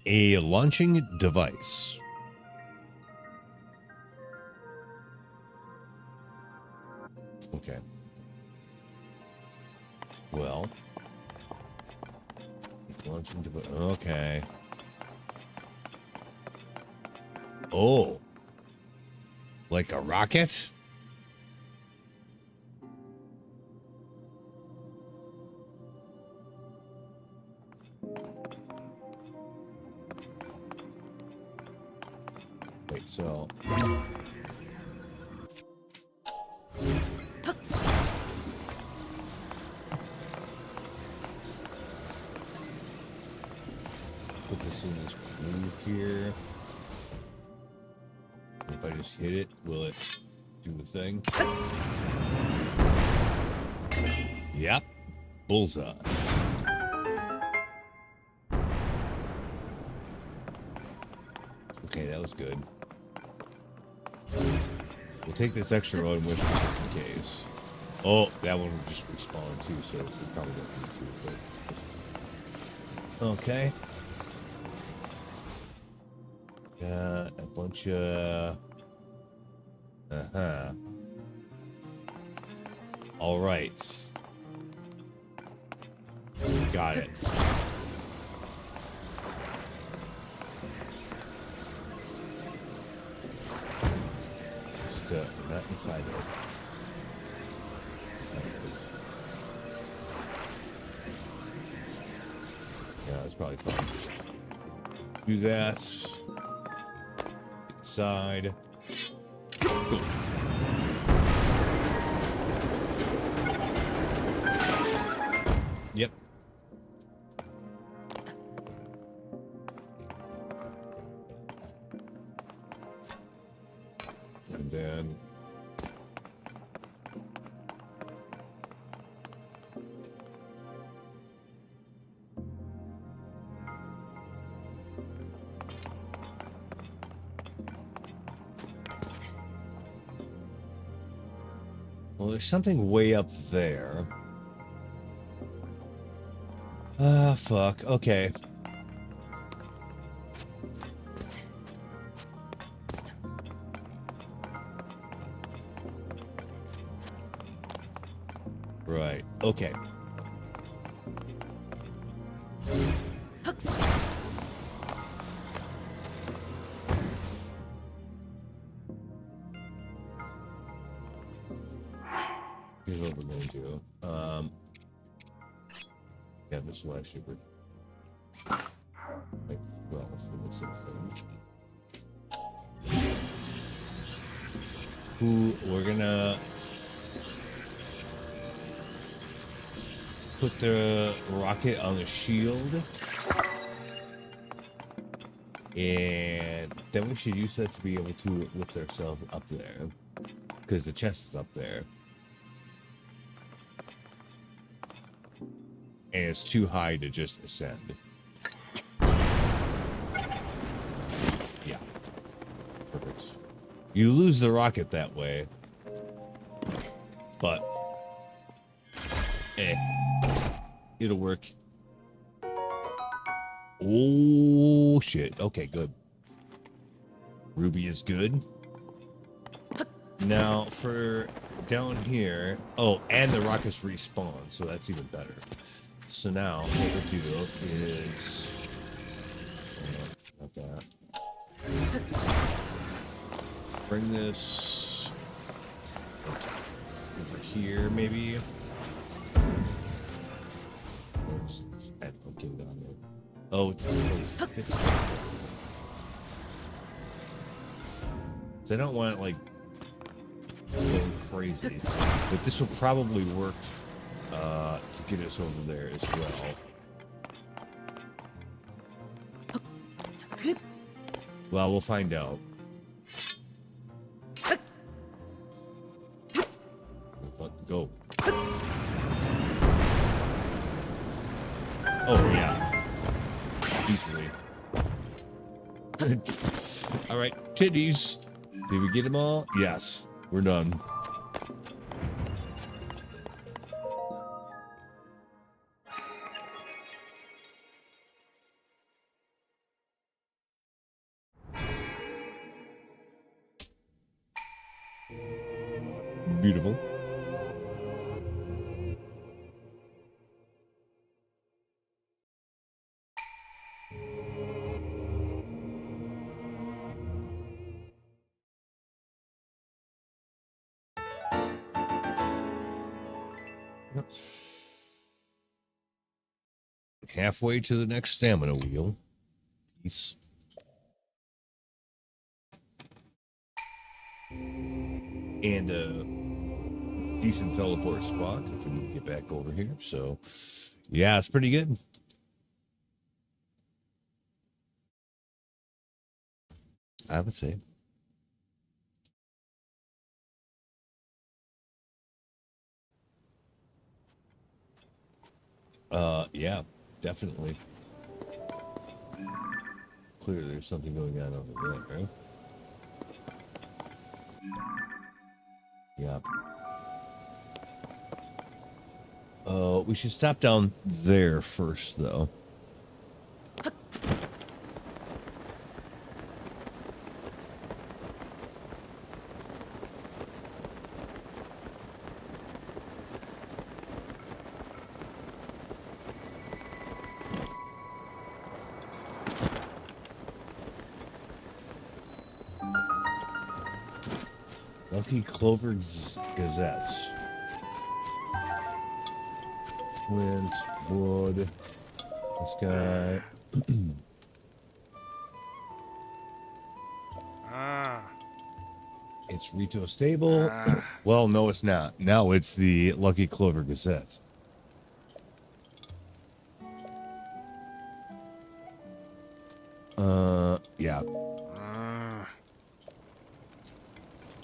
A launching device. Okay. Well. Launching device. Okay. Oh. Like a rocket? Wait, so... Put this in this groove here. If I just hit it, will it do the thing? Yep. Bullseye. Okay, that was good. We'll take this extra one with us just in case. Oh, that one will just respawn too, so we probably don't need to. But... Okay. Got a bunch of... Uh-huh. All right. Got it. Just not inside of it. Yeah, it's probably fine. Do that. Inside. Cool. Yep. And then well, there's something way up there. Ah, fuck. Okay. Right. Okay. Here's what we're going to do. Yeah, this is what I should like, well, for this thing. Who we're gonna put the rocket on the shield, and then we should use that to be able to lift ourselves up there, because the chest is up there. And it's too high to just ascend. Yeah. Perfect. You lose the rocket that way. But... it'll work. Oh, shit. Okay, good. Ruby is good. Now, for down here... Oh, and the rockets respawn, so that's even better. So now, what we'll do is... not that. Bring this... over here, maybe. Okay, down there. Oh, it's 50. So I don't want it, like, going crazy. But this will probably work to get us over there as well. Well, we'll find out. Go. Oh, yeah. Easily. All right, titties. Did we get them all? Yes, we're done. Beautiful. Halfway to the next stamina wheel. Peace. And a decent teleport spot if we need to get back over here. So, yeah, it's pretty good. I would say. Yeah, definitely. Clearly there's something going on over there, right? Yep. We should stop down there first, though. Lucky Clover's Gazette. Flint, wood, this guy. It's Rito Stable. Well, no, it's not. Now it's the Lucky Clover Gazette. Yeah.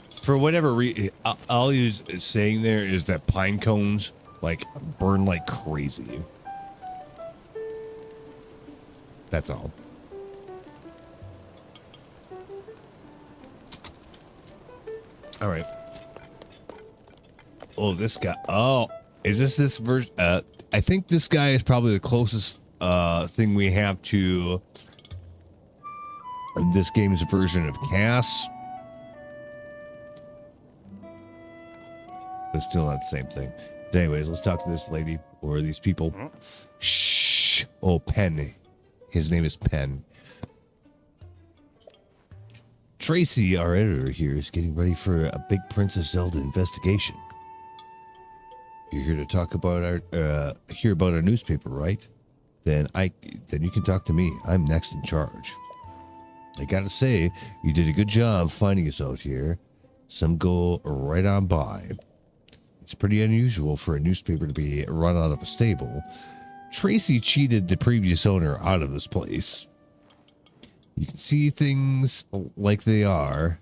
For whatever reason, I'll use saying there is that pine cones like burn like crazy. That's all. All right. Oh, this guy. Oh, is this version? I think this guy is probably the closest thing we have to this game's version of Cass. But still not the same thing. But anyways, let's talk to this lady or these people. Shh. Oh, Penn. His name is Penn. Tracy, our editor here, is getting ready for a big Princess Zelda investigation. You're here to talk about our hear about our newspaper, right? Then you can talk to me. I'm next in charge. I gotta say, you did a good job finding us out here. Some go right on by. It's pretty unusual for a newspaper to be run out of a stable. Tracy cheated the previous owner out of this place. You can see things like they are,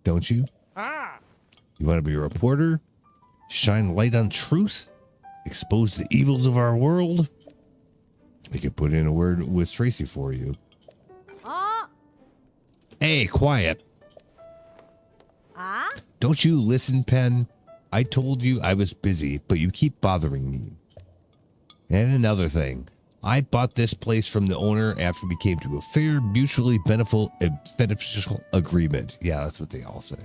don't you? You want to be a reporter? Shine light on truth? Expose the evils of our world? I could put in a word with Tracy for you. Hey, quiet. Don't you listen, Penn? I told you I was busy, but you keep bothering me. And another thing. I bought this place from the owner after we came to a fair, mutually beneficial agreement. Yeah, that's what they all say.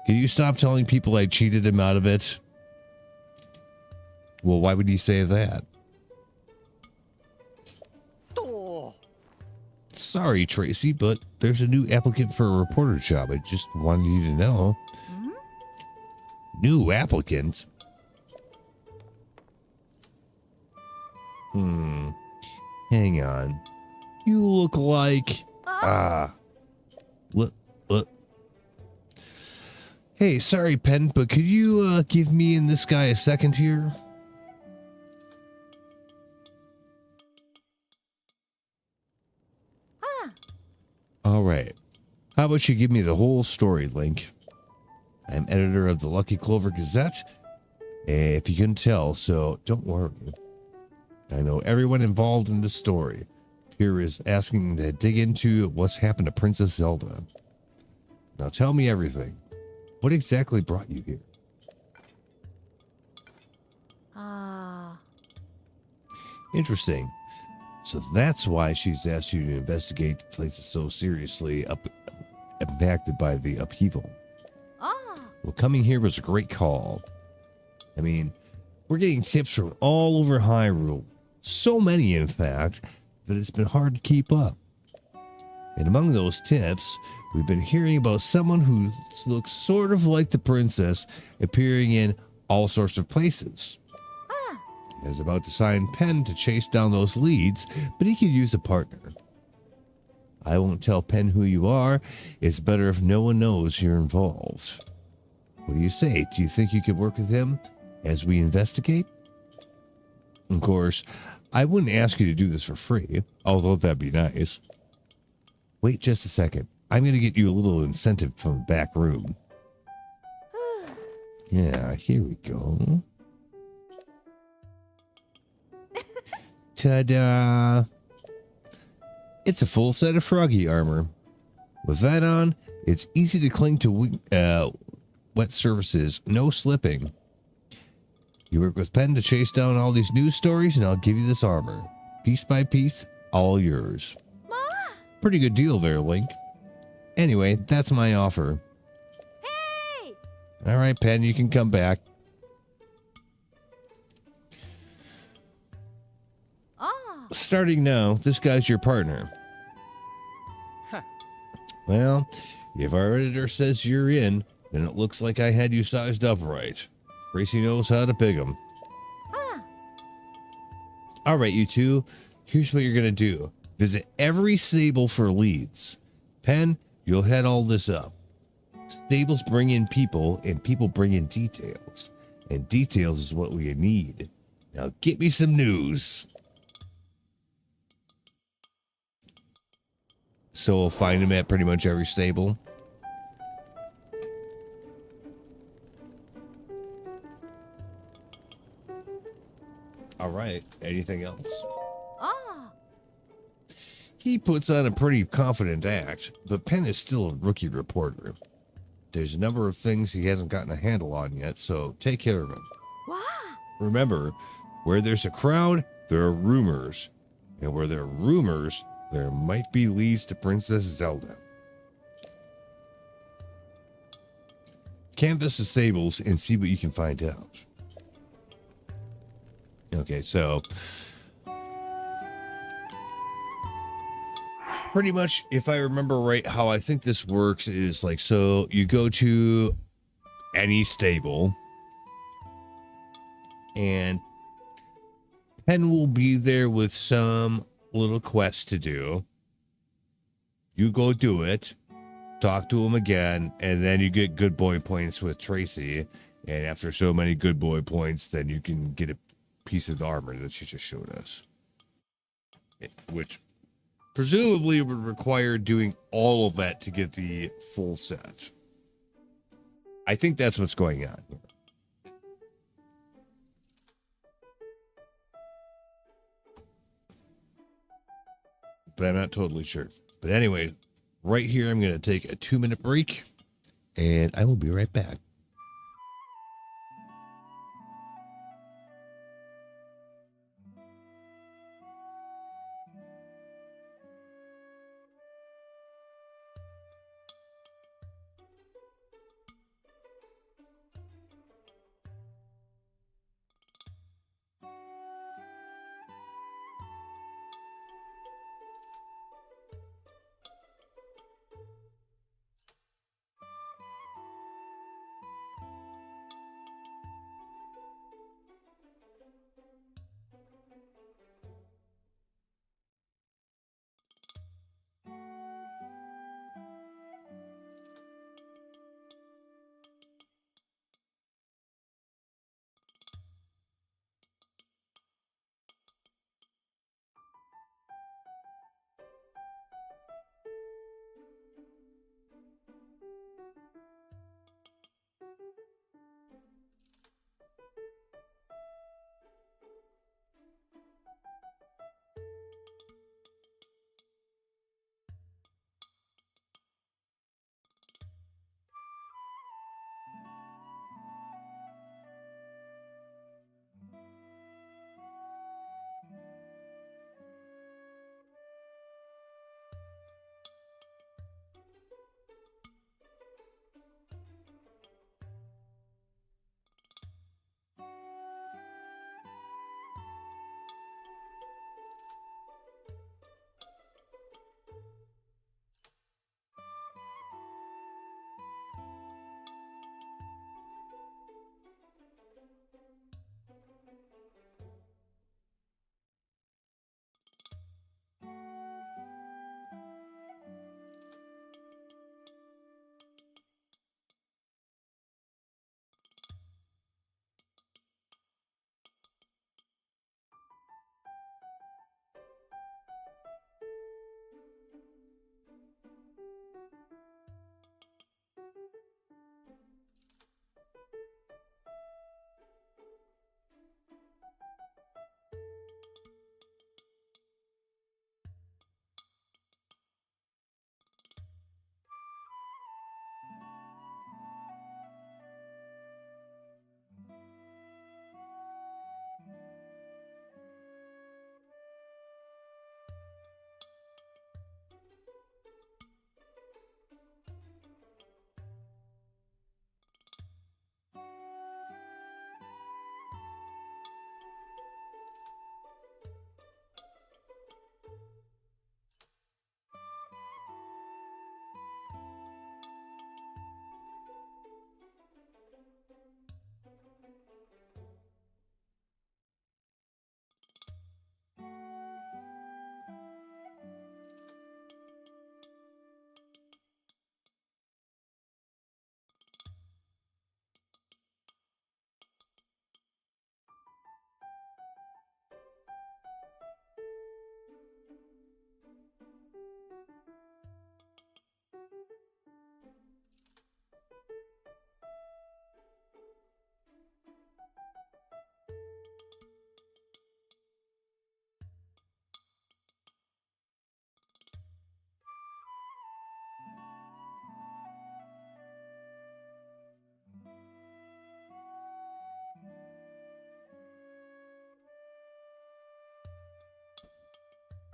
Can you stop telling people I cheated him out of it? Well, why would he say that? Sorry, Tracy, but there's a new applicant for a reporter job. I just wanted you to know. New applicant? Hang on. You look like... look. Hey, sorry, Pen, but could you give me and this guy a second here? All right. How about you give me the whole story, Link? I'm editor of the Lucky Clover Gazette, if you can tell, so don't worry. I know everyone involved in this story. Here is asking to dig into what's happened to Princess Zelda. Now tell me everything. What exactly brought you here? Interesting. So that's why she's asked you to investigate places so seriously impacted by the upheaval. Well, coming here was a great call. I mean, we're getting tips from all over Hyrule. So many, in fact, that it's been hard to keep up. And among those tips, we've been hearing about someone who looks sort of like the princess appearing in all sorts of places. He is about to sign Pen to chase down those leads, but he could use a partner. I won't tell Pen who you are. It's better if no one knows you're involved. What do you say? Do you think you could work with him as we investigate? Of course, I wouldn't ask you to do this for free, although that'd be nice. Wait just a second. I'm going to get you a little incentive from the back room. Yeah, here we go. Ta-da! It's a full set of froggy armor. With that on, it's easy to cling to wet surfaces, no slipping. You work with Pen to chase down all these news stories, and I'll give you this armor. Piece by piece, all yours. Pretty good deal there, Link. Anyway, that's my offer. Hey! All right, Pen, you can come back. Starting now, this guy's your partner. Well, if our editor says you're in, then it looks like I had you sized up right. Gracie knows how to pick 'em. All right, you two, here's what you're going to do. Visit every stable for leads. Pen, you'll head all this up. Stables bring in people, and people bring in details. And details is what we need. Now get me some news. So we'll find him at pretty much every stable. All right. Anything else? He puts on a pretty confident act, but Pen is still a rookie reporter. There's a number of things he hasn't gotten a handle on yet, so take care of him. Remember, where there's a crowd, there are rumors. And where there are rumors, there might be leads to Princess Zelda. Canvass the stables and see what you can find out. Okay, so pretty much, if I remember right, how I think this works is like, so you go to any stable and Pen will be there with some little quest to do. You go do it, talk to him again, and then you get good boy points with Tracy. And after so many good boy points, then you can get a piece of the armor that she just showed us, which presumably would require doing all of that to get the full set. I think that's what's going on here. But I'm not totally sure. But anyway, right here, I'm going to take a 2-minute break, and I will be right back.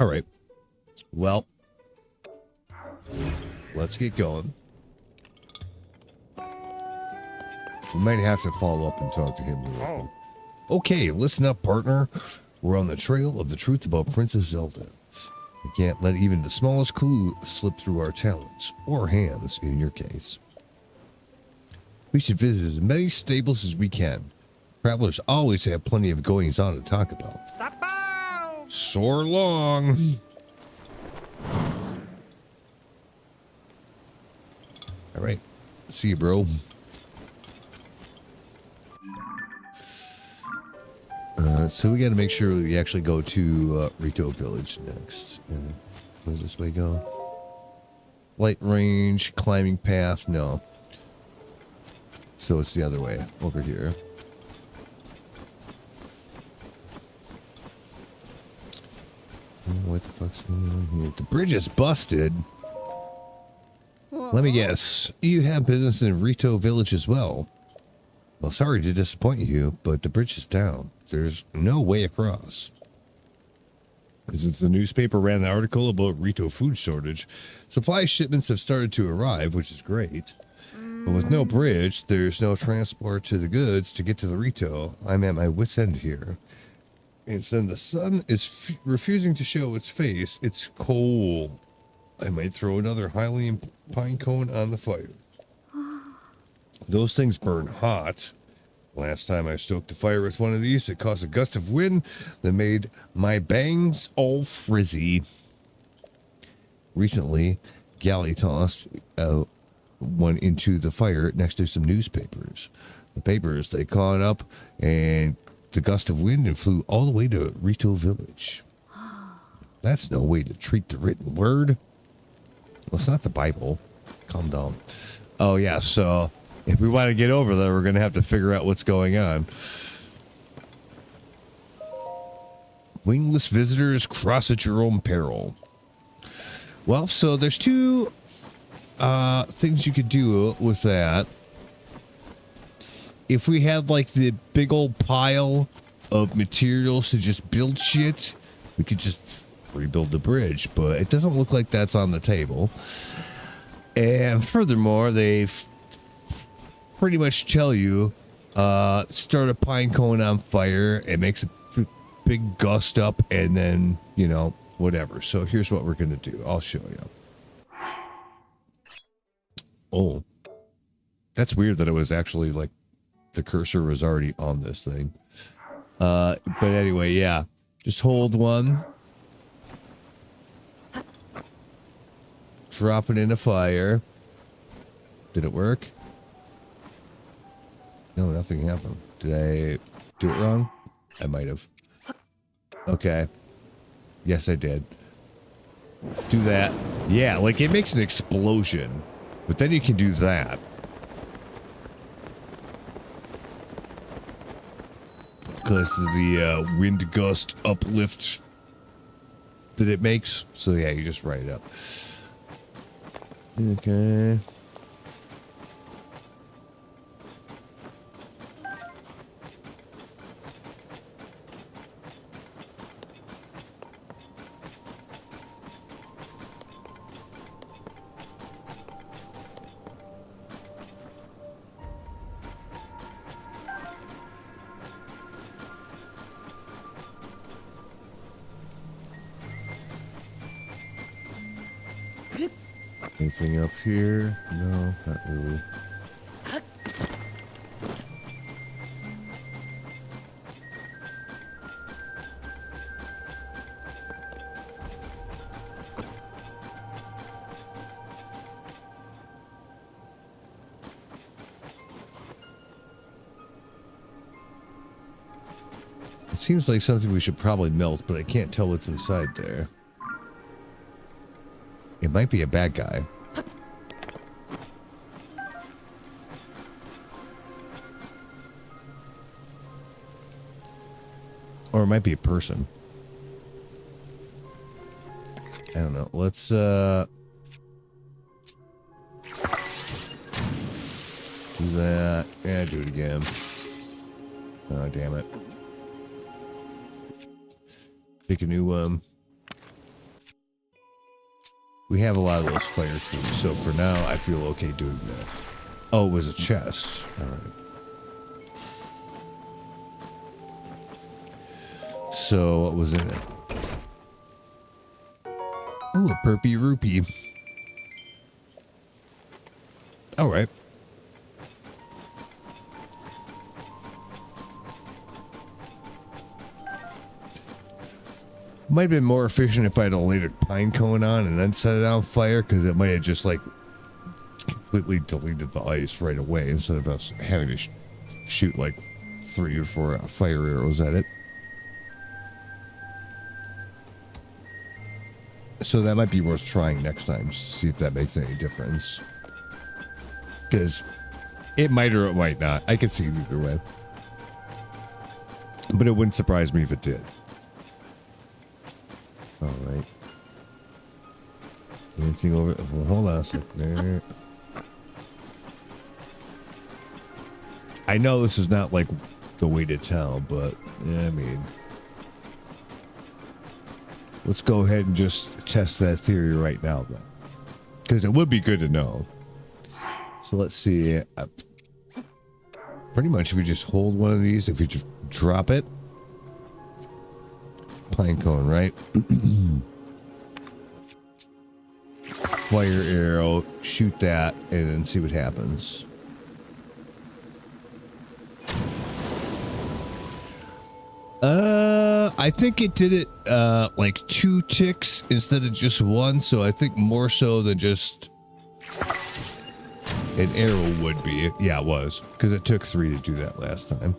All right. Well, let's get going. We might have to follow up and talk to him. Okay, listen up, partner. We're on the trail of the truth about Princess Zelda. We can't let even the smallest clue slip through our talents, or hands in your case. We should visit as many stables as we can. Travelers always have plenty of goings on to talk about. Soar long. All right. See you, bro. So we got to make sure we actually go to Rito Village next. Where does this way go? Light range, climbing path. No. So it's the other way, over here. What the fuck's going on here? The bridge is busted. Let me guess. You have business in Rito Village as well. Well, sorry to disappoint you, but the bridge is down. There's no way across. Since the newspaper ran an article about Rito food shortage, supply shipments have started to arrive, which is great. But with no bridge, there's no transport to the goods to get to the Rito. I'm at my wit's end here. And then the sun is refusing to show its face. It's cold. I might throw another Hylian pine cone on the fire. Those things burn hot. Last time I stoked the fire with one of these, it caused a gust of wind that made my bangs all frizzy. Recently, Galley tossed one into the fire next to some newspapers. The papers, they caught up and the gust of wind and flew all the way to Rito Village. That's no way to treat the written word. Well, it's not the Bible. Calm down. Oh, yeah, so if we want to get over there, we're going to have to figure out what's going on. Wingless visitors cross at your own peril. Well, so there's two things you could do with that. If we had like the big old pile of materials to just build shit, we could just rebuild the bridge, but it doesn't look like that's on the table. And furthermore, they pretty much tell you, start a pine cone on fire, it makes a big gust up, and then, you know, whatever. So here's what we're going to do. I'll show you. Oh, that's weird that it was actually like the cursor was already on this thing. But anyway, yeah, just hold one. Drop it in a fire. Did it work? No, nothing happened. Did I do it wrong? I might have. Okay. Yes, I did. Do that. Yeah, like it makes an explosion. But then you can do that. Because of the wind gust uplift that it makes. So yeah, you just write it up. Okay. Anything up here? No, not really. It seems like something we should probably melt, but I can't tell what's inside there. It might be a bad guy. Or it might be a person. I don't know. Let's, do that. Yeah, do it again. Oh, damn it. Pick a new one. We have a lot of those fire things, so for now, I feel okay doing that. Oh, it was a chest. All right. So, what was in it? Ooh, a perpy rupee. All right. Might have been more efficient if I'd laid a pine cone on and then set it on fire, because it might have just like completely deleted the ice right away instead of us having to shoot like 3 or 4 fire arrows at it. So that might be worth trying next time, just to see if that makes any difference. Because it might or it might not. I could see it either way. But it wouldn't surprise me if it did. Alright. Anything over... Well, hold on a second. I know this is not like the way to tell, but yeah, I mean... Let's go ahead and just test that theory right now, then. Because it would be good to know. So let's see. Pretty much if you just hold one of these, if you just drop it. Pine cone, right? Fire arrow, shoot that, and then see what happens. I think it did it like 2 ticks instead of just 1, so I think more so than just an arrow would be. Yeah, it was, because it took 3 to do that last time.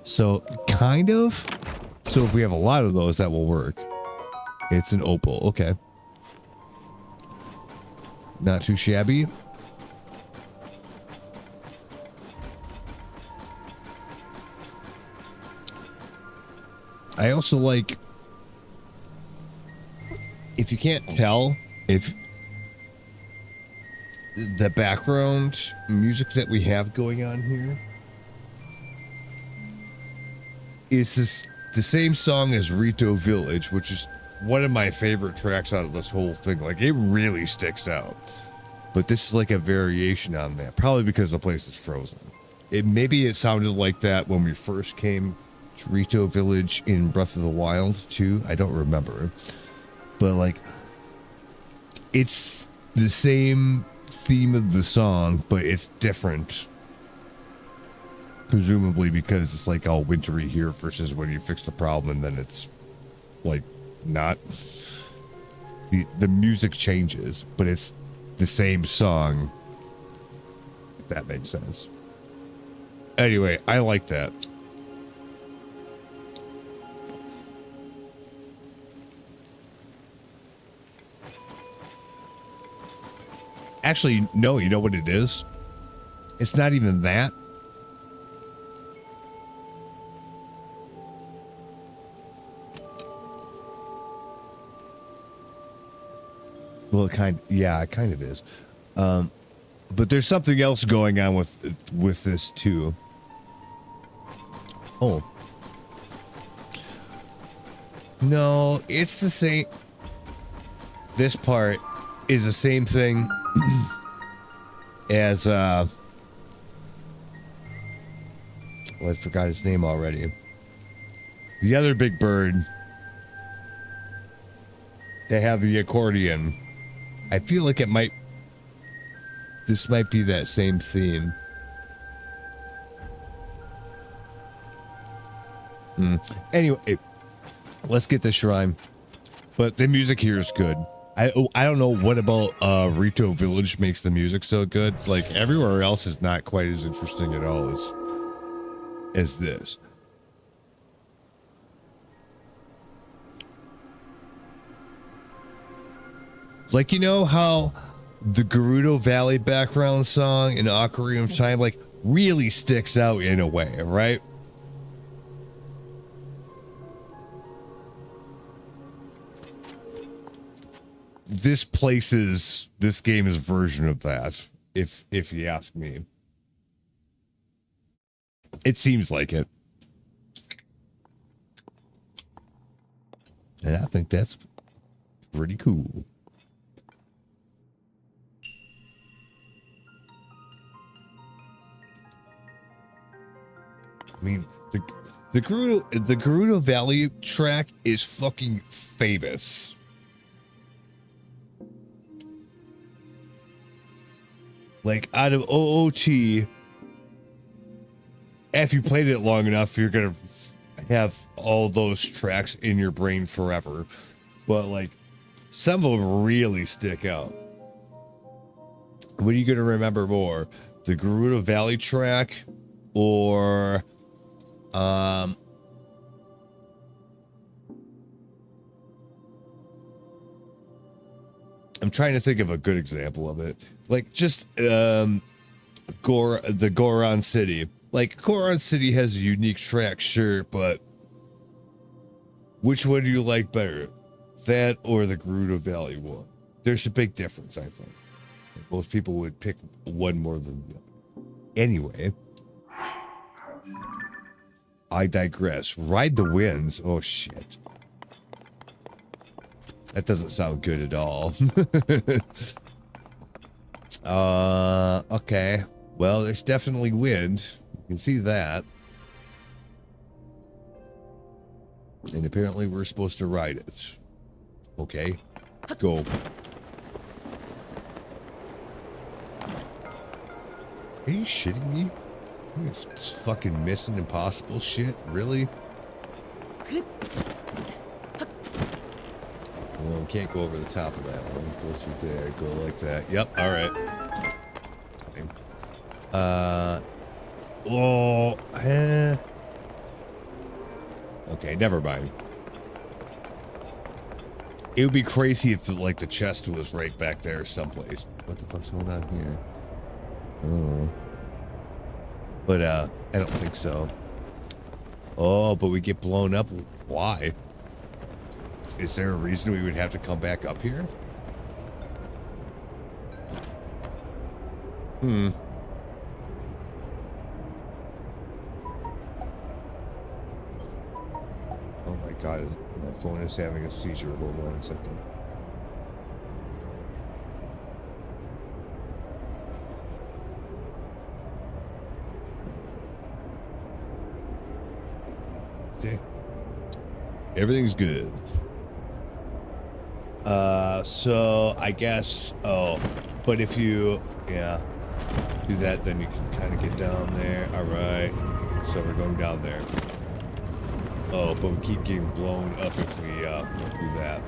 So, kind of. So if we have a lot of those, that will work. It's an opal, okay. Not too shabby. I also like, if you can't tell, if the background music that we have going on here is this the same song as Rito Village, which is one of my favorite tracks out of this whole thing. Like, it really sticks out. But this is like a variation on that, probably because the place is frozen. Maybe it sounded like that when we first came to Rito Village in Breath of the Wild too. I don't remember, but like, it's the same theme of the song, but it's different. Presumably because it's like all wintry here versus when you fix the problem and then it's like not. The music changes, but it's the same song. If that makes sense. Anyway, I like that. Actually, no, you know what it is? It's not even that. Well, it kind of is. But there's something else going on with this too. Oh. No, it's the same. This part is the same thing as well, I forgot his name already. The other big bird. They have the accordion. I feel like this might be that same theme. Anyway, let's get the shrine. But the music here is good. I don't know what about Rito Village makes the music so good. Like, everywhere else is not quite as interesting at all as this. Like, you know how the Gerudo Valley background song in Ocarina of Time like really sticks out in a way, right? This game is version of that, if you ask me. It seems like it. And I think that's pretty cool. mean, the Gerudo Valley track is fucking famous. Like, out of OOT, if you played it long enough, you're gonna have all those tracks in your brain forever. But, like, some of them really stick out. What are you gonna remember more? The Gerudo Valley track or I'm trying to think of a good example of it. Like just the Goron City. Like Goron City has a unique track, sure, but which one do you like better? That or the Gerudo Valley one? There's a big difference, I think. Most people would pick one more than the other. Anyway, I digress. Ride the Winds. Oh, shit. That doesn't sound good at all. Okay. Well, there's definitely wind. You can see that. And apparently we're supposed to ride it. Okay. Go. Are you shitting me? It's fucking Mission Impossible shit? Really? Well, we can't go over the top of that one. Go through there. Go like that. Yep. All right. Okay, never mind. It would be crazy if, like, the chest was right back there someplace. What the fuck's going on here? Oh. But, I don't think so. Oh, but we get blown up. Why? Is there a reason we would have to come back up here? Hmm. Oh my god, my phone is having a seizure. Hold on a second. Okay. Everything's good. So I guess, oh, but if you, yeah, do that, then you can kind of get down there. All right. So we're going down there. Oh, but we keep getting blown up if we, do that.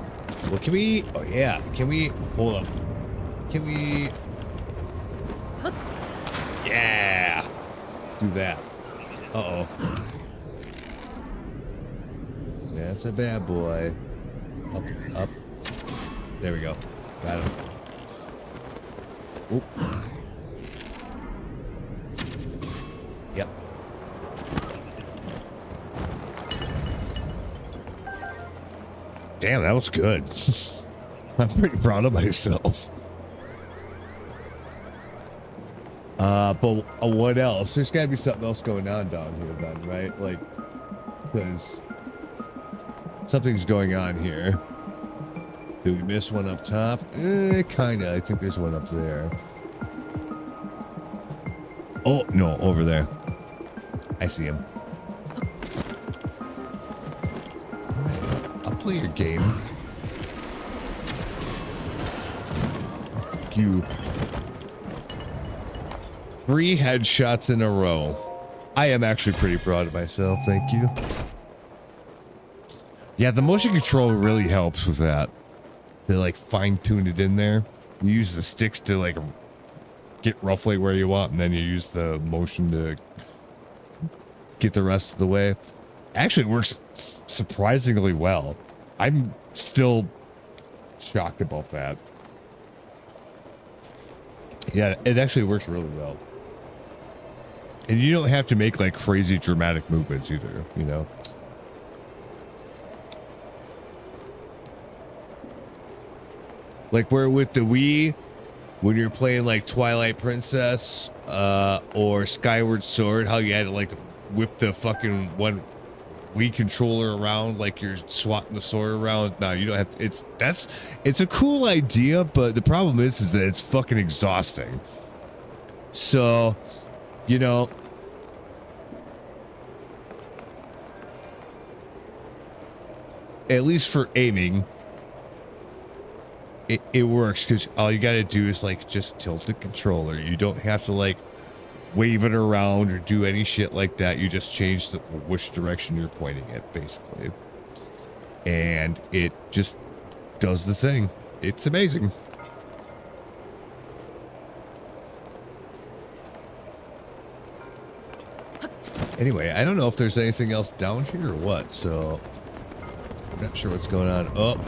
Well, can we, oh yeah, can we, hold up. Can we, yeah, do that. Uh-oh. That's a bad boy. Up, up. There we go. Got him. Oop. Yep. Damn, that was good. I'm pretty proud of myself. But what else? There's gotta be something else going on down here then, right? Like, because something's going on here. Did we miss one up top? Kinda. I think there's one up there. Oh, no, over there. I see him. I'll play your game. Fuck you. 3 headshots in a row. I am actually pretty proud of myself, thank you. Yeah, the motion control really helps with that. They like fine-tune it in there. You use the sticks to like get roughly where you want, and then you use the motion to get the rest of the way. Actually, it works surprisingly well. I'm still shocked about that. Yeah, it actually works really well. And you don't have to make like crazy dramatic movements either, you know? Like where with the Wii, when you're playing like Twilight Princess or Skyward Sword, how you had to like whip the fucking one Wii controller around like you're swatting the sword around. No, you don't have to. It's a cool idea, but the problem is that it's fucking exhausting. So, you know, at least for aiming, it works because all you got to do is like just tilt the controller. You don't have to like wave it around or do any shit like that. You just change which direction you're pointing at, basically. And it just does the thing. It's amazing. Anyway, I don't know if there's anything else down here or what, so I'm not sure what's going on. Oh,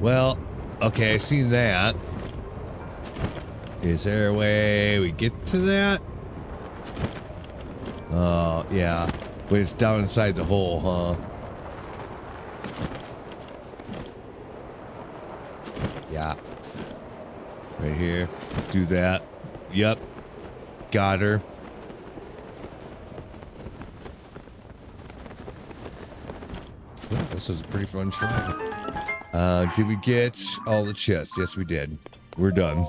well, okay, I seen that. Is there a way we get to that? Oh, yeah. But it's down inside the hole, huh? Yeah. Right here. Do that. Yep. Got her. Well, this is a pretty fun shrine. Did we get all the chests? Yes, we did. We're done.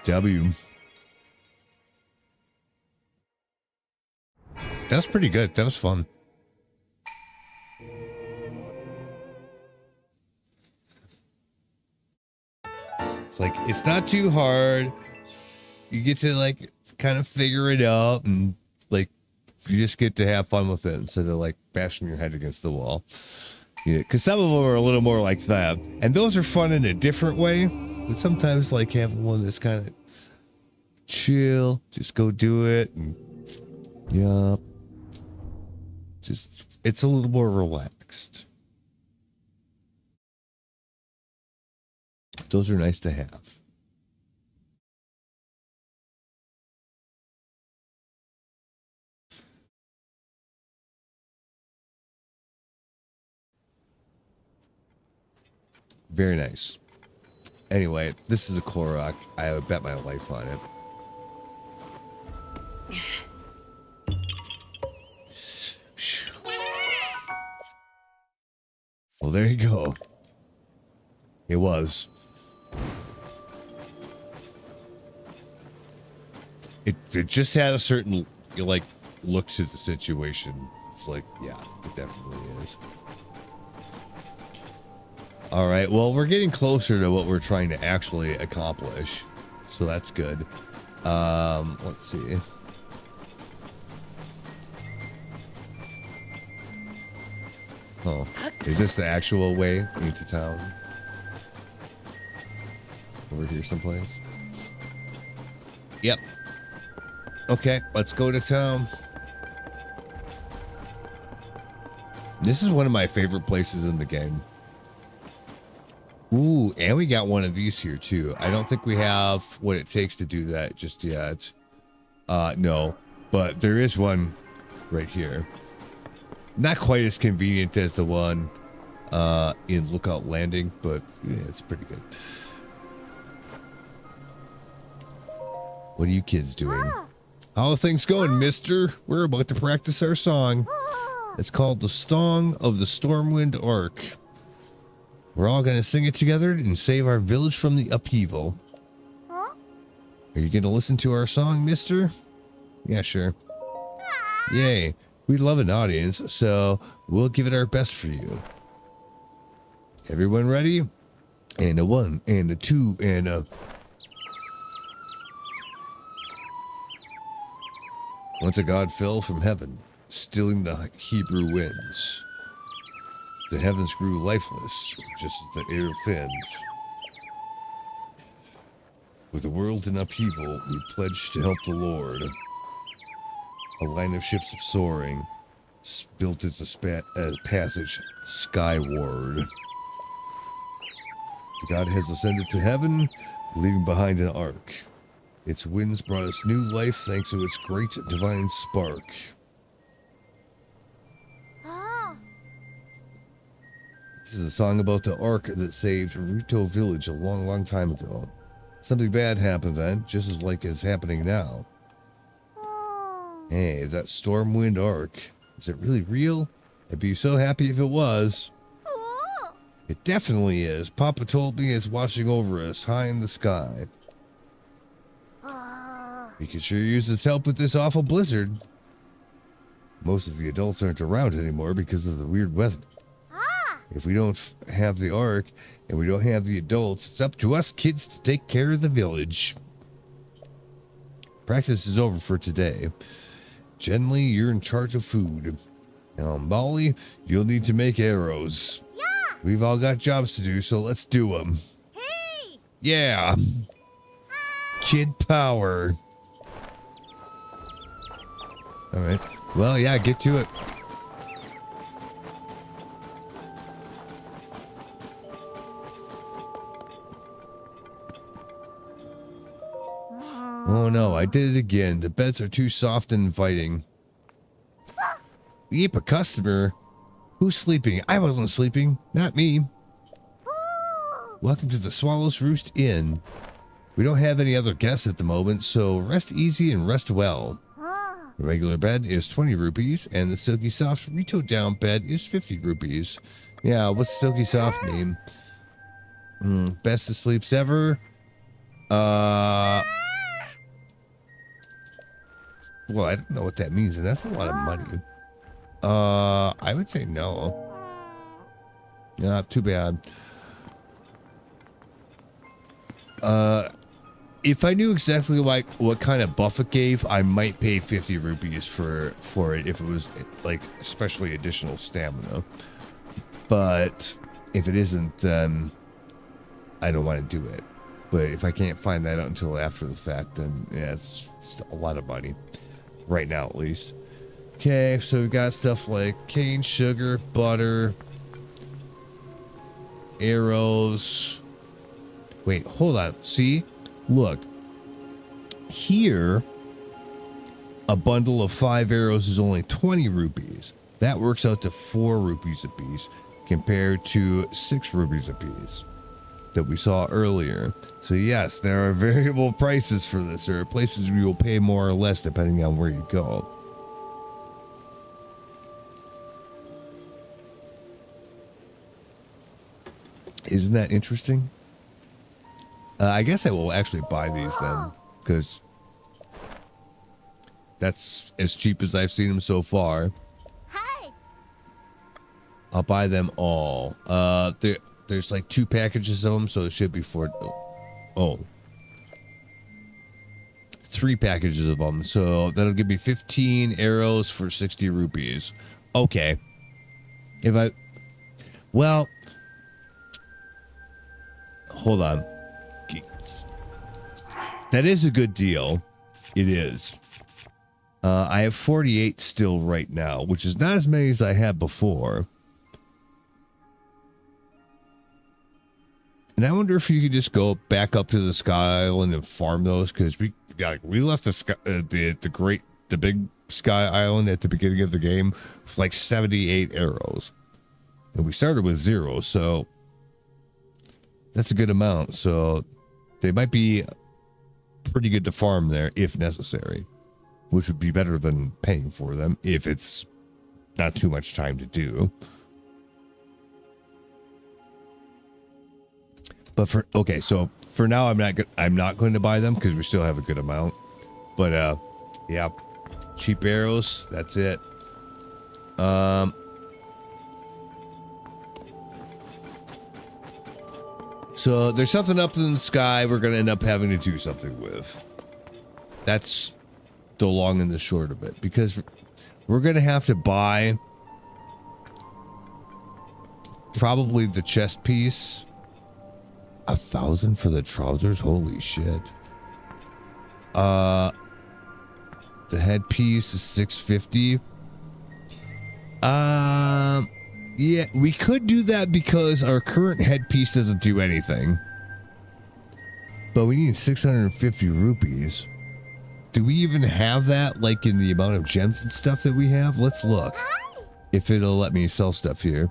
W. That was pretty good. That was fun. It's like, it's not too hard. You get to like kind of figure it out, and like you just get to have fun with it instead of like bashing your head against the wall. Yeah, because some of them are a little more like that, and those are fun in a different way. But sometimes like having one that's kind of chill, just go do it, and yeah, just it's a little more relaxed. Those are nice to have. Very nice. Anyway, this is a Korok. I would bet my life on it. Well, there you go. It was. It just had a certain like look to the situation. It's like, yeah, it definitely is. All right, well, we're getting closer to what we're trying to actually accomplish, so that's good. Let's see. Oh, is this the actual way into town? Over here someplace? Yep. Okay, let's go to town. This is one of my favorite places in the game. Ooh, and we got one of these here too. I don't think we have what it takes to do that just yet. No, but there is one right here. Not quite as convenient as the one in Lookout Landing, but yeah, it's pretty good. What are you kids doing? How are things going, mister? We're about to practice our song. It's called the Song of the Stormwind Arc. We're all going to sing it together and save our village from the upheaval. Are you going to listen to our song, mister? Yeah, sure. Yay. We love an audience, so we'll give it our best for you. Everyone ready? And a 1, and a 2, and a... Once a god fell from heaven, stilling the Hebrew winds. The heavens grew lifeless, just as the air thinned. With the world in upheaval, we pledged to help the Lord. A line of ships of soaring built its passage skyward. The god has ascended to heaven, leaving behind an ark. Its winds brought us new life thanks to its great divine spark. This is a song about the ark that saved Rito Village a long, long time ago. Something bad happened then, just as like it's happening now. Hey, that Stormwind Arc, is it really real? I'd be so happy if it was. It definitely is. Papa told me it's watching over us high in the sky. We could sure use its help with this awful blizzard. Most of the adults aren't around anymore because of the weird weather. If we don't have the Ark and we don't have the adults, it's up to us kids to take care of the village. Practice is over for today. Generally, you're in charge of food. Now, Molly, you'll need to make arrows. Yeah! We've all got jobs to do, so let's do them. Hey! Yeah. Kid power. All right. Well, yeah, get to it. Oh no, I did it again. The beds are too soft and inviting. Yep, a customer. Who's sleeping? I wasn't sleeping. Not me. Welcome to the Swallow's Roost Inn. We don't have any other guests at the moment, so rest easy and rest well. The regular bed is 20 rupees, and the Silky Soft Rito Down bed is 50 rupees. Yeah, what's Silky Soft mean? Best of sleeps ever. Well, I don't know what that means, and that's a lot of money. I would say no. Yeah, too bad. If I knew exactly like what kind of buff it gave, I might pay 50 rupees for it if it was like especially additional stamina. But if it isn't, then I don't want to do it. But if I can't find that out until after the fact, then yeah, it's a lot of money. Right now, at least. Okay, so we got stuff like cane sugar, butter, arrows. Wait, hold on. See? Look. Here, a bundle of 5 arrows is only 20 rupees. That works out to 4 rupees a piece compared to 6 rupees a piece that we saw earlier. So yes, there are variable prices for this. There are places where you'll pay more or less depending on where you go. Isn't that interesting? I guess I will actually buy these then, because that's as cheap as I've seen them so far. Hey! I'll buy them all. There's like 2 packages of them, so it should be 4. Oh. 3 packages of them, so that'll give me 15 arrows for 60 rupees. Okay. Well, hold on. That is a good deal. It is. I have 48 still right now, which is not as many as I had before. And I wonder if you could just go back up to the Sky Island and farm those, because we left the big Sky Island at the beginning of the game with like 78 arrows, and we started with 0, so that's a good amount. So they might be pretty good to farm there if necessary, which would be better than paying for them if it's not too much time to do. But so for now, I'm not going to buy them because we still have a good amount. But yeah, cheap arrows. That's it. So there's something up in the sky we're going to end up having to do something with. That's the long and the short of it, because we're going to have to buy probably the chest piece. 1,000 for the trousers? Holy shit. The headpiece is 650. Yeah, we could do that because our current headpiece doesn't do anything. But we need 650 rupees. Do we even have that, like, in the amount of gems and stuff that we have? Let's look. If it'll let me sell stuff here.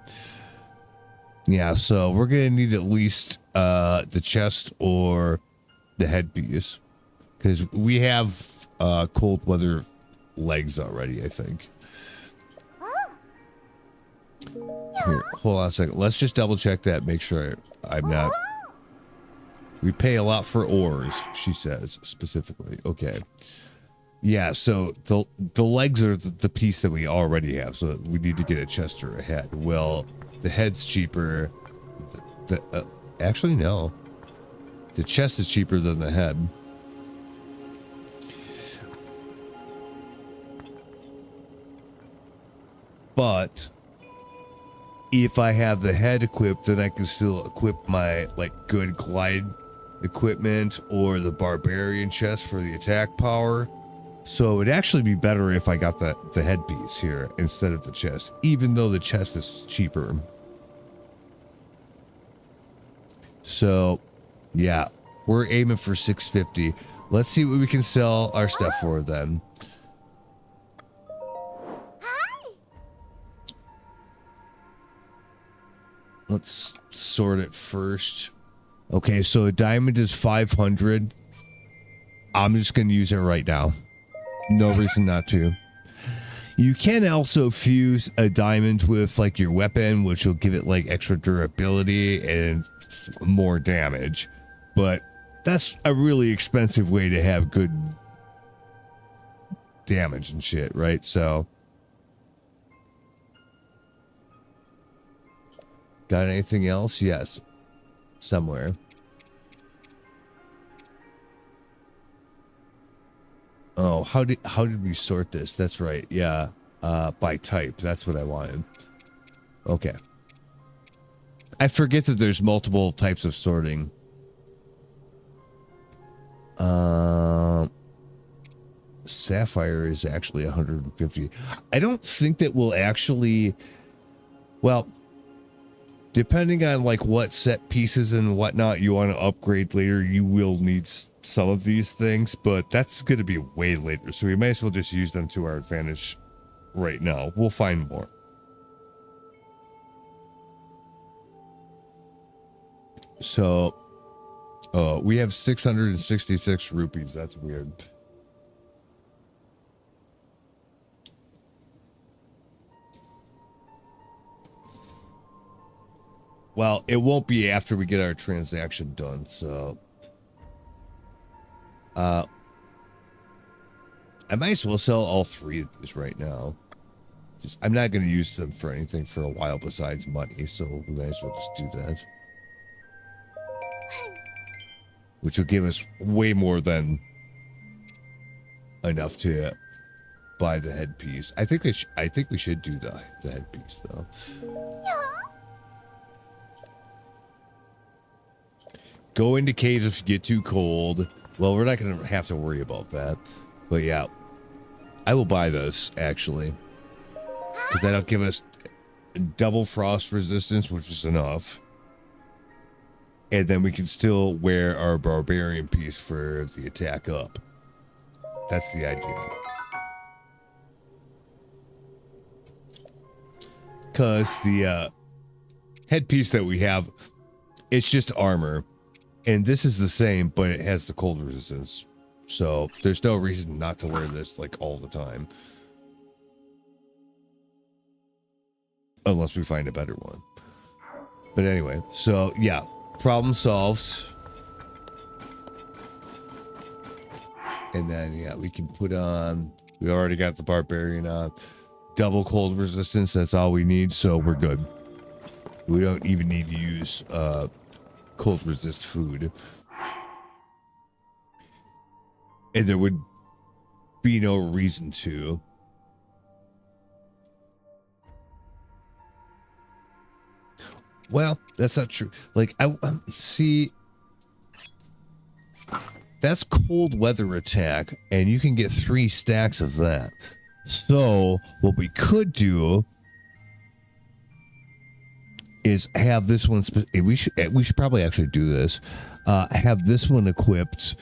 Yeah, so we're going to need at least the chest or the headpiece. Because we have cold weather legs already, I think. Here, hold on a second. Let's just double check that. Make sure I'm not. We pay a lot for ores, she says specifically. Okay. Yeah, so the legs are the piece that we already have, so we need to get a chest or a head. Well, the head's cheaper. Actually, no. The chest is cheaper than the head. But if I have the head equipped, then I can still equip my like good glide equipment or the barbarian chest for the attack power. So it'd actually be better if I got the headpiece here instead of the chest, even though the chest is cheaper. So, yeah, we're aiming for 650. Let's see what we can sell our stuff for then. Hi. Let's sort it first. Okay, so a diamond is 500. I'm just going to use it right now. No reason not to. You can also fuse a diamond with like your weapon, which will give it like extra durability and more damage. But that's a really expensive way to have good damage and shit, right? So, got anything else? Yes. Somewhere. Oh, how did we sort this? That's right. Yeah. By type. That's what I wanted. Okay. I forget that there's multiple types of sorting. Sapphire is actually 150. I don't think that we'll actually, well, depending on like what set pieces and whatnot you want to upgrade later, you will need some of these things, but that's going to be way later. So we might as well just use them to our advantage right now. We'll find more. So, we have 666 rupees. That's weird. Well, it won't be after we get our transaction done, so I might as well sell all three of these right now. Just, I'm not going to use them for anything for a while besides money, so we might as well just do that. Which will give us way more than enough to buy the headpiece. I think we should do the headpiece though. Go into caves if you get too cold. Well, we're not going to have to worry about that. But yeah, I will buy this, actually. Because that'll give us double frost resistance, which is enough. And then we can still wear our barbarian piece for the attack up. That's the idea. Because the headpiece that we have, it's just armor. And this is the same, but it has the cold resistance. So there's no reason not to wear this like all the time. Unless we find a better one. But anyway, so yeah, problem solved. And then yeah, we can put on, we already got the barbarian on. Double cold resistance, that's all we need, so we're good. We don't even need to use cold resist food. And there would be no reason to. Well, that's not true. Like, I see, that's cold weather attack, and you can get 3 stacks of that. So what we could do is have this one. We should probably actually do this. Have this one equipped,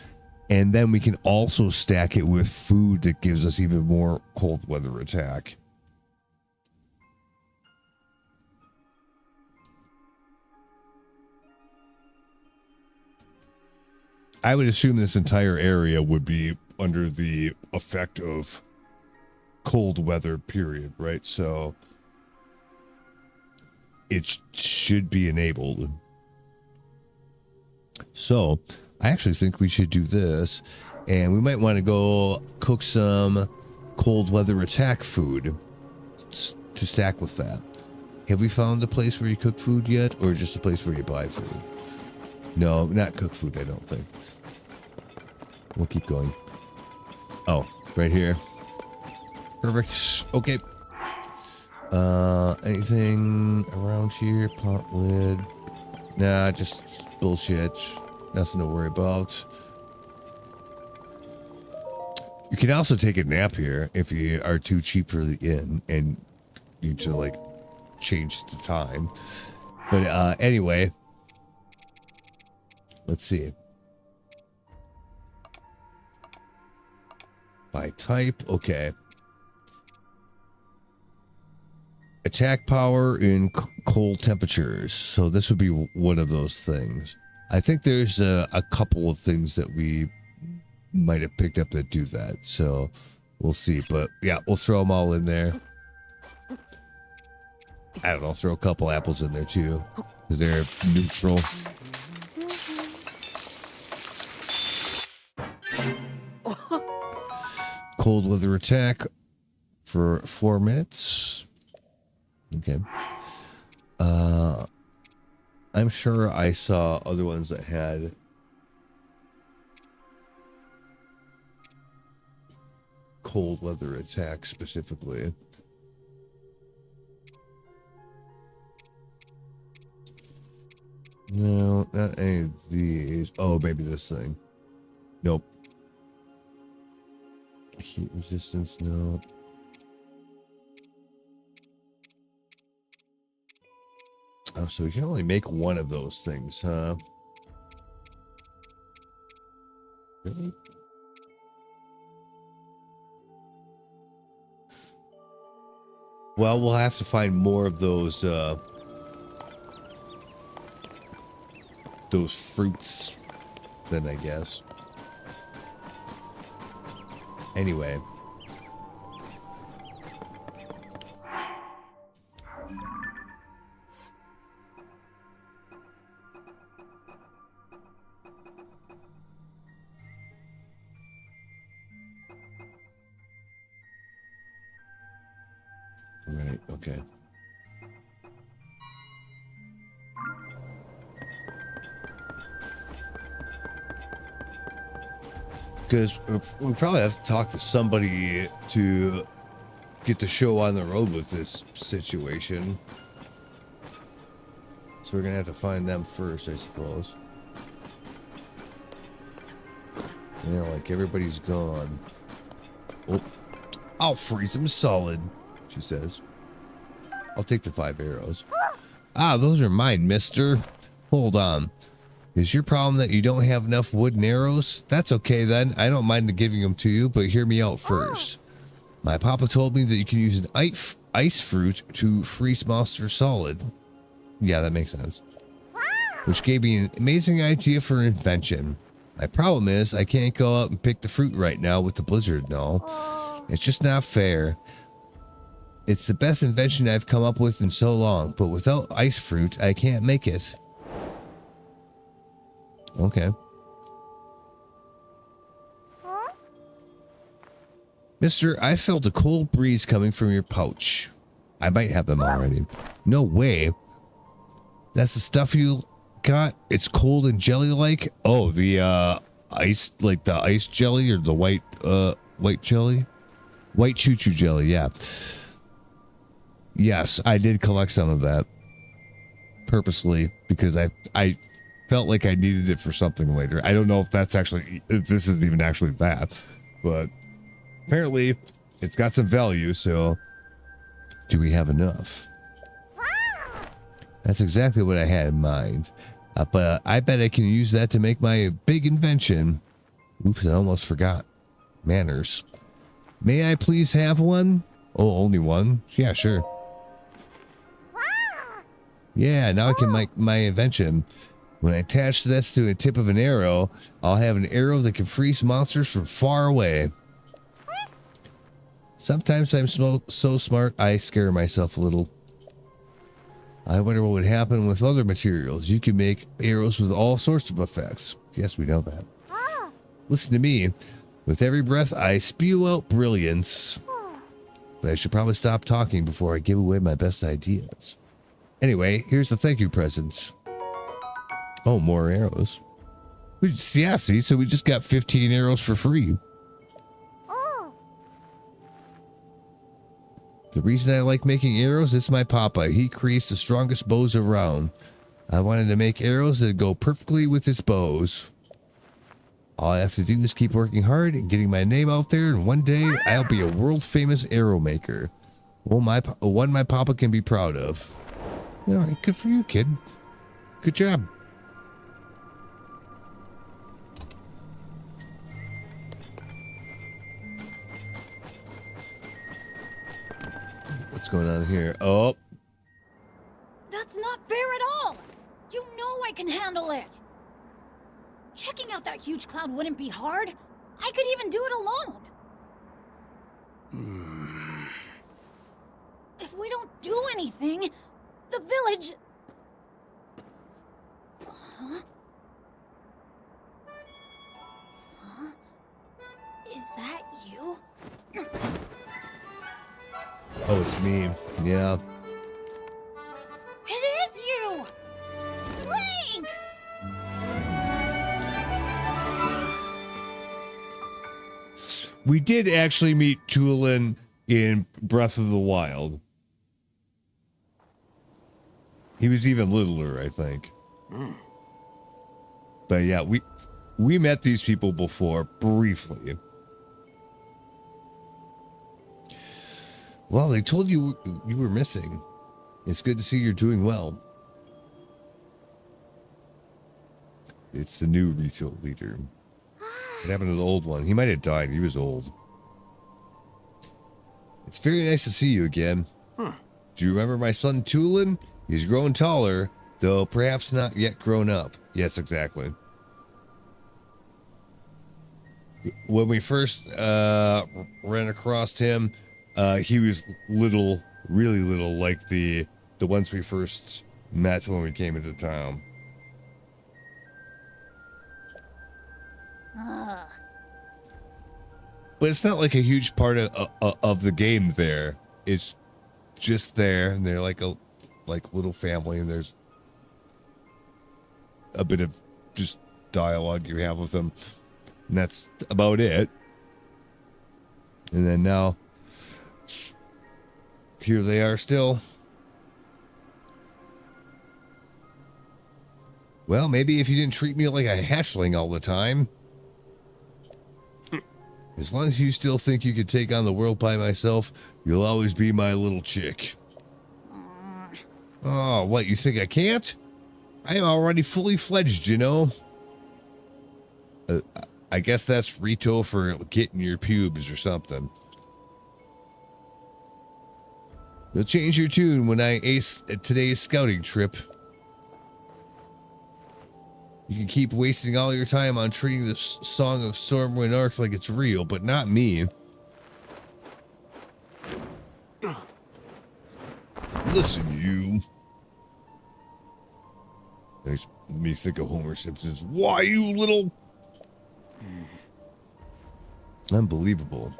and then we can also stack it with food that gives us even more cold weather attack. I would assume this entire area would be under the effect of cold weather period, right? So it should be enabled. So I actually think we should do this. And we might want to go cook some cold weather attack food to stack with that. Have we found a place where you cook food yet, or just a place where you buy food? No, not cook food, I don't think. We'll keep going. Oh, right here. Perfect. Okay. Anything around here? Pot lid. Nah, just bullshit. Nothing to worry about. You can also take a nap here if you are too cheap for the inn and need to like change the time. But anyway, let's see. By type, okay. Attack power in cold temperatures. So this would be one of those things. I think there's a couple of things that we might have picked up that do that. So we'll see. But yeah, we'll throw them all in there. I don't know, throw a couple apples in there too, because they're neutral. Cold weather attack for 4 minutes. Okay. I'm sure I saw other ones that had cold weather attack specifically. No, not any of these. Oh, maybe this thing. Nope. Heat resistance, no. Oh, so we can only make one of those things, huh? Really? Well, we'll have to find more of those fruits then, I guess. Anyway. Right, okay. Because we probably have to talk to somebody to get the show on the road with this situation. So we're going to have to find them first, I suppose. Yeah, like everybody's gone. Oh, I'll freeze them solid, she says. I'll take the 5 arrows. Ah, those are mine, mister. Hold on. Is your problem that you don't have enough wood and arrows? That's okay then. I don't mind giving them to you, but hear me out first. My papa told me that you can use an ice fruit to freeze monsters solid. Yeah, that makes sense. Which gave me an amazing idea for an invention. My problem is I can't go out and pick the fruit right now with the blizzard and all. It's just not fair. It's the best invention I've come up with in so long, but without ice fruit, I can't make it. Okay. Mister, I felt a cold breeze coming from your pouch. I might have them already. No way. That's the stuff you got? It's cold and jelly-like? Oh, the ice, like the ice jelly or the white jelly? White choo-choo jelly, yeah. Yes, I did collect some of that. Purposely, because I felt like I needed it for something later. I don't know if that's actually, if this isn't even actually that, but apparently it's got some value, so do we have enough? That's exactly what I had in mind. But I bet I can use that to make my big invention. Oops, I almost forgot. Manners. May I please have one? Oh, only one? Yeah, sure. Yeah, now I can make my invention. When I attach this to a tip of an arrow, I'll have an arrow that can freeze monsters from far away. Sometimes I'm so smart, I scare myself a little. I wonder what would happen with other materials. You can make arrows with all sorts of effects. Yes, we know that. Listen to me. With every breath, I spew out brilliance. But I should probably stop talking before I give away my best ideas. Anyway, here's the thank you presents. Oh, more arrows. Yeah, see, so we just got 15 arrows for free. Oh. The reason I like making arrows is my papa. He creates the strongest bows around. I wanted to make arrows that go perfectly with his bows. All I have to do is keep working hard and getting my name out there, and one day I'll be a world-famous arrow maker. One my papa can be proud of. All right, good for you, kid. Good job. What's going on here? Oh. That's not fair at all! You know I can handle it! Checking out that huge cloud wouldn't be hard. I could even do it alone. If we don't do anything, the village... Huh? Huh? Is that you? Oh, it's me. Yeah. It is you! Link! We did actually meet Tulin in Breath of the Wild. He was even littler, I think. But yeah, we met these people before, briefly. Well, they told you you were missing. It's good to see you're doing well. It's the new retail leader. What happened to the old one? He might have died. He was old. It's very nice to see you again. Do you remember my son Tulin? He's grown taller, though perhaps not yet grown up. Yes, exactly. When we first ran across him, he was little, really little, like the ones we first met when we came into town. But it's not like a huge part of the game there. It's just there, and they're like a little family, and there's a bit of just dialogue you have with them, and that's about it. And then now, here they are still. Well, maybe if you didn't treat me like a hatchling all the time. As long as you still think you could take on the world by myself, you'll always be my little chick. Oh, what, you think I can't? I am already fully fledged, you know? I guess that's Rito for getting your pubes or something. You'll change your tune when I ace today's scouting trip. You can keep wasting all your time on treating the Song of Stormwind Arc like it's real, but not me. Listen, you. Makes me think of Homer Simpson's, "Why, you little..." Unbelievable.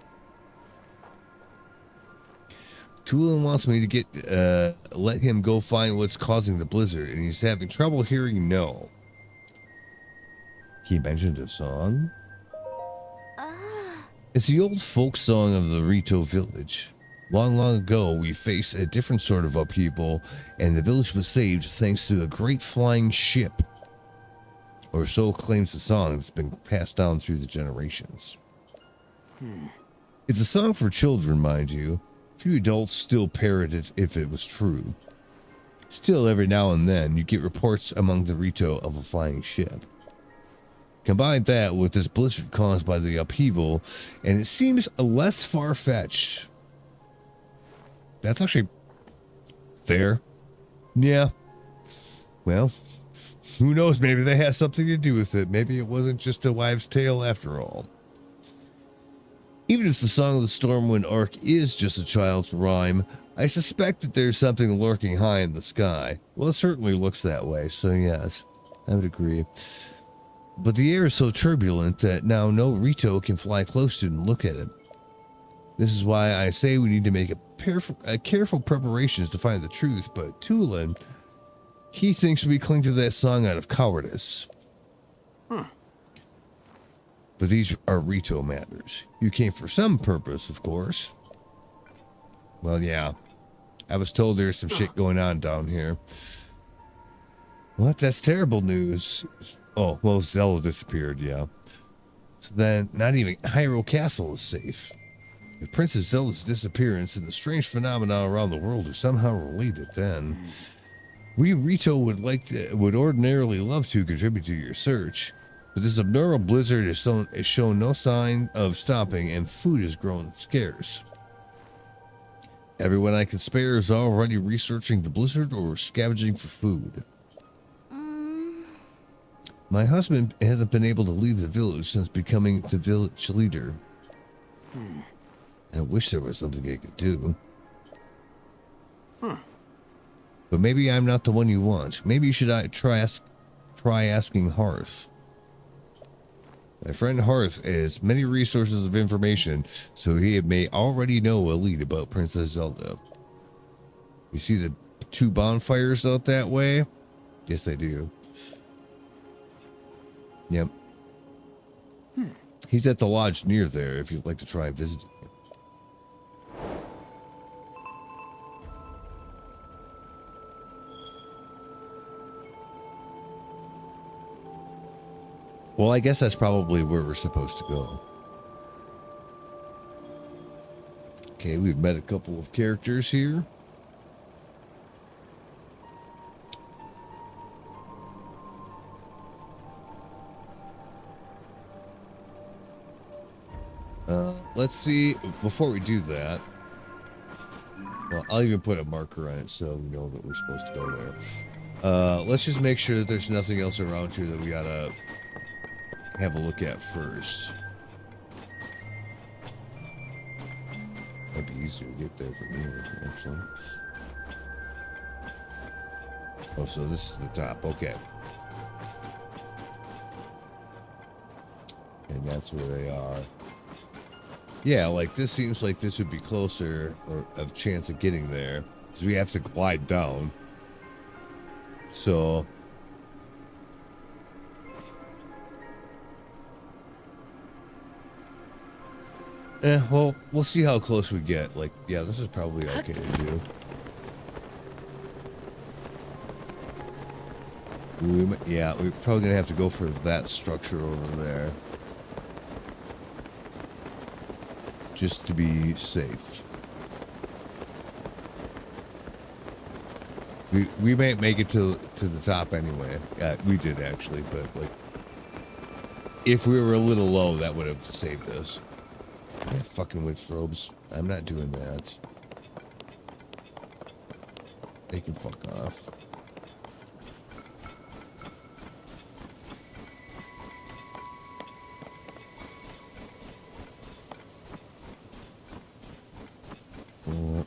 Tulin wants me to let him go find what's causing the blizzard, and he's having trouble hearing no. He mentioned a song? It's the old folk song of the Rito village. Long, long ago, we faced a different sort of upheaval, and the village was saved thanks to a great flying ship. Or so claims the song that's been passed down through the generations. It's a song for children, mind you. Few adults still parrot it if it was true. Still, every now and then, you get reports among the Rito of a flying ship. Combine that with this blizzard caused by the upheaval, and it seems less far-fetched. That's actually fair. Yeah. Well, who knows? Maybe they had something to do with it. Maybe it wasn't just a wives' tale after all. Even if the Song of the Stormwind Arc is just a child's rhyme, I suspect that there's something lurking high in the sky. Well, it certainly looks that way, so yes, I would agree. but the air is so turbulent that now no Rito can fly close to it and look at it. This is why I say we need to make careful preparations to find the truth, but Tulin, he thinks we cling to that song out of cowardice. But these are Rito matters. You came for some purpose, of course. Well, yeah. I was told there's some shit going on down here. What? That's terrible news. Oh, well, Zelda disappeared, yeah. So then, not even Hyrule Castle is safe. If Princess Zelda's disappearance and the strange phenomena around the world are somehow related, then we Rito would ordinarily love to contribute to your search, but this abnormal blizzard has shown no sign of stopping, and food has grown scarce. Everyone I can spare is already researching the blizzard or scavenging for food. My husband hasn't been able to leave the village since becoming the village leader. I wish there was something I could do. But maybe I'm not the one you want. Maybe should I try asking Hearth. My friend Hearth has many resources of information, so he may already know a lead about Princess Zelda. You see the 2 bonfires out that way? Yes, I do. Yep. He's at the lodge near there if you'd like to try visiting him. Well, I guess that's probably where we're supposed to go. Okay, we've met a couple of characters here. Let's see, before we do that, well, I'll even put a marker on it so we know that we're supposed to go there. Let's just make sure that there's nothing else around here that we gotta have a look at first. Might be easier to get there from here, actually. Oh, so this is the top, okay. And that's where they are. Yeah, like this seems like this would be closer or of chance of getting there because we have to glide down. So well, we'll see how close we get. Like, yeah, this is probably okay to do. We're probably gonna have to go for that structure over there. Just to be safe. We might make it to the top anyway. We did actually, but like if we were a little low, that would have saved us. Yeah, fucking witch robes. I'm not doing that. They can fuck off.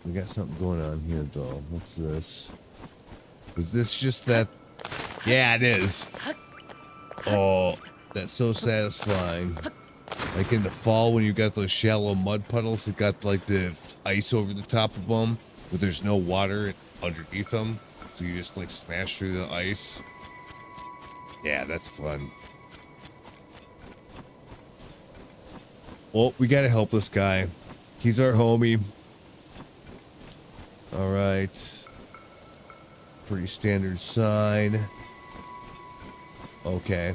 We got something going on here, though. What's this? Is this just that? Yeah, it is. Oh, that's so satisfying. Like in the fall when you got those shallow mud puddles that got like the ice over the top of them, but there's no water underneath them, so you just like smash through the ice. Yeah, that's fun. Well, we gotta help this guy. He's our homie. All right. Pretty standard sign. Okay.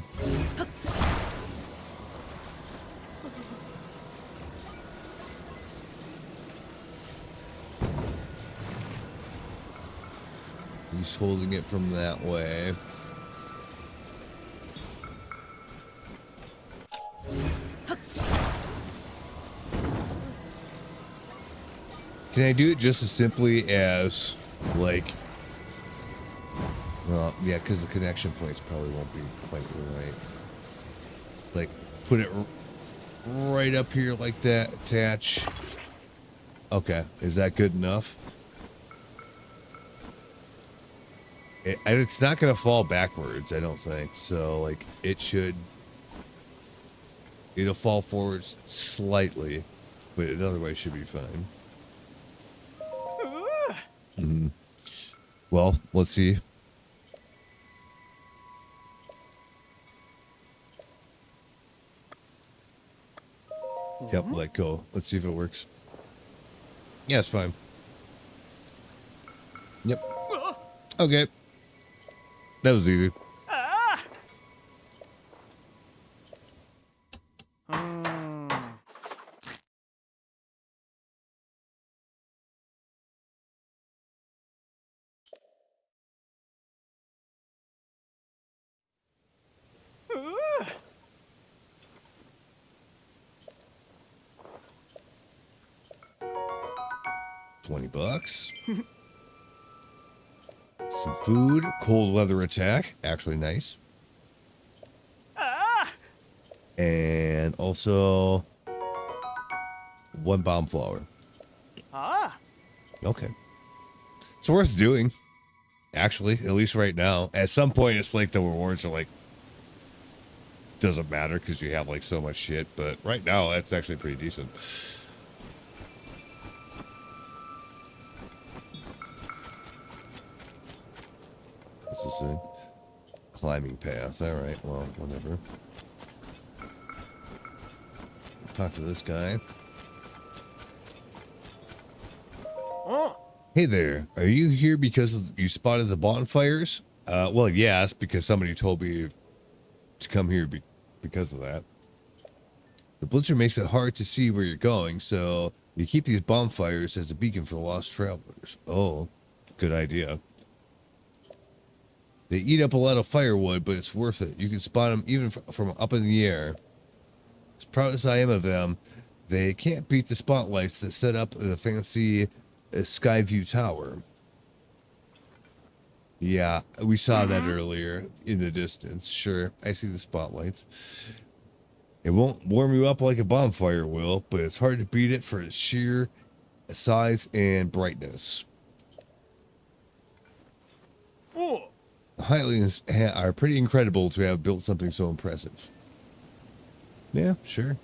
He's holding it from that way. Can I do it just as simply as, like, well, yeah, because the connection points probably won't be quite right. Like, put it right up here like that, attach. Okay, is that good enough? It's not going to fall backwards, I don't think. So, like, it should It'll fall forward slightly, but it otherwise should be fine. Well, let's see. Yep, let go. Let's see if it works. Yeah, it's fine. Yep. Okay. That was easy. $20. Some food, cold weather attack, actually nice. And also 1 bomb flower. Okay. It's worth doing. Actually, at least right now. At some point, it's like the rewards are like, doesn't matter because you have like so much shit. But right now, that's actually pretty decent. This is a climbing path. All right, well, whatever. Talk to this guy. Hey there, are you here because you spotted the bonfires? Well, yes, because somebody told me to come here because of that. The blizzard makes it hard to see where you're going, so you keep these bonfires as a beacon for lost travelers. Oh, good idea. They eat up a lot of firewood, but it's worth it. You can spot them even from up in the air. As proud as I am of them, they can't beat the spotlights that set up the fancy Skyview Tower. Yeah, we saw that earlier in the distance. Sure, I see the spotlights. It won't warm you up like a bonfire will, but it's hard to beat it for its sheer size and brightness. The Highlands are pretty incredible to have built something so impressive. Yeah, sure.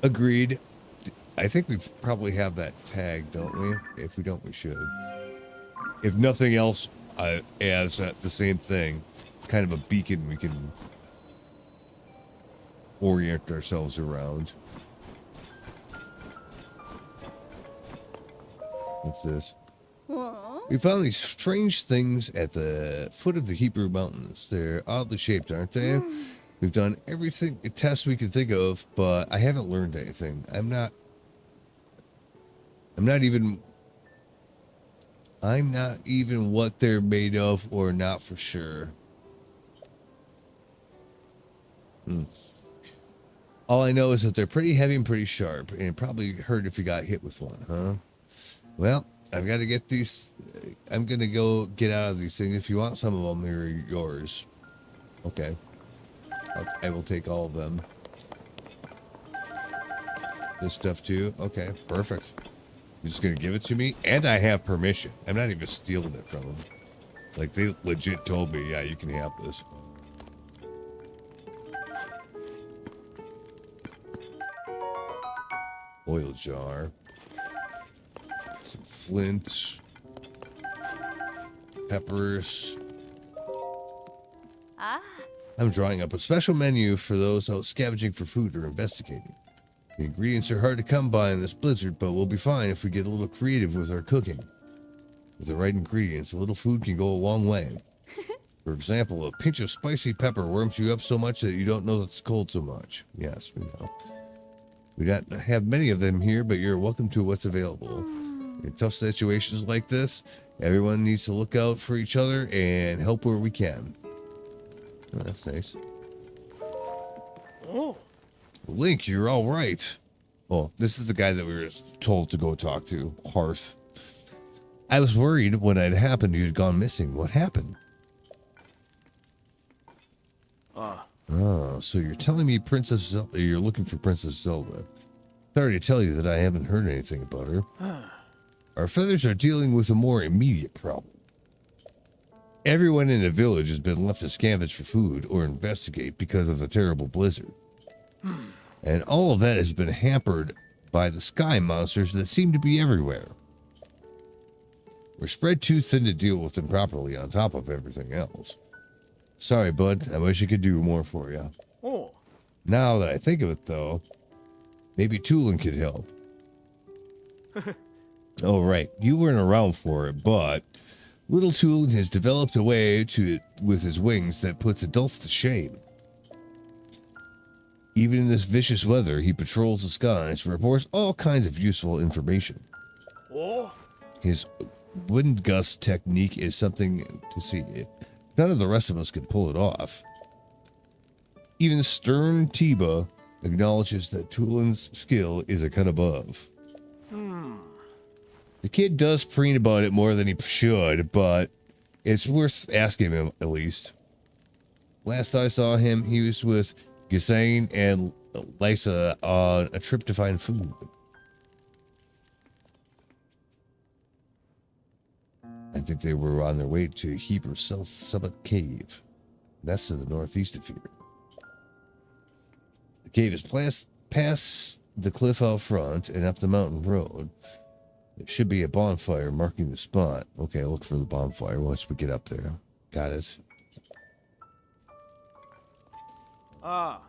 Agreed. I think we probably have that tag, don't we? If we don't, we should. If nothing else, as the same thing, kind of a beacon we can orient ourselves around. What's this? We found these strange things at the foot of the Hebrew Mountains. They're oddly shaped, aren't they? We've done everything tests we can think of, but I haven't learned anything. I'm not even what they're made of or not for sure. All I know is that they're pretty heavy and pretty sharp, and it probably hurt if you got hit with one, huh? Well, I've got to get these. I'm going to go get out of these things. If you want some of them, they're yours. Okay. I will take all of them. This stuff too? Okay, perfect. You're just going to give it to me? And I have permission. I'm not even stealing it from them. Like, they legit told me, yeah, you can have this. Oil jar. Some flint. Peppers. I'm drawing up a special menu for those out scavenging for food or investigating. The ingredients are hard to come by in this blizzard, but we'll be fine if we get a little creative with our cooking. With the right ingredients, a little food can go a long way. For example, a pinch of spicy pepper warms you up so much that you don't know it's cold so much. Yes, we know. We don't have many of them here, but you're welcome to what's available. In tough situations like this, everyone needs to look out for each other and help where we can. Oh, that's nice. Oh. Link, you're all right. Oh, this is the guy that we were told to go talk to, Hearth. I was worried when it happened you had gone missing. What happened? Oh, so you're telling me Princess Zelda, you're looking for Princess Zelda. Sorry to tell you that I haven't heard anything about her. Our feathers are dealing with a more immediate problem. Everyone in the village has been left to scavenge for food or investigate because of the terrible blizzard. And all of that has been hampered by the sky monsters that seem to be everywhere. We're spread too thin to deal with them properly on top of everything else. Sorry, bud. I wish I could do more for you. Oh. Now that I think of it, though, maybe Tulin could help. Oh, right. You weren't around for it, but little Tulin has developed a way with his wings that puts adults to shame. Even in this vicious weather, he patrols the skies and reports all kinds of useful information. Oh. His wind gust technique is something to see. None of the rest of us can pull it off. Even stern Tiba acknowledges that Tulin's skill is a cut above. The kid does preen about it more than he should, but it's worth asking him at least. Last I saw him, he was with Gisane and Lysa on a trip to find food. I think they were on their way to Heber South Summit Cave. That's to the northeast of here. The cave is past the cliff out front and up the mountain road. There should be a bonfire marking the spot. Okay, I'll look for the bonfire once we get up there. Got it. Ah.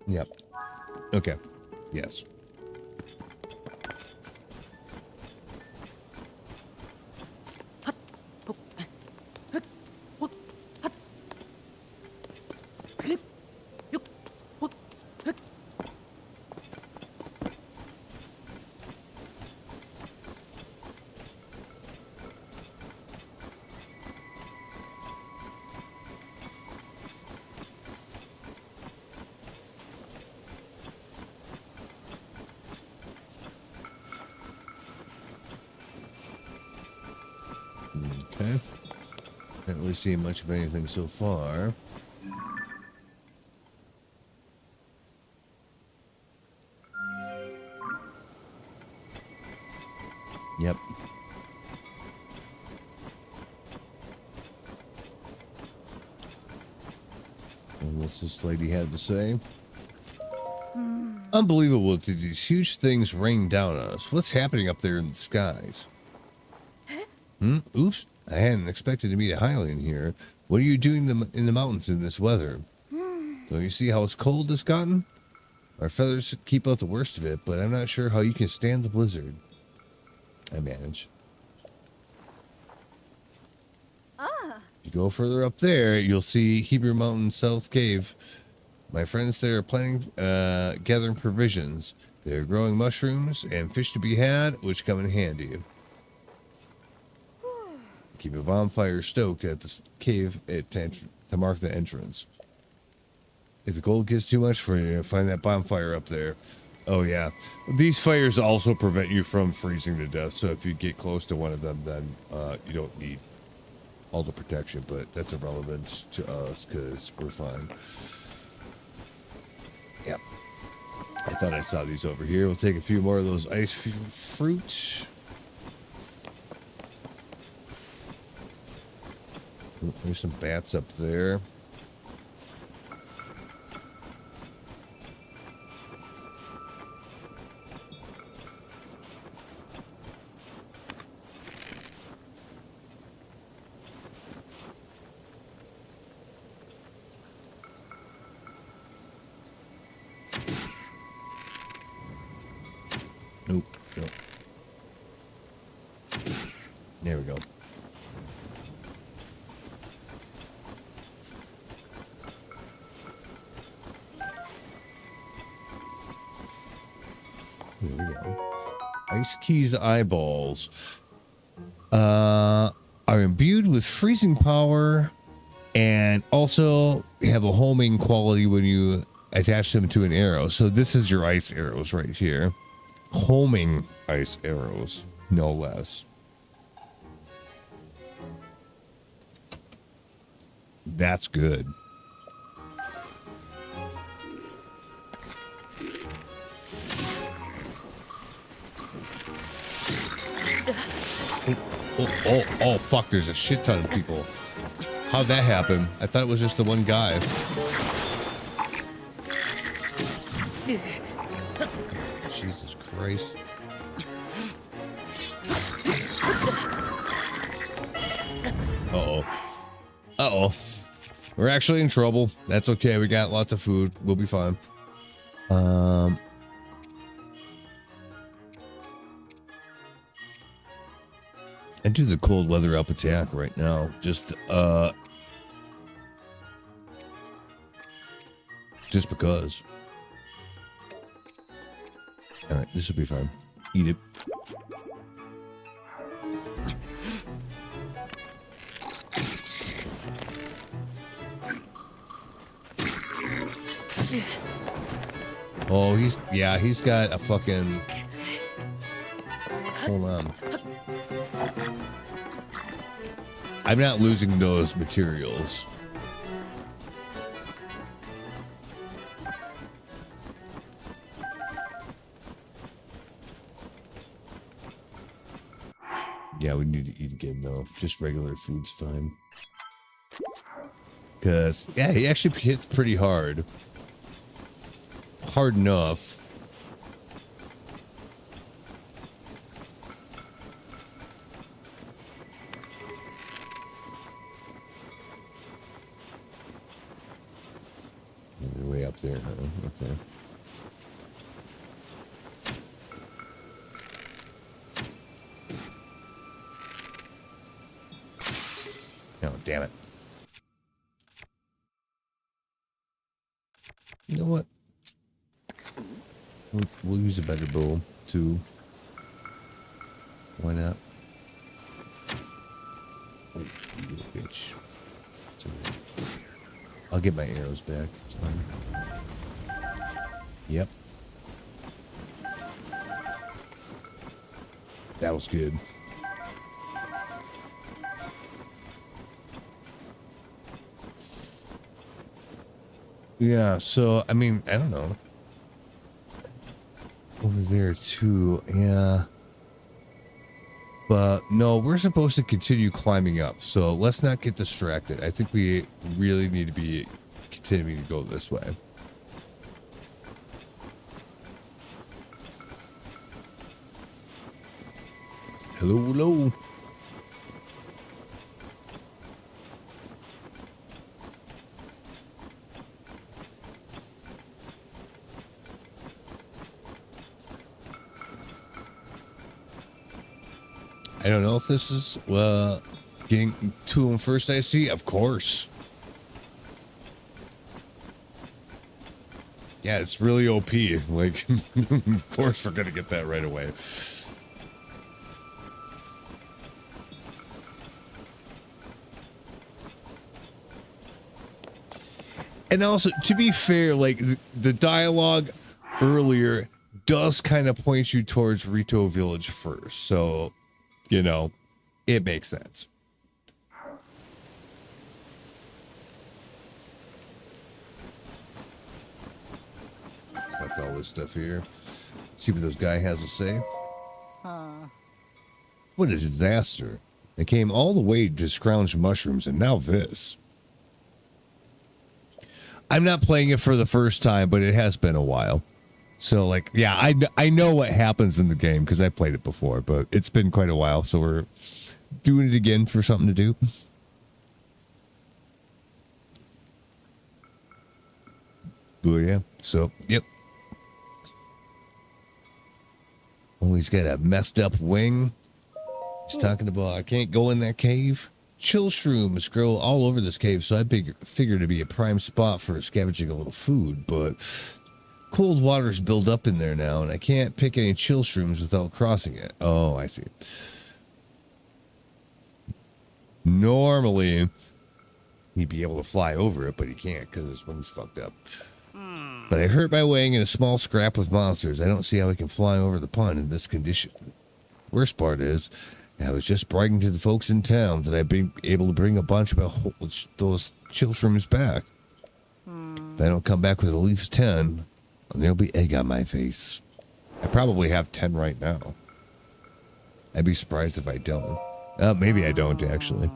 Yep. Okay. Yes. Okay. Haven't really seen much of anything so far. Yep. And what's this lady had to say? Unbelievable that these huge things rain down on us. What's happening up there in the skies? Oops. I hadn't expected to meet a Hylian here. What are you doing in the mountains in this weather? Don't you see how it's cold it's gotten? Our feathers keep out the worst of it, but I'm not sure how you can stand the blizzard. I manage. If you go further up there, you'll see Heber Mountain South Cave. My friends there are planning, gathering provisions. They're growing mushrooms and fish to be had, which come in handy. Keep a bonfire stoked at the cave to mark the entrance. If the cold gets too much for you, find that bonfire up there. Oh yeah, these fires also prevent you from freezing to death. So if you get close to one of them, then you don't need all the protection. But that's irrelevant to us because we're fine. Yep. I thought I saw these over here. We'll take a few more of those ice fruit. There's some bats up there. Nope. Nope. There we go. Here we go. Ice Key's eyeballs are imbued with freezing power and also have a homing quality when you attach them to an arrow. So this is your ice arrows right here. Homing ice arrows, no less. That's good. Oh, fuck, there's a shit ton of people. How'd that happen? I thought it was just the one guy. Jesus Christ. Uh-oh. Uh-oh. We're actually in trouble. That's okay. We got lots of food. We'll be fine. I do the cold weather up attack right now. Just because. All right, this will be fine. Eat it. Oh, he's got a fucking... Hold on. I'm not losing those materials. Yeah, we need to eat again, though. Just regular food's fine. Because, yeah, he actually hits pretty hard. Hard enough. Way up there, huh? Okay. Oh, damn it. You know what? We'll use a better bow, too. Why not? Oh, you little bitch. It's okay. I'll get my arrows back. It's fine. Yep. That was good. Yeah, so, I mean, I don't know. Over there, too, yeah. But, no, we're supposed to continue climbing up, so let's not get distracted. I think we really need to be continuing to go this way. Hello, hello. I don't know if this is getting to him first. I see, of course. Yeah, it's really OP. Like, of course we're gonna get that right away. And also, to be fair, like the dialogue earlier does kind of point you towards Rito Village first, so. You know, it makes sense. Got all this stuff here. See what this guy has to say. What a disaster. They came all the way to scrounge mushrooms, and now this. I'm not playing it for the first time, but it has been a while. So, like, yeah, I know what happens in the game because I played it before, but it's been quite a while, so we're doing it again for something to do. But yeah, so, yep. Oh, he's got a messed up wing. He's talking about, I can't go in that cave. Chill shrooms grow all over this cave, so I figured it'd be a prime spot for scavenging a little food, but... Cold waters build up in there now, and I can't pick any chill shrooms without crossing it. Oh, I see. Normally, he'd be able to fly over it, but he can't because his wing's fucked up. But I hurt my wing in a small scrap with monsters. I don't see how I can fly over the pond in this condition. Worst part is, I was just bragging to the folks in town that I'd be able to bring a bunch of those chill shrooms back. If I don't come back with at least 10... there'll be egg on my face. I probably have 10 right now. I'd be surprised if I don't. Maybe I don't actually.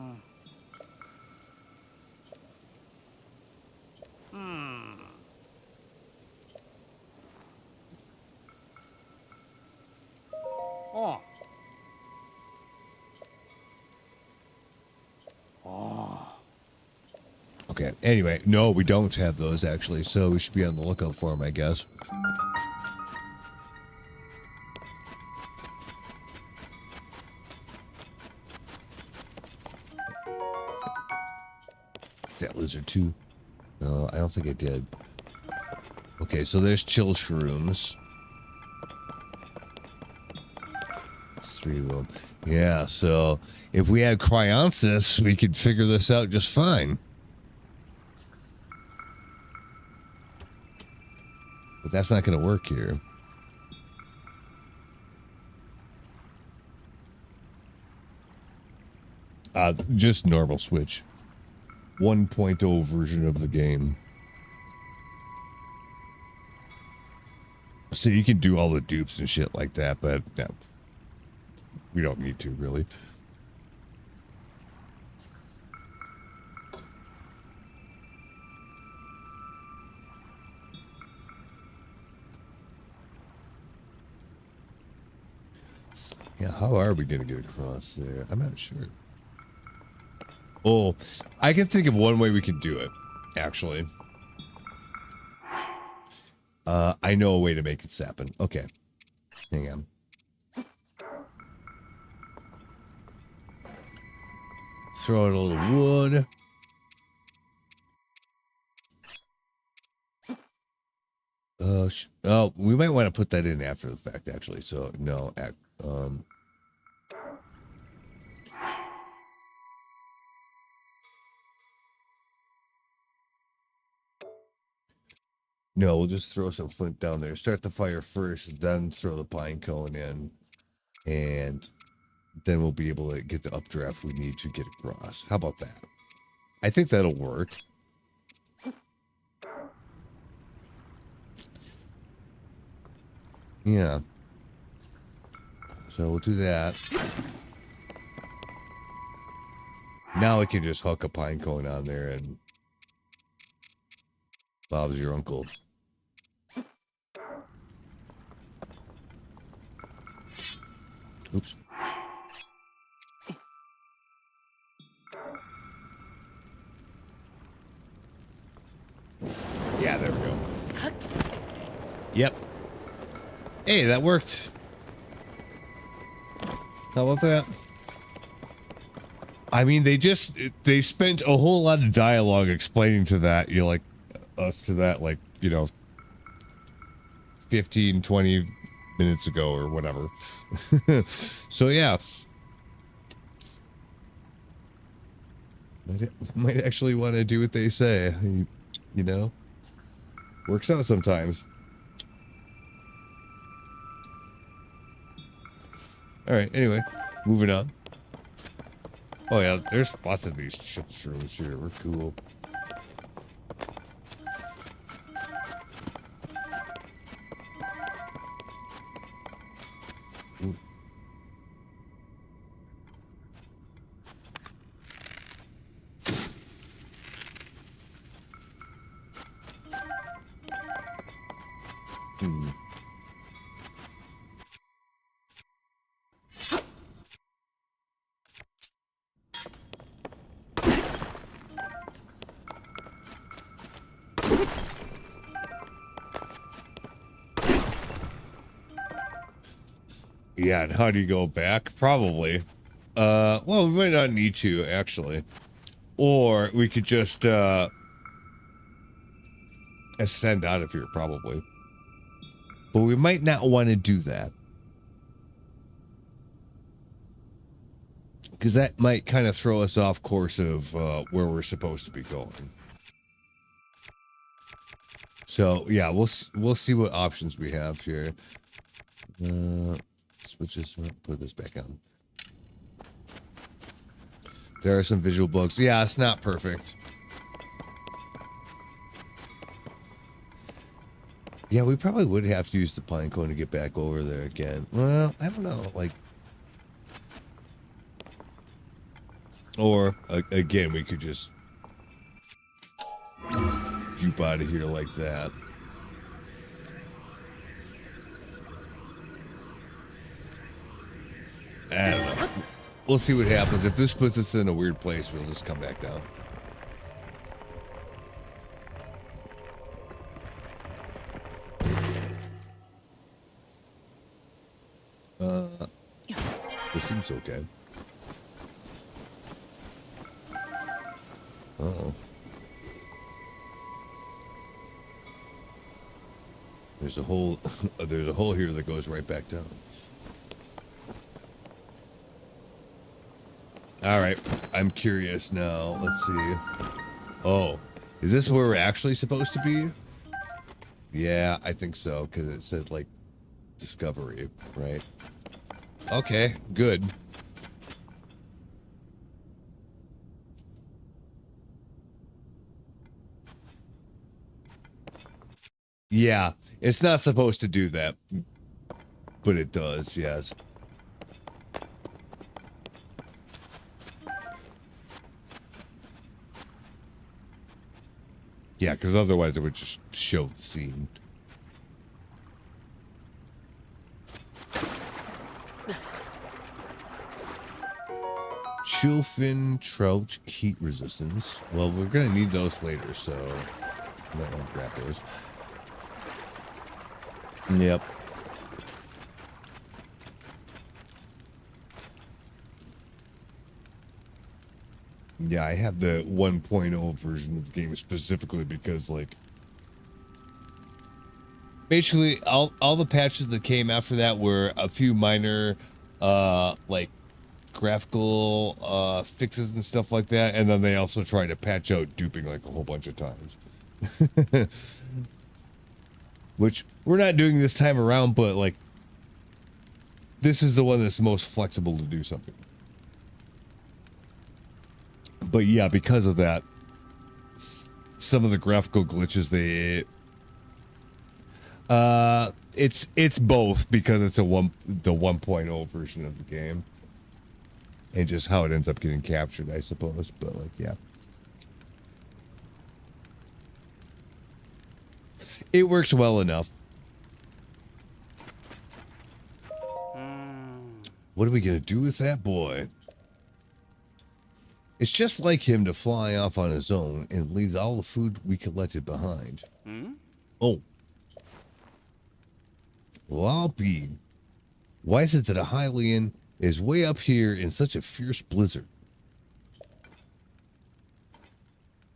Okay. Anyway, no, we don't have those actually, so we should be on the lookout for them, I guess. That lizard too. No, I don't think I did. Okay, so there's chill shrooms. 3 of them. Yeah, so if we had Cryonis, we could figure this out just fine. But that's not going to work here. Just normal Switch. 1.0 version of the game. So you can do all the dupes and shit like that, but no, we don't need to, really. Yeah, how are we going to get across there? I'm not sure. Oh, I can think of one way we can do it, actually. I know a way to make it happen. Okay. Hang on. Throw in a little wood. Oh, we might want to put that in after the fact, actually. So, no, no, we'll just throw some flint down there. Start the fire first, then throw the pine cone in. And then we'll be able to get the updraft we need to get across. How about that? I think that'll work. Yeah. So we'll do that. Now we can just hook a pine cone on there and Bob's your uncle. Oops. Yeah, there we go. Yep. Hey, that worked. How about that? I mean, they spent a whole lot of dialogue explaining to that, us to that, 15, 20 minutes ago or whatever. So, yeah. Might actually want to do what they say, you know? Works out sometimes. Alright, anyway, moving on. Oh yeah, there's lots of these shit shrooms here. We're cool. Ooh. Yeah, and how do you go back? Probably. Well, we might not need to, actually. Or we could just, ascend out of here, probably. But we might not want to do that. Because that might kind of throw us off course of, where we're supposed to be going. So, yeah, we'll see what options we have here. Let's just put this back on. There are some visual bugs. Yeah, it's not perfect. Yeah, we probably would have to use the pine cone to get back over there again. Well, I don't know. Or, again, we could just juke out of here like that. I don't know. We'll see what happens. If this puts us in a weird place, we'll just come back down. This seems okay. Uh-oh. There's a hole. There's a hole here that goes right back down. All right, I'm curious now. Let's see. Oh, is this where we're actually supposed to be? Yeah, I think so, because it said like discovery, right? Okay, good. Yeah, it's not supposed to do that, but it does, yes. Yeah, because otherwise it would just show the scene. Chillfin trout heat resistance. Well, we're going to need those later, so I might want to grab those. Yep. Yeah, I have the 1.0 version of the game specifically because, like, basically all the patches that came after that were a few minor, like, graphical fixes and stuff like that, and then they also tried to patch out duping like a whole bunch of times. Which we're not doing this time around, but like this is the one that's most flexible to do something. But yeah, because of that, some of the graphical glitches it's both because it's the 1.0 version of the game. And just how it ends up getting captured, I suppose. But, like, yeah. It works well enough. What are we going to do with that boy? It's just like him to fly off on his own and leave all the food we collected behind. Oh. Well, I'll be. Why is it that a Hylian is way up here in such a fierce blizzard?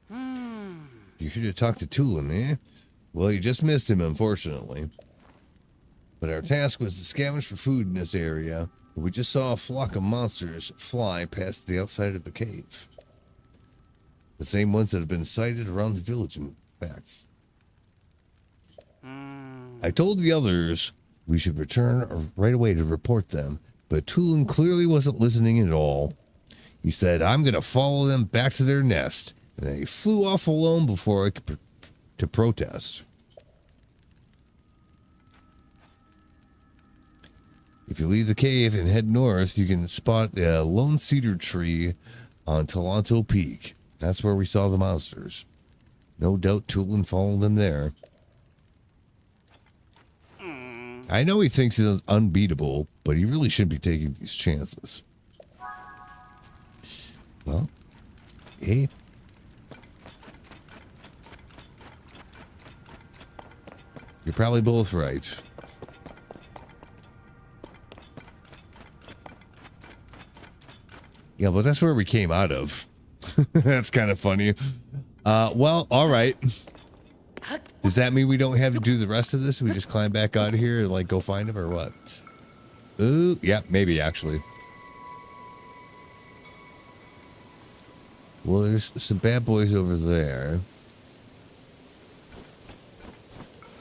You should have talked to Tulin, eh? Well, you just missed him, unfortunately. But our task was to scavenge for food in this area. We just saw a flock of monsters fly past the outside of the cave. The same ones that have been sighted around the village, in fact. I told the others we should return right away to report them, but Tulin clearly wasn't listening at all. He said, I'm going to follow them back to their nest, and then he flew off alone before I could to protest. If you leave the cave and head north, you can spot a lone cedar tree on Talanto Peak. That's where we saw the monsters. No doubt Tulin followed them there. I know he thinks it's unbeatable, but he really shouldn't be taking these chances. Well, hey. You're probably both right. Yeah, but that's where we came out of. That's kind of funny. Well, all right. Does that mean we don't have to do the rest of this? We just climb back out of here and like go find him or what? Ooh, yeah, maybe actually. Well, there's some bad boys over there.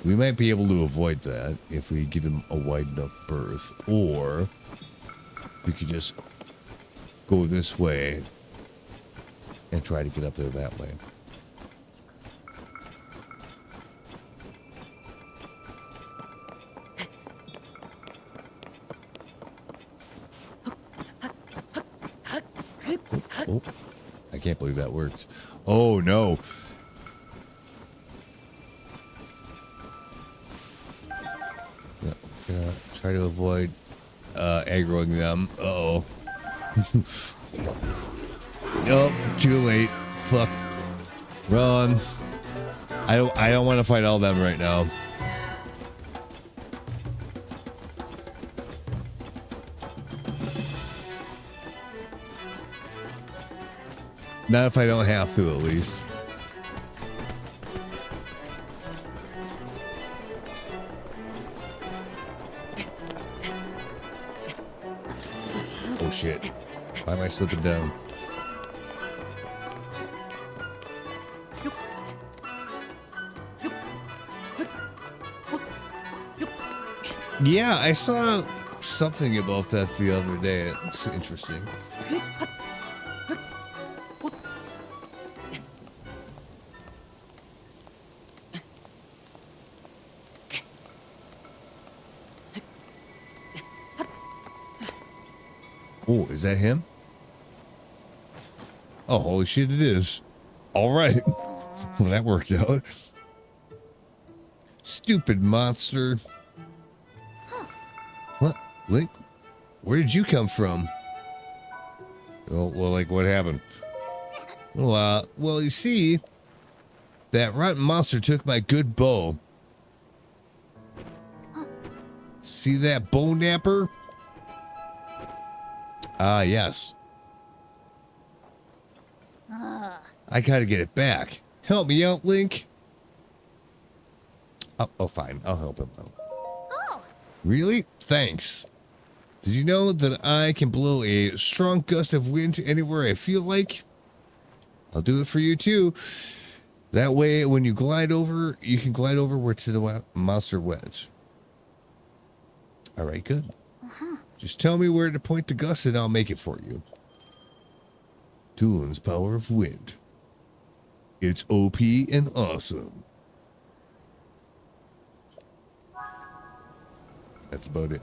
We might be able to avoid that if we give him a wide enough berth, or we could just go this way and try to get up there that way. Oh, I can't believe that worked. Oh, no. Yeah, gonna try to avoid aggroing them. Uh-oh. Nope, too late. Fuck. Run. I don't want to fight all them right now. Not if I don't have to, at least. Oh shit. Why am I slipping down? Yeah, I saw something about that the other day. It looks interesting. Oh, is that him? Oh, holy shit, it is. All right. Well, that worked out. Stupid monster. What? Link? Where did you come from? Oh, well, like, what happened? Well, you see, that rotten monster took my good bow. See that bow napper? Ah, yes. I gotta get it back. Help me out, Link. Oh, fine. I'll help him out. Oh, Really? Thanks. Did you know that I can blow a strong gust of wind anywhere I feel like? I'll do it for you too. That way, when you glide over, you can glide over where to the monster went. All right, good. Just tell me where to point the gust and I'll make it for you. Tulin's power of wind. It's OP and awesome. That's about it.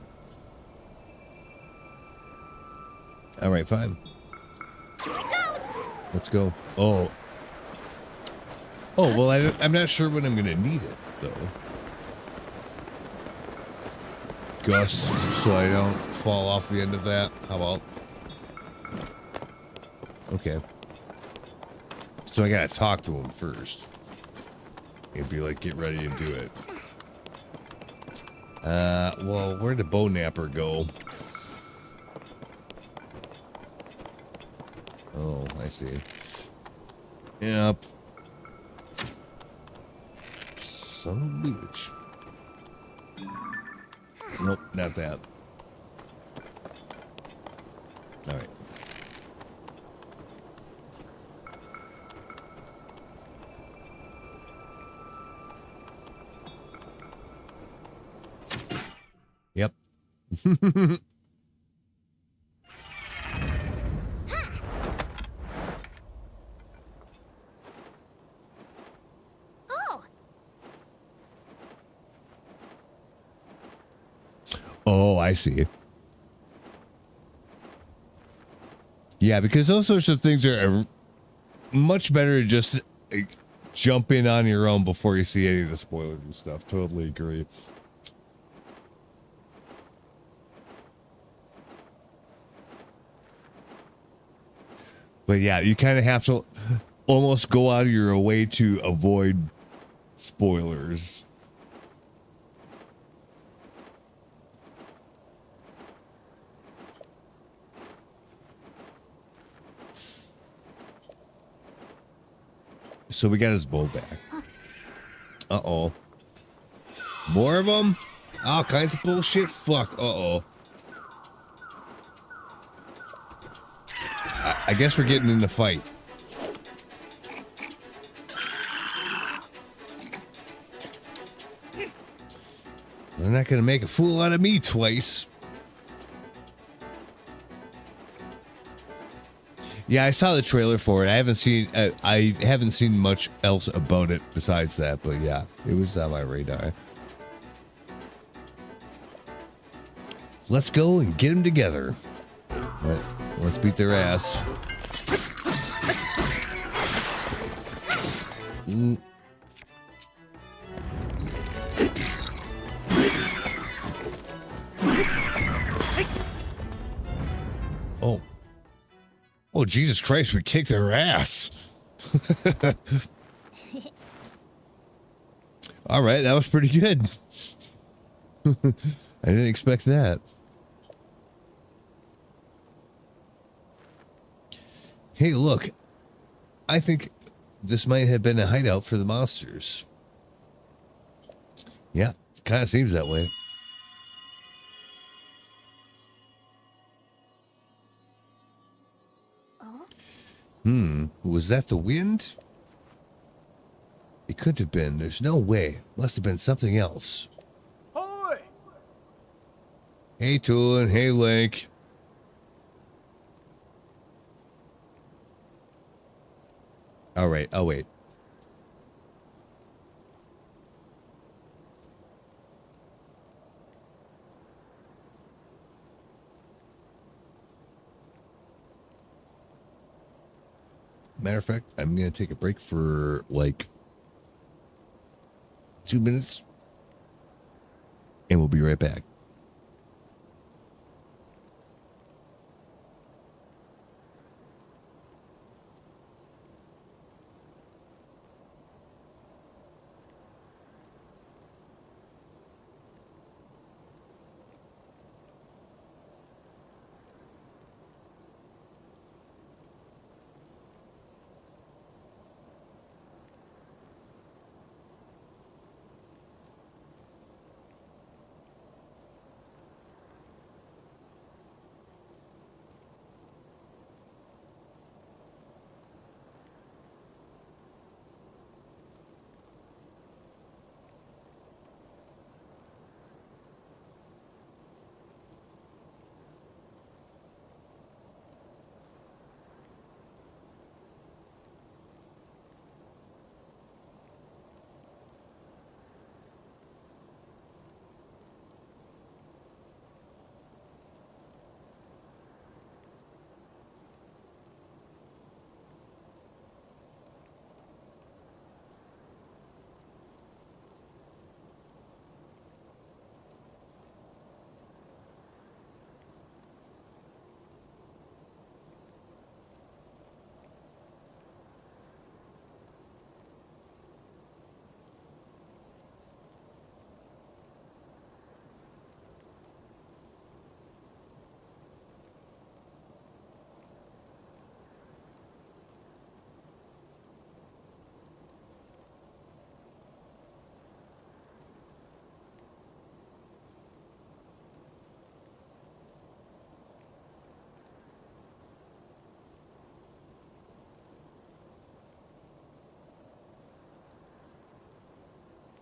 All right, fine. here it goes. Let's go. Oh, well, I'm not sure when I'm going to need it, though. Gust, so I don't fall off the end of that. How about? Okay. So I got to talk to him first. He'd be like, get ready and do it. Well, where'd the bow napper go? Oh, I see. Yep. Son of a bitch. Nope, not that. All right. Yep. Oh, Oh, I see. Yeah, because those sorts of things are much better to just jump in on your own before you see any of the spoilers and stuff. Totally agree. But yeah, you kind of have to almost go out of your way to avoid spoilers. So we got his bow back. Uh-oh. More of them? All kinds of bullshit? Fuck. Uh-oh. I guess we're getting in the fight. They're not going to make a fool out of me twice. Yeah, I saw the trailer for it. I haven't seen much else about it besides that, but yeah, it was on my radar. Let's go and get them together. All right, let's beat their ass. Oh. Oh, Jesus Christ, we kicked their ass. All right, that was pretty good. I didn't expect that. Hey, look. I think this might have been a hideout for the monsters. Yeah, kind of seems that way. Was that the wind? It could have been. There's no way. Must have been something else. Hoy! Hey, Tulin. Hey, Link. All right. Oh, wait. Matter of fact, I'm going to take a break for like 2 minutes. And we'll be right back.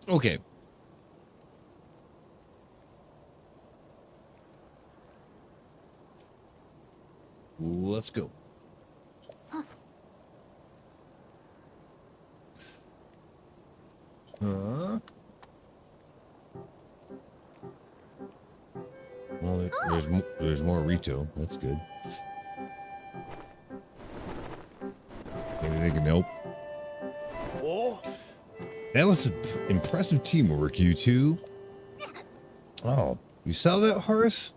Okay. Let's go. Well, there's more Rito. That's good. Maybe they can help. That was impressive teamwork, you two. Oh, you saw that, Horace?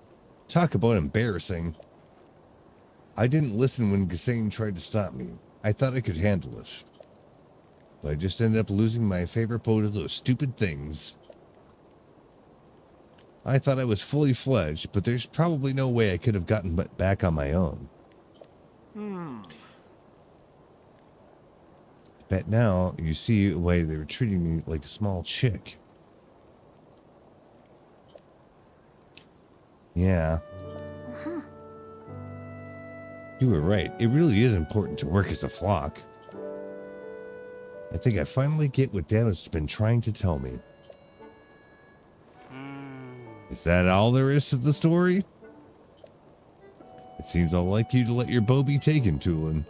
Talk about embarrassing. I didn't listen when Gisane tried to stop me. I thought I could handle it. But I just ended up losing my favorite bow to those stupid things. I thought I was fully fledged, but there's probably no way I could have gotten back on my own. Bet now you see why they were treating me like a small chick. Yeah. You were right. It really is important to work as a flock. I think I finally get what Dad has been trying to tell me. Is that all there is to the story? It seems I'll like you to let your bow be taken, Tulin.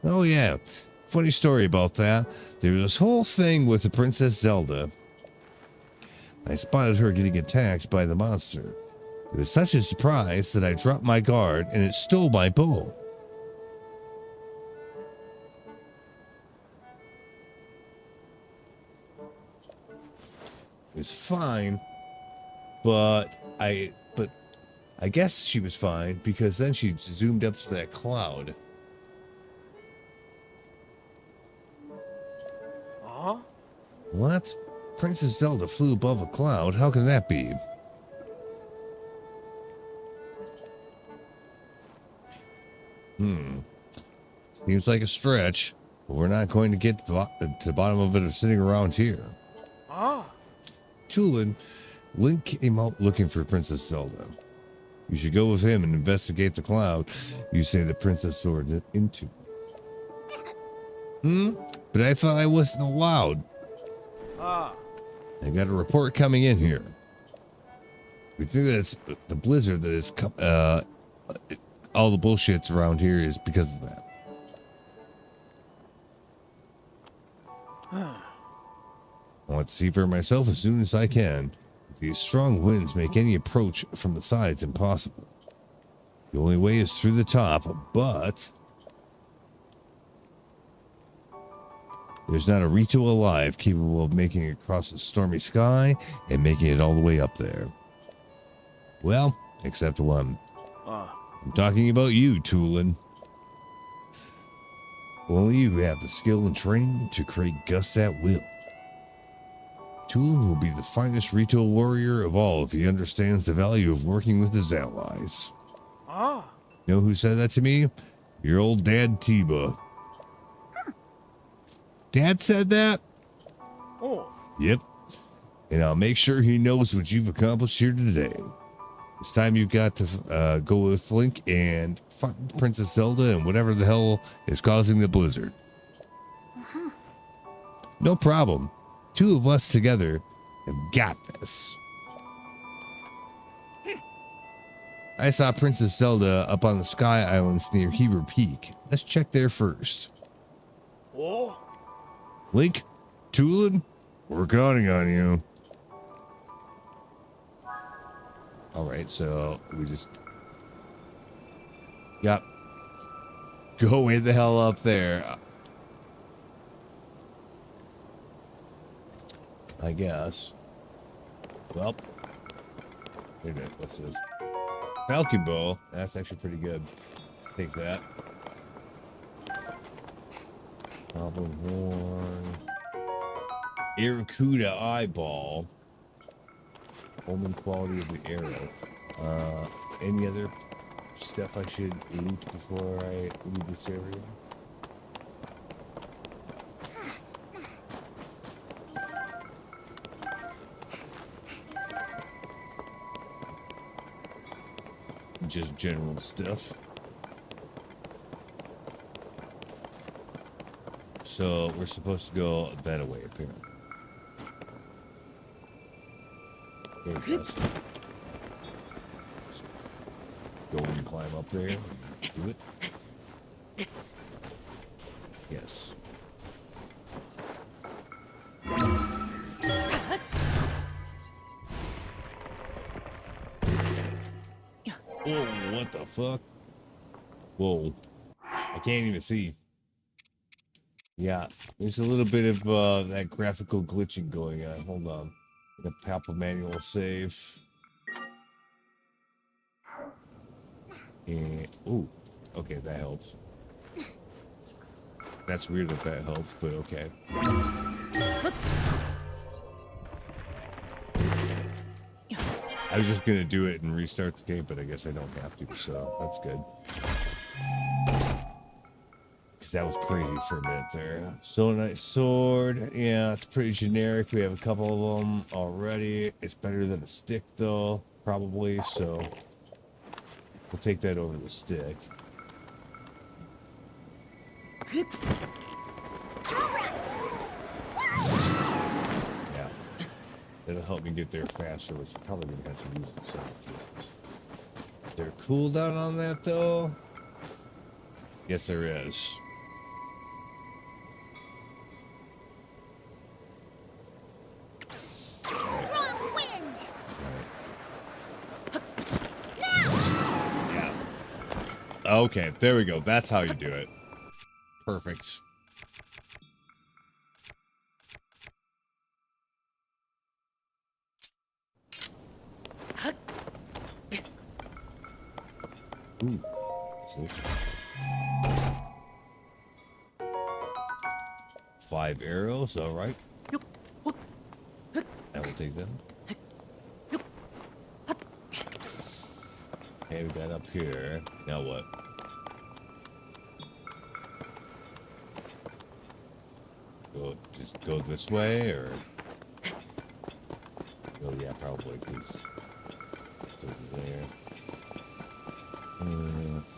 Oh yeah, funny story about that. There was this whole thing with the Princess Zelda. I spotted her getting attacked by the monster. It was such a surprise that I dropped my guard and it stole my bow. was fine, but I guess she was fine because then she zoomed up to that cloud. What? Princess Zelda flew above a cloud? How can that be? Seems like a stretch, but we're not going to get to the bottom of it sitting around here. Tulin, Link came out looking for Princess Zelda. You should go with him and investigate the cloud you say the princess soared into. But I thought I wasn't allowed. I got a report coming in here. We think that it's the blizzard that is all the bullshits around here is because of that. I want to see for myself as soon as I can. These strong winds make any approach from the sides impossible. The only way is through the top, but there's not a Rito alive capable of making it across the stormy sky and making it all the way up there. Well, except one. I'm talking about you, Tulin. Only you have the skill and training to create gusts at will. Tulin will be the finest Rito warrior of all if he understands the value of working with his allies. Know who said that to me? Your old dad, Tiba. Dad said that? Yep. And I'll make sure he knows what you've accomplished here today. It's time you've got to go with Link and find Princess Zelda and whatever the hell is causing the blizzard. No problem. Two of us together have got this. I saw Princess Zelda up on the Sky Islands near Heber Peak. Let's check there first. Link, Tulin, we're counting on you. Alright, so we just... Yep. Go in the hell up there. I guess. Well. Wait a minute, what's this? Falcon Bow. That's actually pretty good. Takes that. Goblin Horn. Aracuda Eyeball. Omen quality of the arrow. Any other stuff I should loot before I leave this area? Just general stuff. So we're supposed to go that way, apparently. Okay, guys. Go and climb up there. Do it. Yes. Whoa, what the fuck? Whoa. I can't even see. Yeah, there's a little bit of that graphical glitching going on. Hold on. I'm gonna pop a manual save. And, ooh, okay, that helps. That's weird that that helps, but okay. I was just gonna do it and restart the game, but I guess I don't have to, so that's good. Because that was crazy for a minute there. Sonite Sword, yeah, it's pretty generic. We have a couple of them already. It's better than a stick, though, probably, so we'll take that over the stick. Yeah. That'll help me get there faster, which I'm probably going to have to use in some cases. Is there a cooldown on that, though? Yes, there is. Strong wind. Yeah. Okay, there we go. That's how you do it. Perfect. Ooh. Sick. 5 arrows, alright. I will take them. Okay, we got up here. Now what? Just go this way, or? Oh yeah, probably, because it's over there.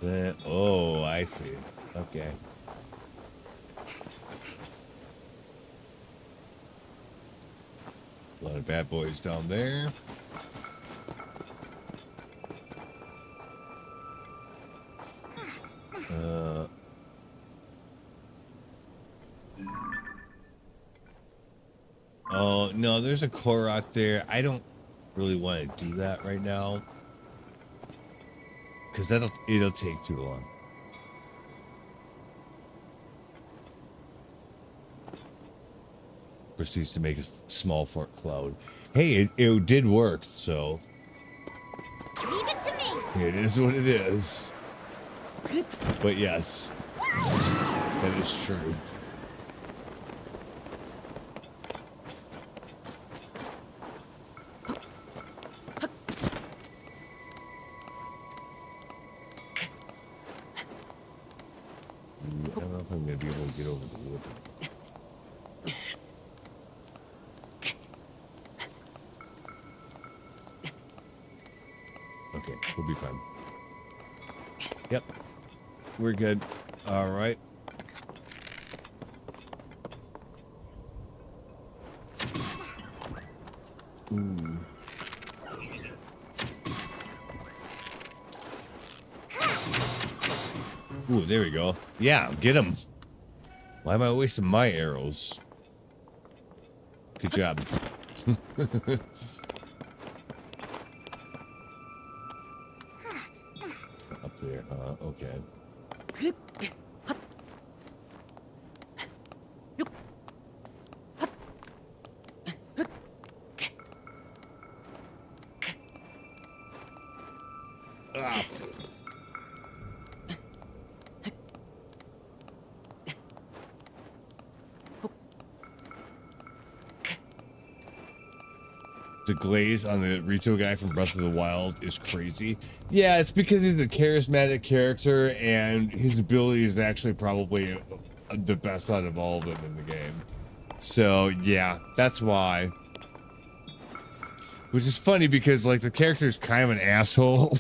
That. Oh, I see. Okay. A lot of bad boys down there. Oh, no, there's a Korok there. I don't really want to do that right now, because it'll take too long. Proceeds to make a small fort cloud. Hey, it did work, so Leave it to me. it is what it is. But yes, that is true. I don't know if I'm going to be able to get over the wood. Okay, we'll be fine. Yep. We're good. All right. Ooh. Ooh, there we go. Yeah, get him. Why am I wasting my arrows? Good job. Up there, okay. Ah. The glaze on the Rito guy from Breath of the Wild is crazy. Yeah, it's because he's a charismatic character, and his ability is actually probably the best out of all of them in the game. So, yeah, that's why. Which is funny because, like, the character is kind of an asshole.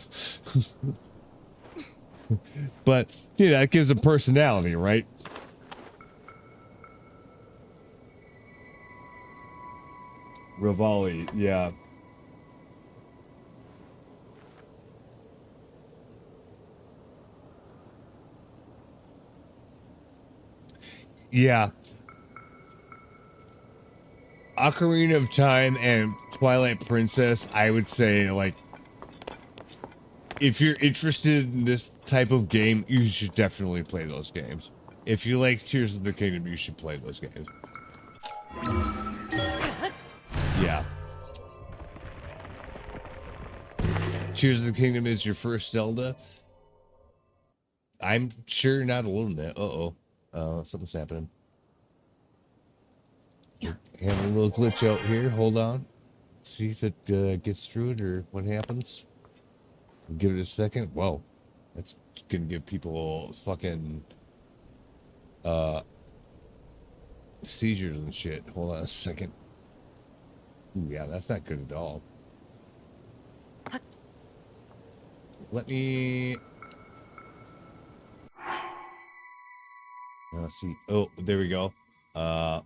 But, you know, that gives him personality, right? Rivali, yeah. Yeah. Ocarina of Time and Twilight Princess, I would say, like, if you're interested in this type of game, you should definitely play those games. If you like Tears of the Kingdom, you should play those games. Yeah. Tears of the Kingdom is your first Zelda. I'm sure you're not alone in that. Uh-oh. Something's happening. We're having a little glitch out here. Hold on. Let's see if it gets through it or what happens. Give it a second. Whoa. That's gonna give people fucking seizures and shit. Hold on a second. Ooh, yeah, that's not good at all. Let me... Let's see. Oh, there we go. Well,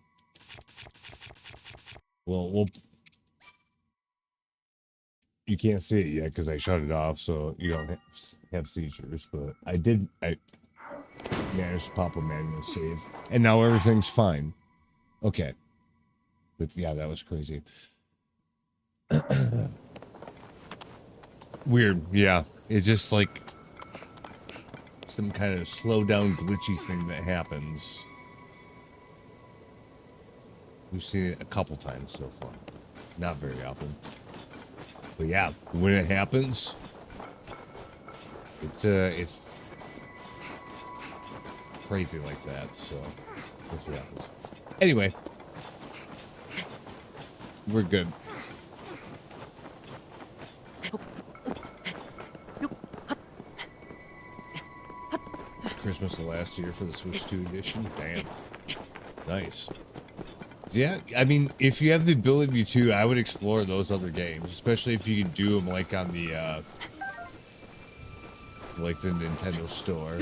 you can't see it yet because I shut it off, so you don't have seizures. But I managed to pop a manual save, and now everything's fine. Okay. But yeah, that was crazy. Weird, yeah. It's just like some kind of slow down glitchy thing that happens. We've seen it a couple times so far. Not very often. But yeah, when it happens, It's crazy like that. So that's what happens. Anyway, we're good. Christmas of last year for the Switch 2 edition. Damn. Nice. Yeah, I mean, if you have the ability to, I would explore those other games, especially if you can do them like on the Nintendo store.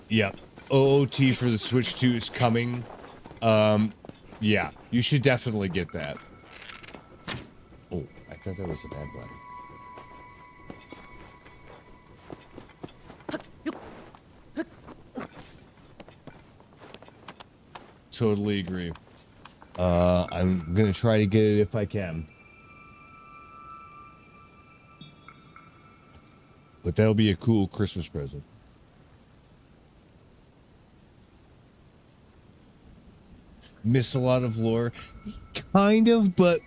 Yep. OOT for the Switch 2 is coming. Yeah, you should definitely get that. Oh, I thought that was a bad button. Totally agree. I'm gonna try to get it if I can. But that'll be a cool Christmas present. Miss a lot of lore? Kind of, but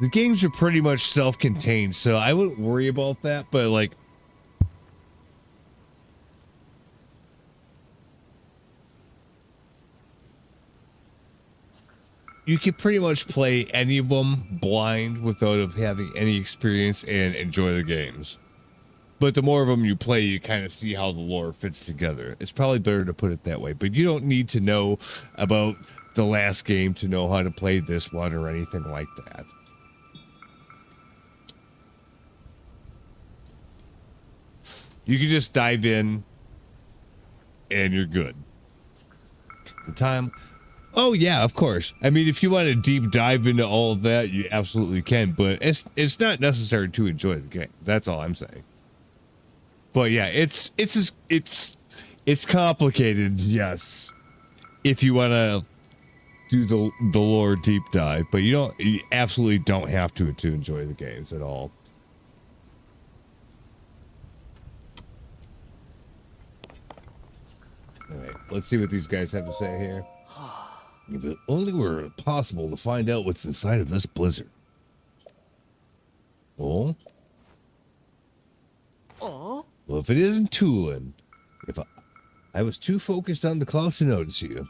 the games are pretty much self-contained, so I wouldn't worry about that, but like, you can pretty much play any of them blind without having any experience and enjoy the games. But the more of them you play, you kind of see how the lore fits together. It's probably better to put it that way. But you don't need to know about the last game to know how to play this one or anything like that. You can just dive in and you're good. The time... Oh yeah, of course. I mean, if you want to deep dive into all of that, you absolutely can. But it's not necessary to enjoy the game. That's all I'm saying. But yeah, it's complicated. Yes, if you want to do the lore deep dive, but you absolutely don't have to enjoy the games at all. All right, let's see what these guys have to say here. If it only were possible to find out what's inside of this blizzard. Oh? Oh? Well, if it isn't Tulin, if I was too focused on the clouds to notice you.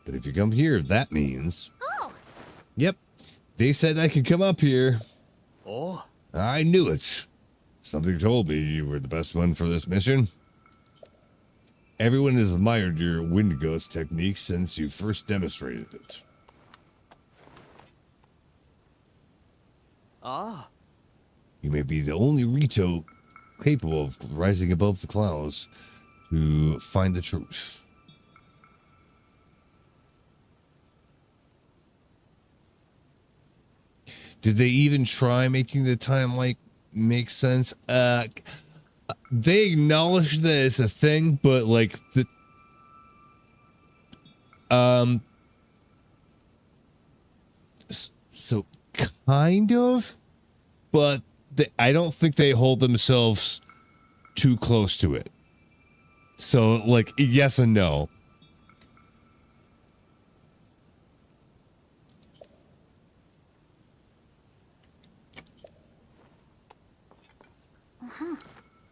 But if you come here, that means... Oh! Yep. They said I could come up here. Oh? I knew it. Something told me you were the best one for this mission. Everyone has admired your wind ghost technique since you first demonstrated it. Ah. You may be the only Rito capable of rising above the clouds to find the truth. Did they even try making the timeline make sense? They acknowledge that it's a thing, but like so kind of, but I don't think they hold themselves too close to it. So like yes and no.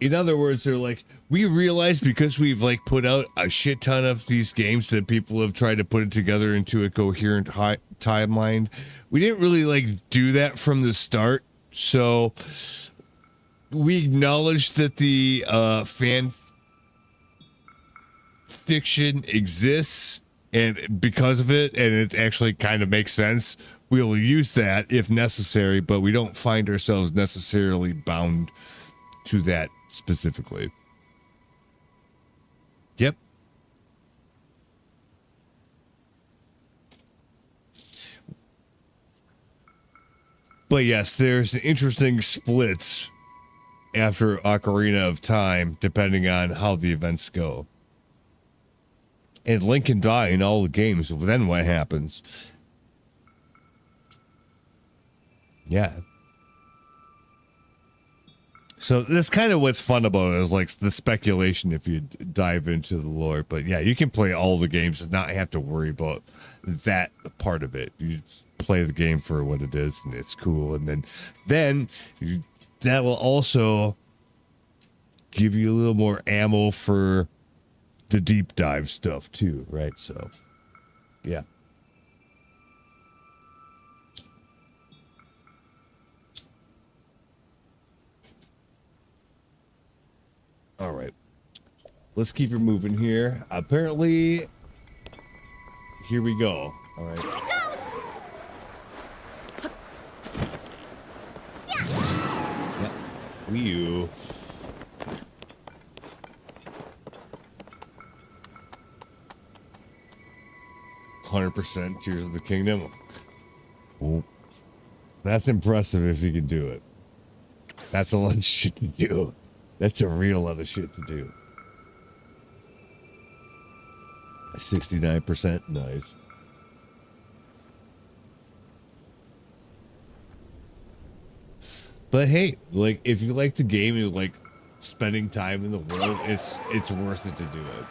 In other words, they're like, we realize because we've like put out a shit ton of these games that people have tried to put it together into a coherent timeline. We didn't really like do that from the start. So we acknowledge that the fan fiction exists and because of it, and it actually kind of makes sense. We'll use that if necessary, but we don't find ourselves necessarily bound to that specifically. Yep. But yes, there's an interesting split after Ocarina of Time, depending on how the events go. And Link can die in all the games, then what happens? Yeah. So that's kind of what's fun about it, is like the speculation if you dive into the lore. But yeah, you can play all the games and not have to worry about that part of it. You just play the game for what it is and it's cool. And then that will also give you a little more ammo for the deep dive stuff too, right? So, yeah. All right. Let's keep it moving here. Apparently, here we go. All right. Yeah. Wii U. %, Tears of the Kingdom. Well, that's impressive if you can do it. That's a lot of shit to do. That's a real lot of shit to do. 69%, nice. But hey, like if you like the game, you like spending time in the world, it's worth it to do it.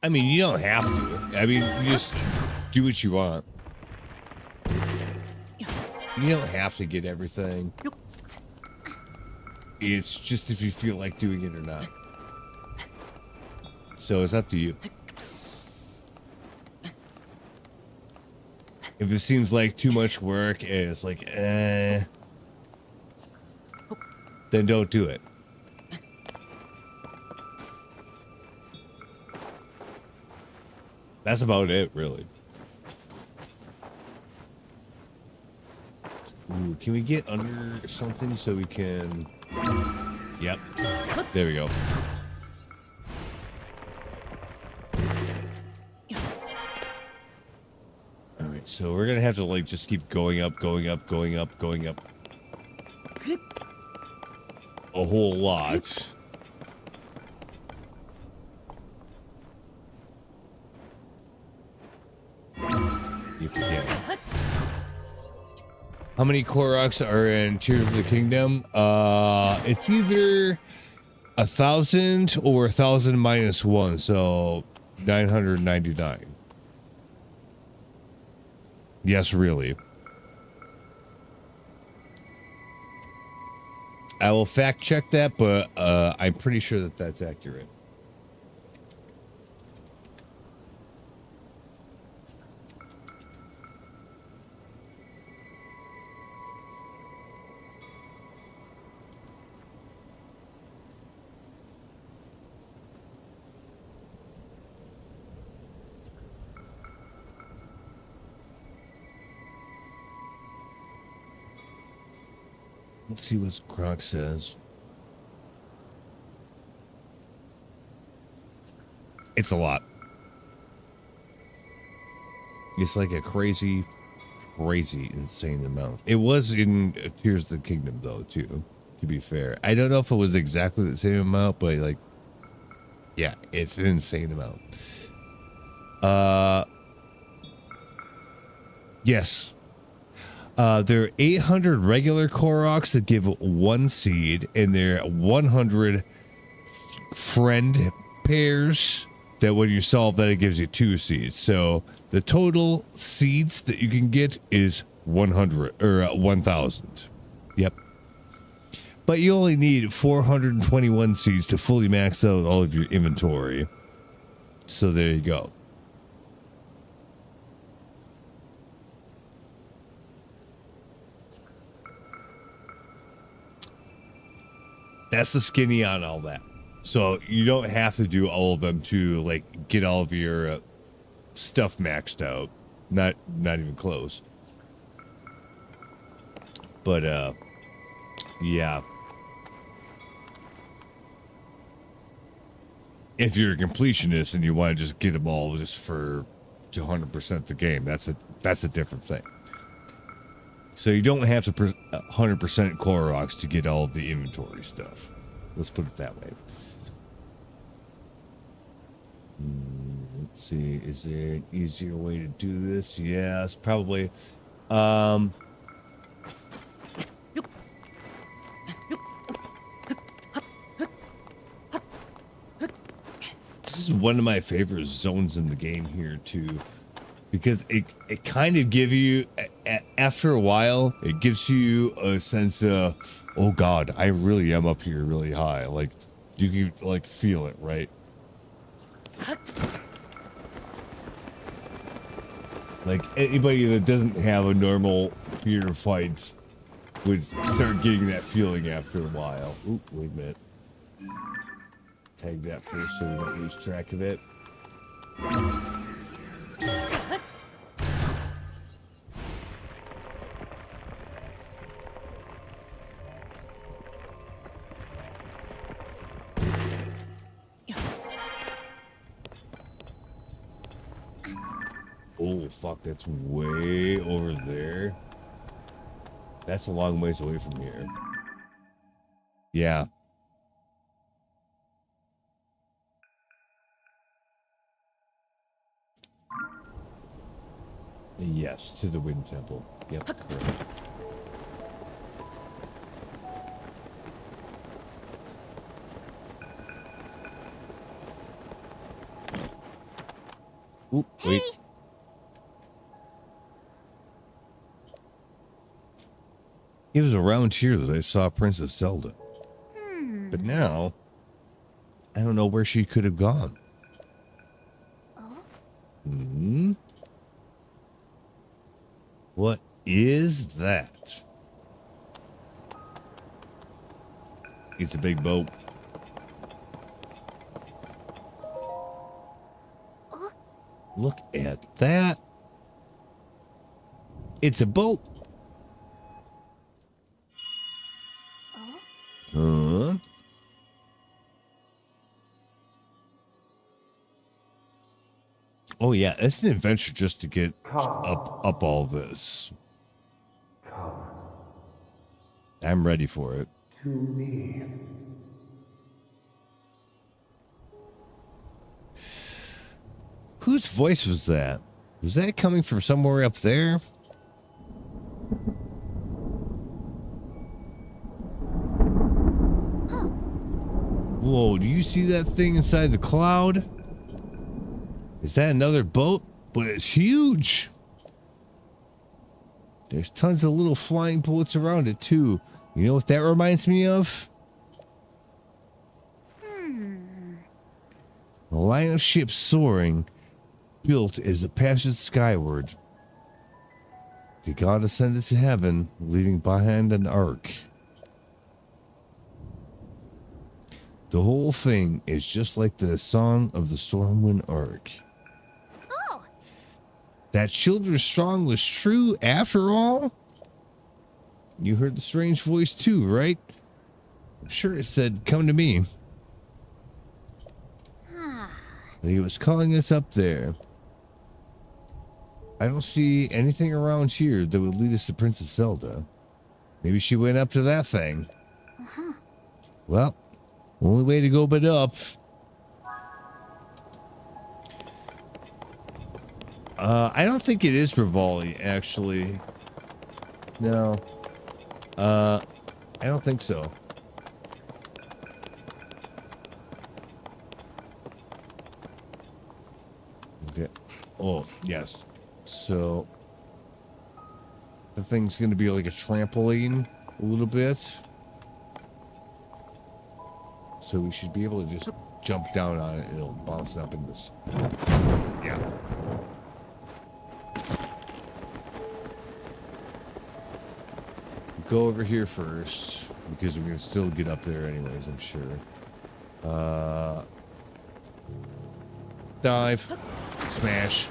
I mean, you don't have to. I mean, you just do what you want. You don't have to get everything. It's just if you feel like doing it or not. So it's up to you. If it seems like too much work and it's like, then don't do it. That's about it, really. Ooh, can we get under something so we can... Yep. There we go. Alright, so we're gonna have to, like, just keep going up, going up, going up, going up. A whole lot. If you can. How many Koroks are in Tears of the Kingdom? It's either 1,000 or 1,000 minus 1, so 999. Yes, really. I will fact check that, but I'm pretty sure that that's accurate. Let's see what Gronk says. It's a lot. It's like a crazy, insane amount. It was in Tears of the Kingdom, though, too, to be fair. I don't know if it was exactly the same amount, but, like, yeah, it's an insane amount. Yes. There are 800 regular Koroks that give 1 seed, and there are 100 friend pairs that when you solve that, it gives you 2 seeds. So the total seeds that you can get is 100 or 1,000. Yep. But you only need 421 seeds to fully max out all of your inventory. So there you go. That's the skinny on all that. So you don't have to do all of them to like get all of your stuff maxed out. Not even close. But yeah. If you're a completionist and you want to just get them all just for to 100% the game, that's a different thing. So you don't have to 100% Koroks to get all of the inventory stuff. Let's put it that way. Let's see. Is there an easier way to do this? Yes, probably. is one of my favorite zones in the game here too, because it kind of give you after a while it gives you a sense of, oh god, I really am up here really high. Like you can like feel it, right? Like anybody that doesn't have a normal fear of heights would start getting that feeling after a while. Oop, wait a minute. Tag that first so we don't lose track of it. Oh, fuck, that's way over there. That's a long ways away from here. Yeah. Yes, to the Wind Temple. Yep, correct. Oop, wait. It was around here that I saw Princess Zelda. But now, I don't know where she could have gone. Hmm? What is that? It's a big boat. Look at that. It's a boat. Huh? Oh yeah, it's an adventure just to get up all this. I'm ready for it. To me. Whose voice was that? Was that coming from somewhere up there? Whoa, do you see that thing inside the cloud? Is that another boat? But it's huge. There's tons of little flying boats around it too. You know what that reminds me of? A line of ships soaring, built as a passage skyward. The god ascended to heaven, leaving behind an ark. The whole thing is just like the Song of the Stormwind Ark. Oh, That children's song was true after all? You heard the strange voice too, right? I'm sure it said, "Come to me." He was calling us up there. I don't see anything around here that would lead us to Princess Zelda. Maybe she went up to that thing. Well, only way to go but up. I don't think it is Rivali, actually. No. I don't think so. Okay. Oh, yes. So the thing's gonna be like a trampoline a little bit. So we should be able to just jump down on it and it'll bounce up in this. Yeah. Go over here first because we can still get up there anyways, I'm sure. Dive. Smash.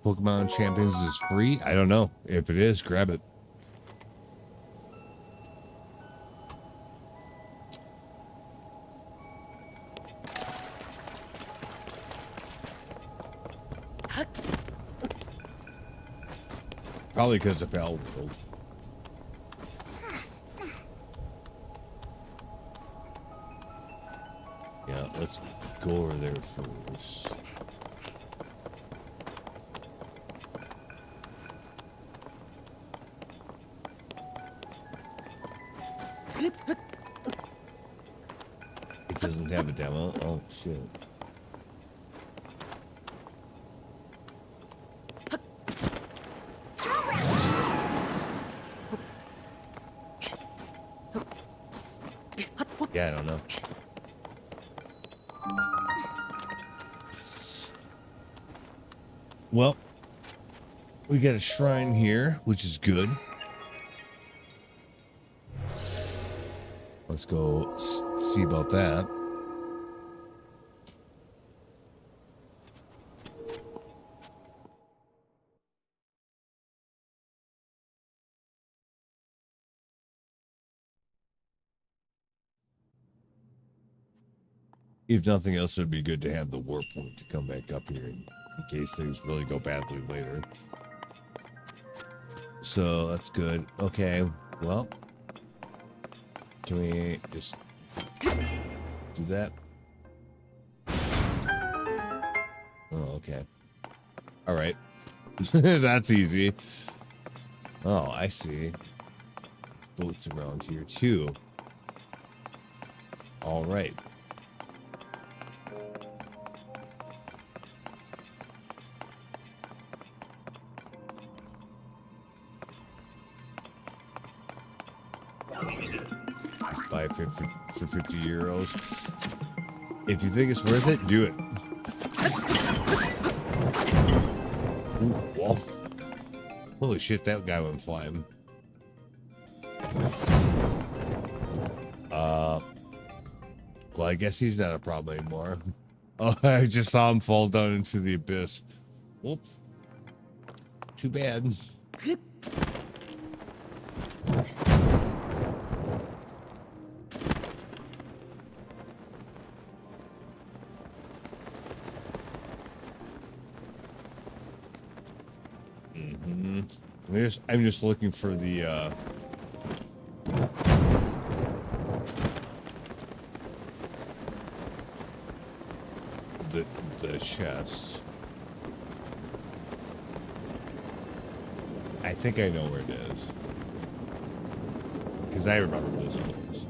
Pokemon Champions is free? I don't know. If it is, grab it. Probably because of Bell World. Yeah, let's go over there first. doesn't have a demo. Oh shit. Yeah, I don't know. Well, we got a shrine here, which is good. Let's go see about that. If nothing else, it would be good to have the warp point to come back up here in case things really go badly later. So that's good. Okay, well, can we just do that? Oh, okay. All right. That's easy. Oh, I see. There's boats around here too. All right. Buy it for 50 euros. If you think it's worth it, do it. Ooh, wolf. Holy shit, that guy went flying. Well, I guess he's not a problem anymore. Oh, I just saw him fall down into the abyss. Whoop. Too bad. I'm just looking for the chest. I think I know where it is. Because I remember those ones.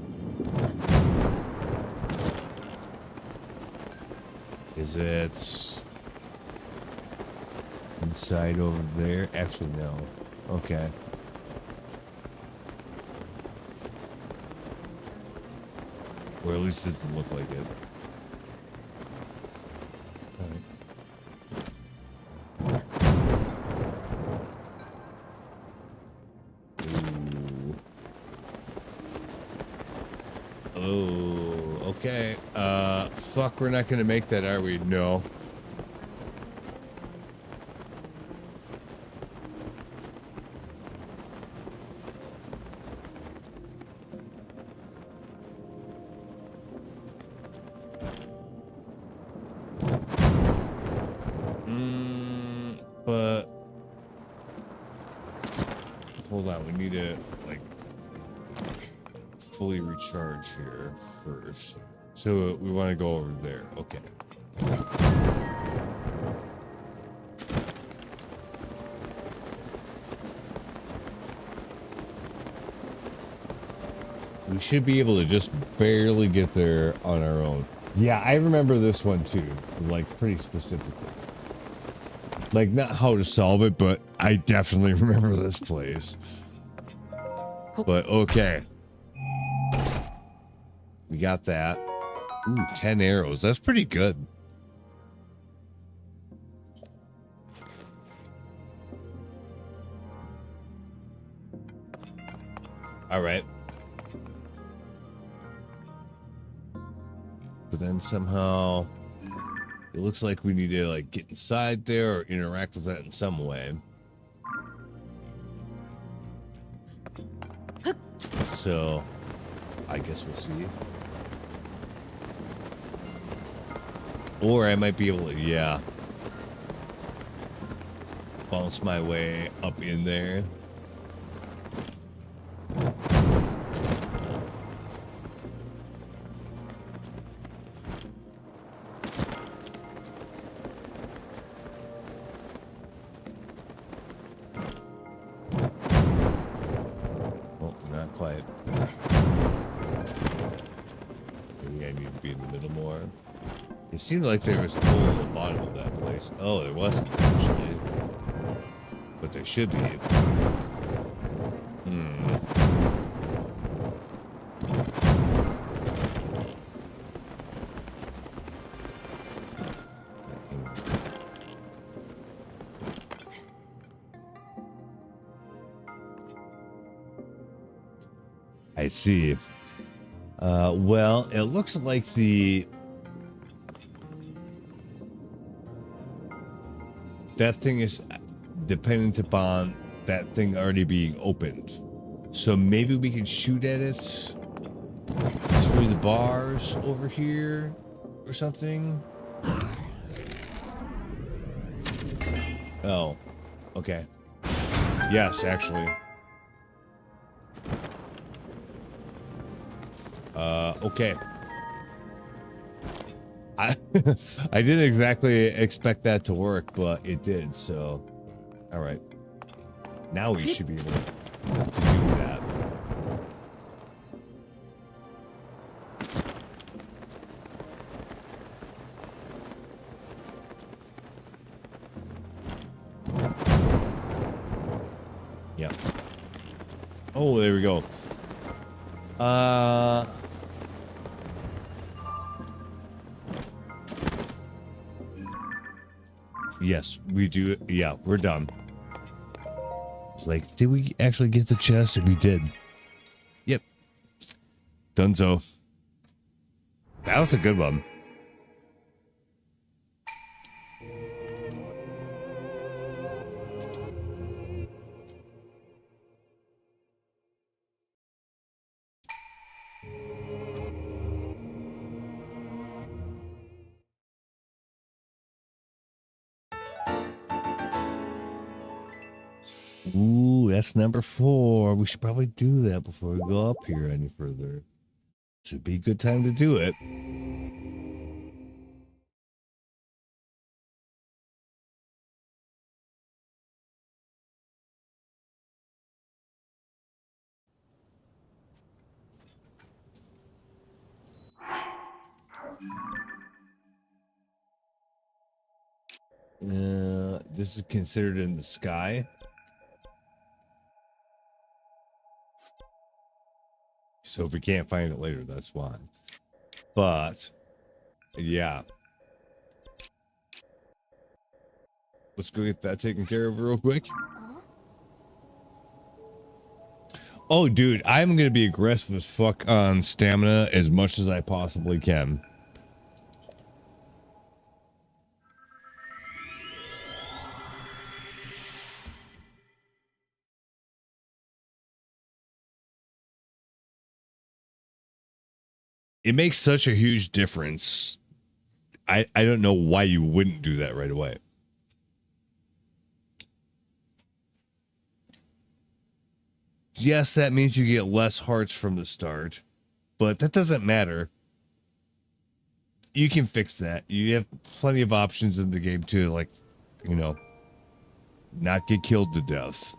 Is it inside over there? Actually, no. Okay. Or at least it doesn't look like it. Alright. Ooh. Oh, okay. Fuck, we're not gonna make that, are we? No. But hold on, we need to like fully recharge here first. So we want to go over there. Okay. We should be able to just barely get there on our own. Yeah, I remember this one too, like pretty specifically. Like, not how to solve it, but I definitely remember this place. But, okay. We got that. Ooh, 10 arrows. That's pretty good. Alright. But then somehow... it looks like we need to like get inside there or interact with that in some way. So, I guess we'll see. Or I might be able to, yeah, bounce my way up in there. more. It seemed like there was a hole at the bottom of that place. Oh, there wasn't actually. But there should be. I see. Well, it looks like that thing is dependent upon that thing already being opened. So maybe we can shoot at it through the bars over here or something. Oh, okay. Yes, actually. Okay. I I didn't exactly expect that to work, but it did, so all right. Now we should be able to do that. Yeah. Oh, there we go. Yes, we do. Yeah, we're done. It's like, did we actually get the chest? And we did. Yep. Dunzo. That was a good one. Ooh, that's number 4. We should probably do that before we go up here any further. Should be a good time to do it. This is considered in the sky. So if we can't find it later, that's why. But, yeah. Let's go get that taken care of real quick. Oh, dude, I'm going to be aggressive as fuck on stamina as much as I possibly can. It makes such a huge difference. I don't know why you wouldn't do that right away. Yes, that means you get less hearts from the start, but that doesn't matter. You can fix that. You have plenty of options in the game too, like, you know, not get killed to death.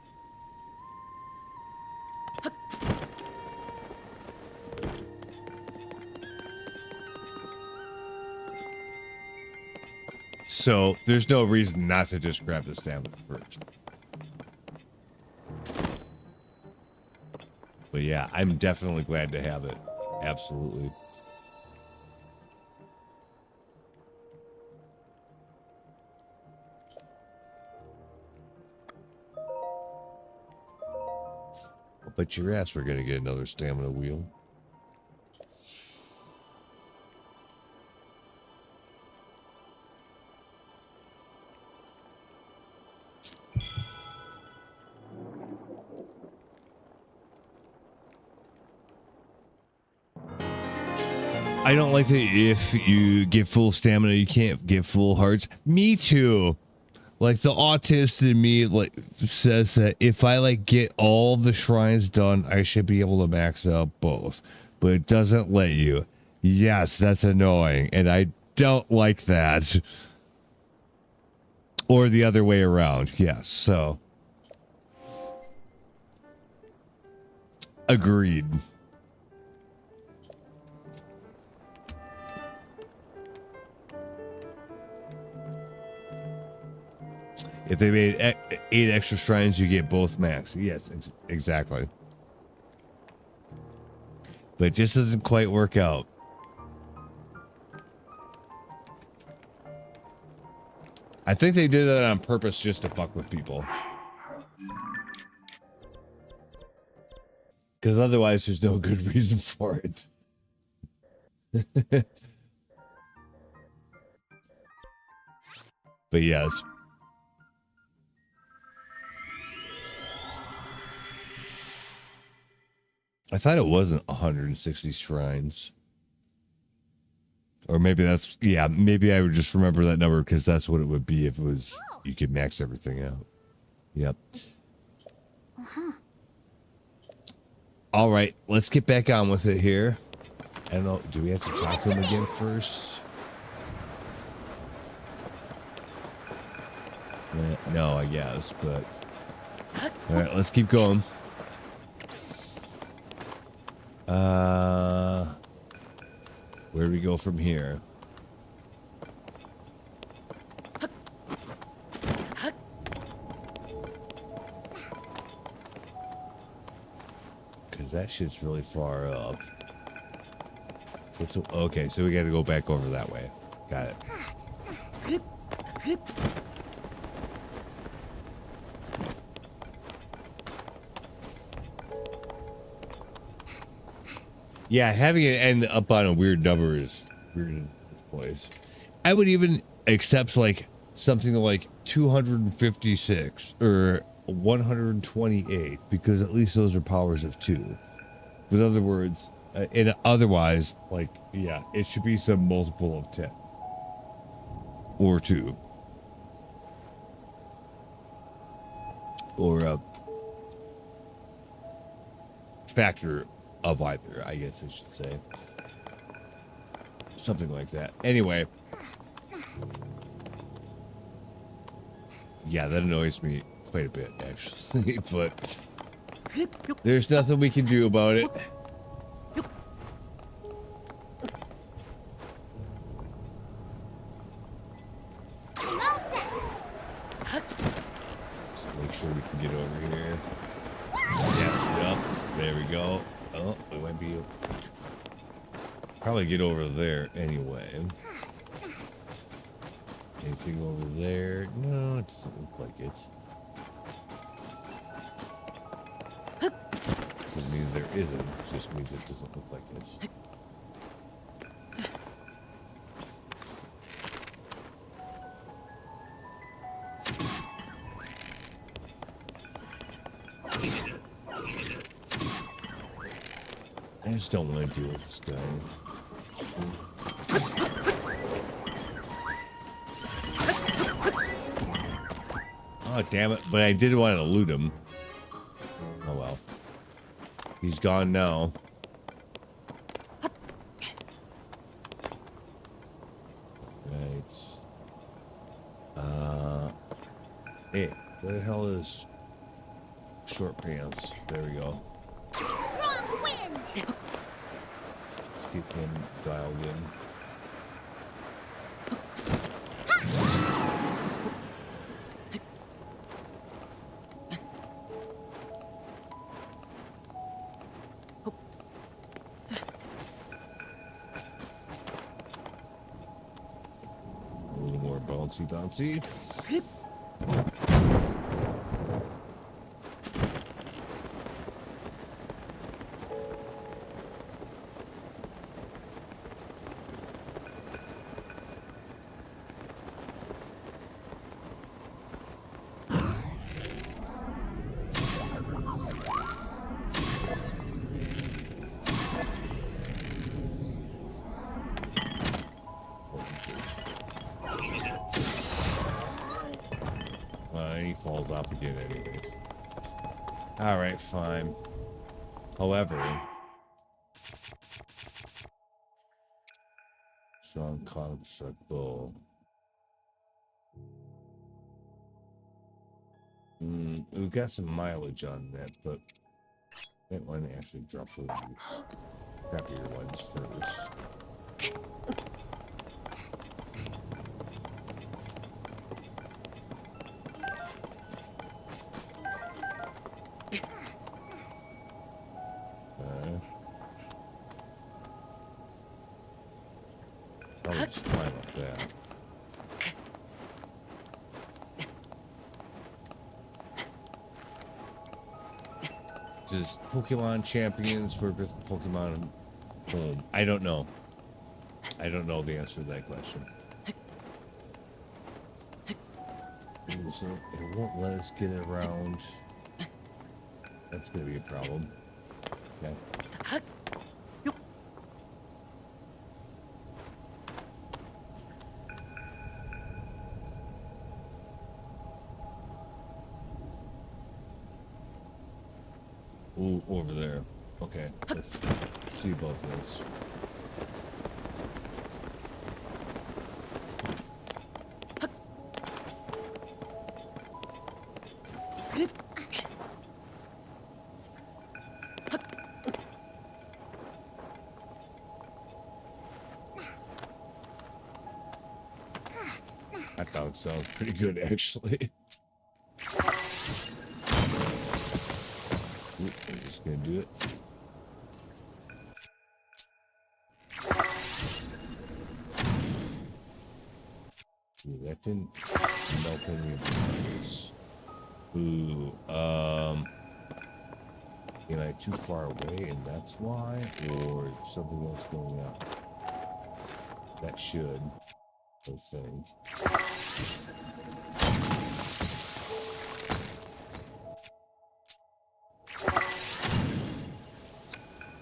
So there's no reason not to just grab the stamina first. But yeah, I'm definitely glad to have it. Absolutely. I'll bet your ass we're gonna get another stamina wheel. I don't like that if you get full stamina, you can't get full hearts. Me too. Like the autist in me like says that if I like get all the shrines done, I should be able to max out both. But it doesn't let you. Yes, that's annoying. And I don't like that. Or the other way around. Yes, so. Agreed. If they made 8 extra shrines, you get both max. Yes, exactly. But it just doesn't quite work out. I think they did that on purpose just to fuck with people. Because otherwise, there's no good reason for it. But yes. I thought it wasn't 160 shrines. Or maybe that's, yeah, maybe I would just remember that number because that's what it would be if it was, you could max everything out. Yep. All right, let's get back on with it here. I don't know, do we have to talk to him again first? No, I guess, but... All right, let's keep going. Where do we go from here? Because that shit's really far up. It's, okay, so we got to go back over that way. Got it. Yeah, having it end up on a weird number is weird in this place. I would even accept like something like 256 or 128 because at least those are powers of 2. But in other words, and otherwise, like, yeah, it should be some multiple of 10 or 2 or a factor of either, I guess I should say. Something like that. Anyway. Yeah, that annoys me quite a bit, actually. But there's nothing we can do about it. Well set. Just make sure we can get over here. Yes, yep. There we go. Oh, we might be able probably get over there anyway. Anything over there? No, it doesn't look like it. Doesn't mean there isn't. It just means it doesn't look like it. I just don't want to deal with this guy. Oh, damn it. But I did want to loot him. Oh, well. He's gone now. Right. Hey, where the hell is Short Pants? There we go. Strong wind! Let's get him dialed in. A little more bouncy bouncy. And he falls off again anyways. Alright, fine. However, strong construct bow. We've got some mileage on that, but that one actually dropped those crappier ones first. Probably just climb up that. Does Pokemon Champions for Pokemon Home? I don't know. I don't know the answer to that question. So it won't let us get it around. That's gonna be a problem. Okay. Ooh, over there. Okay, let's see both of those. That dog sounds pretty good, actually. Oop, I'm just gonna do it. Ooh, that didn't melt any of the ice. Ooh, am I too far away and that's why? Or is there something else going on? That should, I think.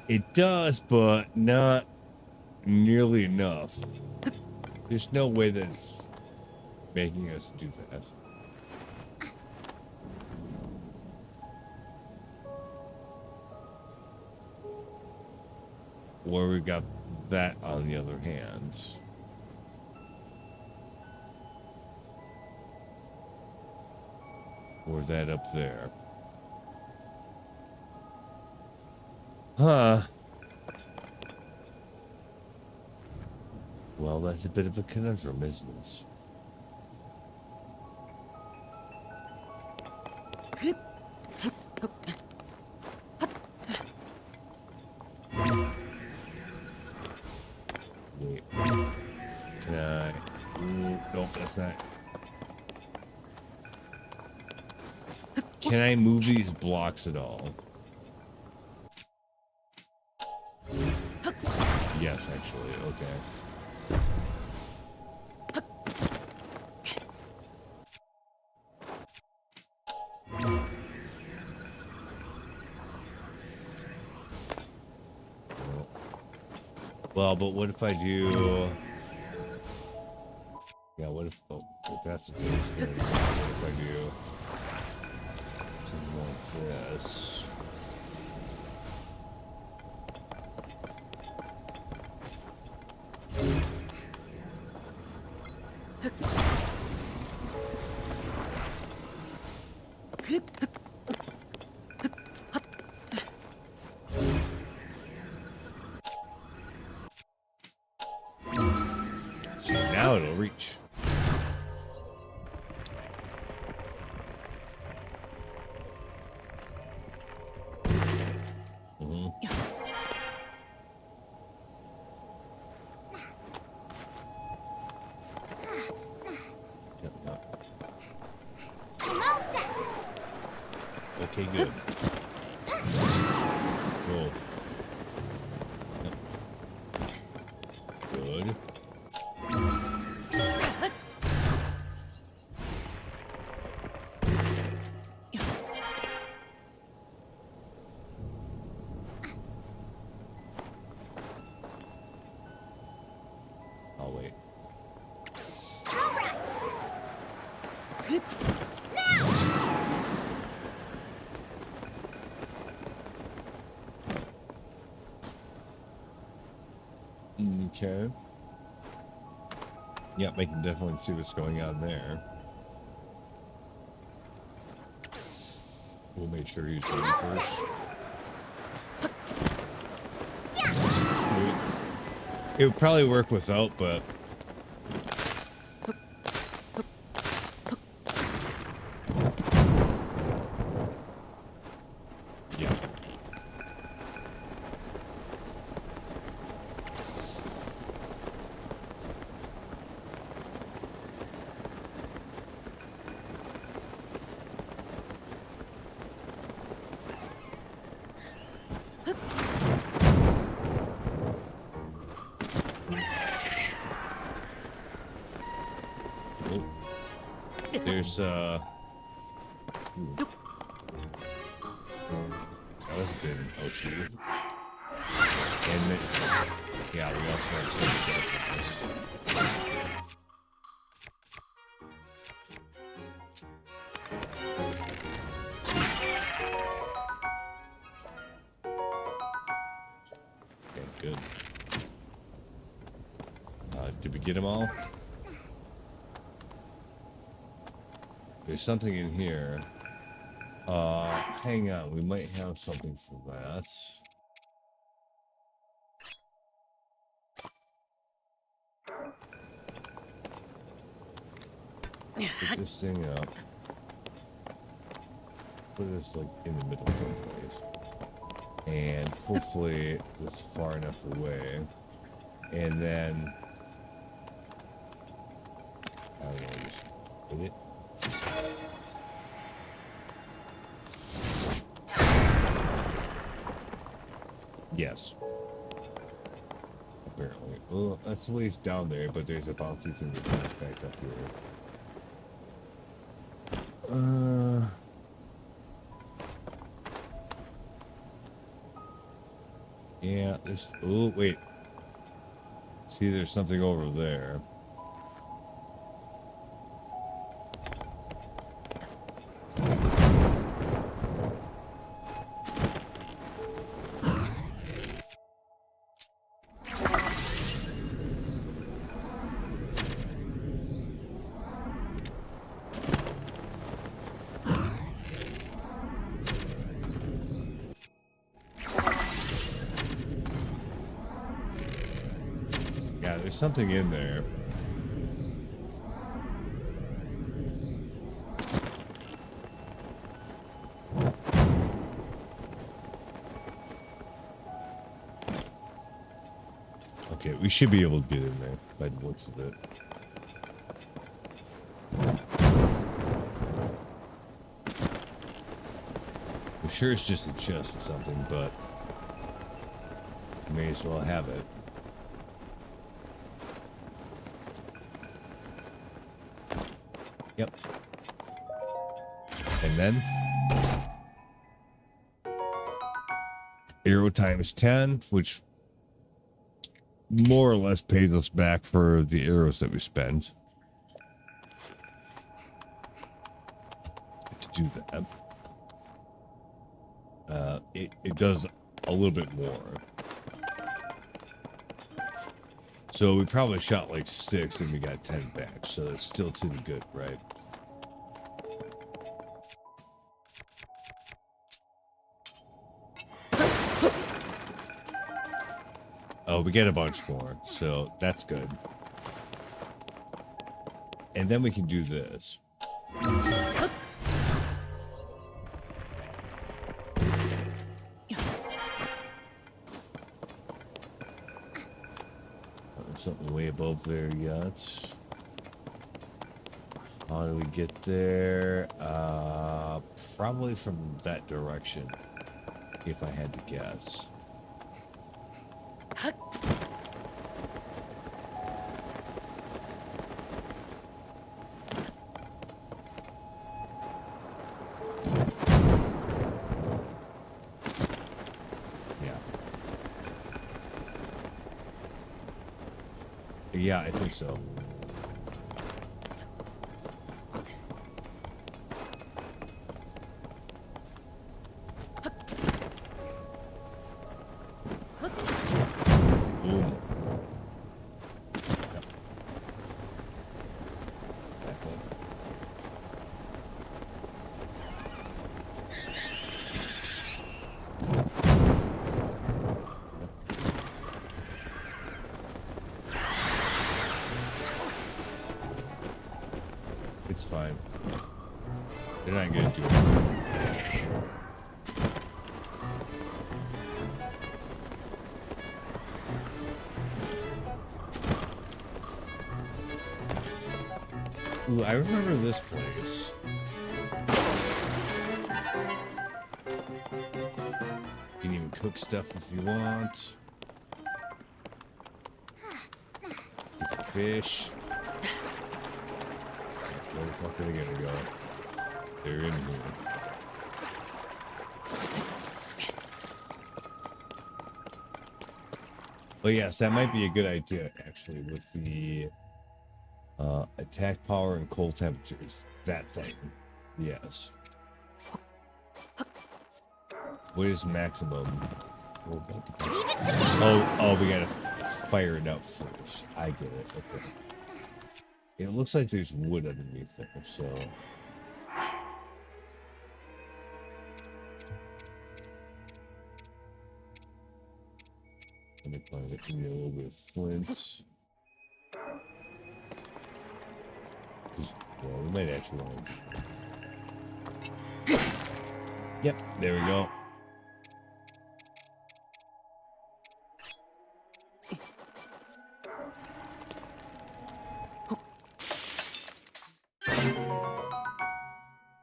It does, but not nearly enough. There's no way that it's making us do that. Or we got that on the other hand. Or that up there. Huh. Well, that's a bit of a conundrum, isn't it? Wait. Can I? Ooh, nope, that's not. Can I move these blocks at all? Yes, actually. Okay. Well, but what if I do? Yeah, what if? Oh, if that's the case, then what if I do something like this? See, now it'll reach. I'm all set. Okay, good. So, good. I'll wait. All right. Okay. Yep, I can definitely see what's going on there. We'll make sure he's ready first. It would probably work without, but yeah. There's ooh. That was a bit of an Oshi. And then, yeah, we also have some darkness. Okay, good. Did we get them all? There's something in here. Hang on, we might have something for that. Put this thing up. Put this like in the middle someplace. And hopefully this is far enough away. And then I don't know, just put it. Yes. Apparently. Well, that's a ways down there, but there's a bouncy thing that comes back up here. Yeah, there's... Oh, wait. See, there's something over there. There's something in there. Okay, we should be able to get in there by the looks of it. I'm sure it's just a chest or something, but may as well have it. Yep. And then arrow times 10, which more or less pays us back for the arrows that we spend. To do that. It does a little bit more. So we probably shot like 6 and we got 10 back, so that's still too good, right? Oh, we get a bunch more, so that's good. And then we can do this. Something way above there yet. How do we get there? Probably from that direction, if I had to guess. Yeah, I think so. Boom. It's fine. They're not gonna do it. Ooh, I remember this place. You can even cook stuff if you want. Get some fish. Where the fuck are they gonna go? They're in here. But yes, that might be a good idea, actually, with the attack power and cold temperatures. That thing. Yes. What is maximum? Oh, we gotta fire it up first. I get it. Okay. It looks like there's wood underneath there, so. Let me find it. Give me a little bit of flints. Well, we might actually want to. Yep, there we go.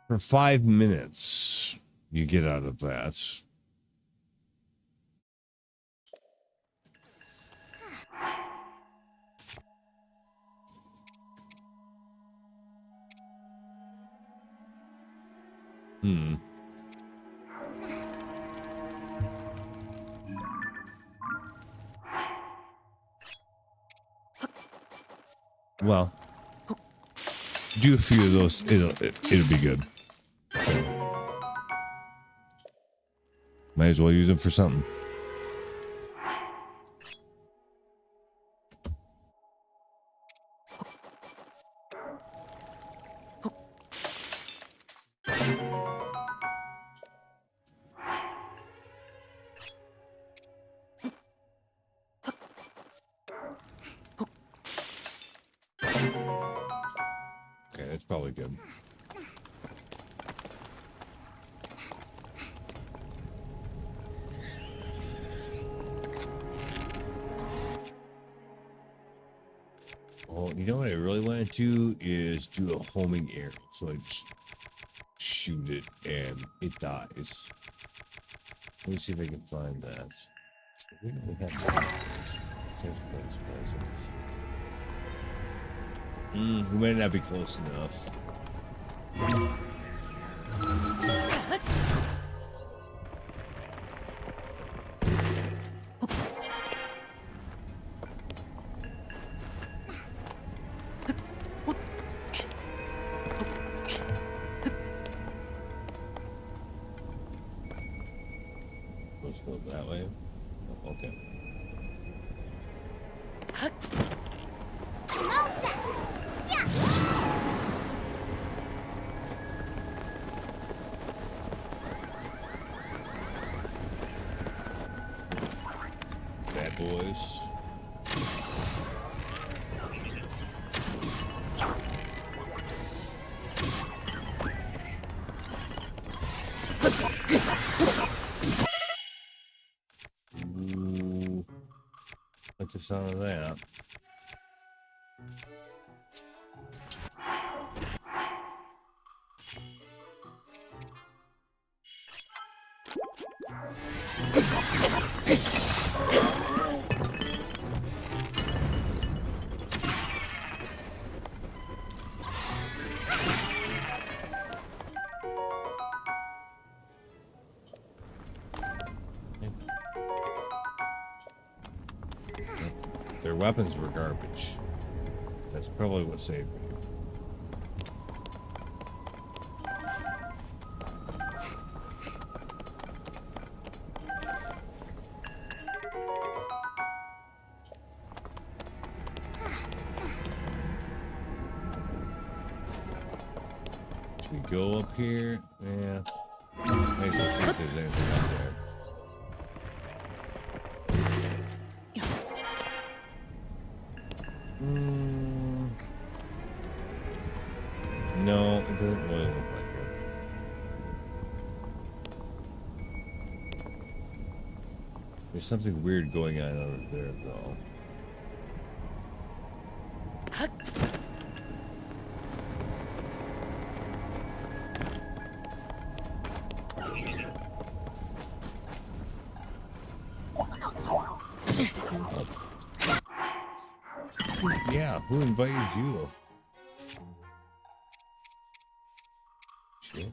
For 5 minutes, you get out of that. Well, do a few of those. It'll be good. Might as well use them for something. Okay, that's probably good. Oh, you know what I really want to do is do a homing arrow. So I just shoot it and it dies. Let me see if I can find that. We don't really have that. We might not be close enough. Let's go that way. Oh, okay. I'm all set. Yeah. Bad boys. Ooh, like the sound of that. Their weapons were garbage. That's probably what saved me. Should we go up here? Yeah. Might as well see if there's anything up there. No, it doesn't really look like it. There's something weird going on over there, though. Yeah, who invited you? Shit.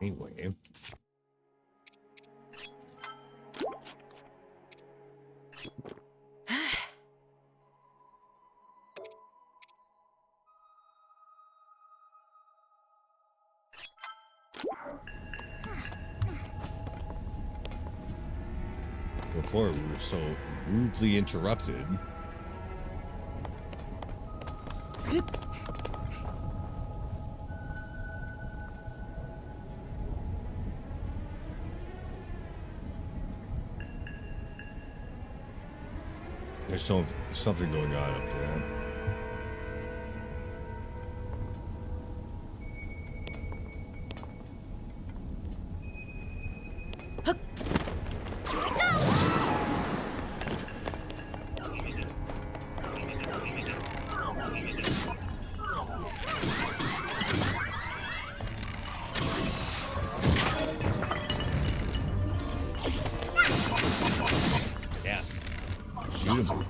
Anyway. Before we were so rudely interrupted. There's something going on up there. Yeah. Shoot him.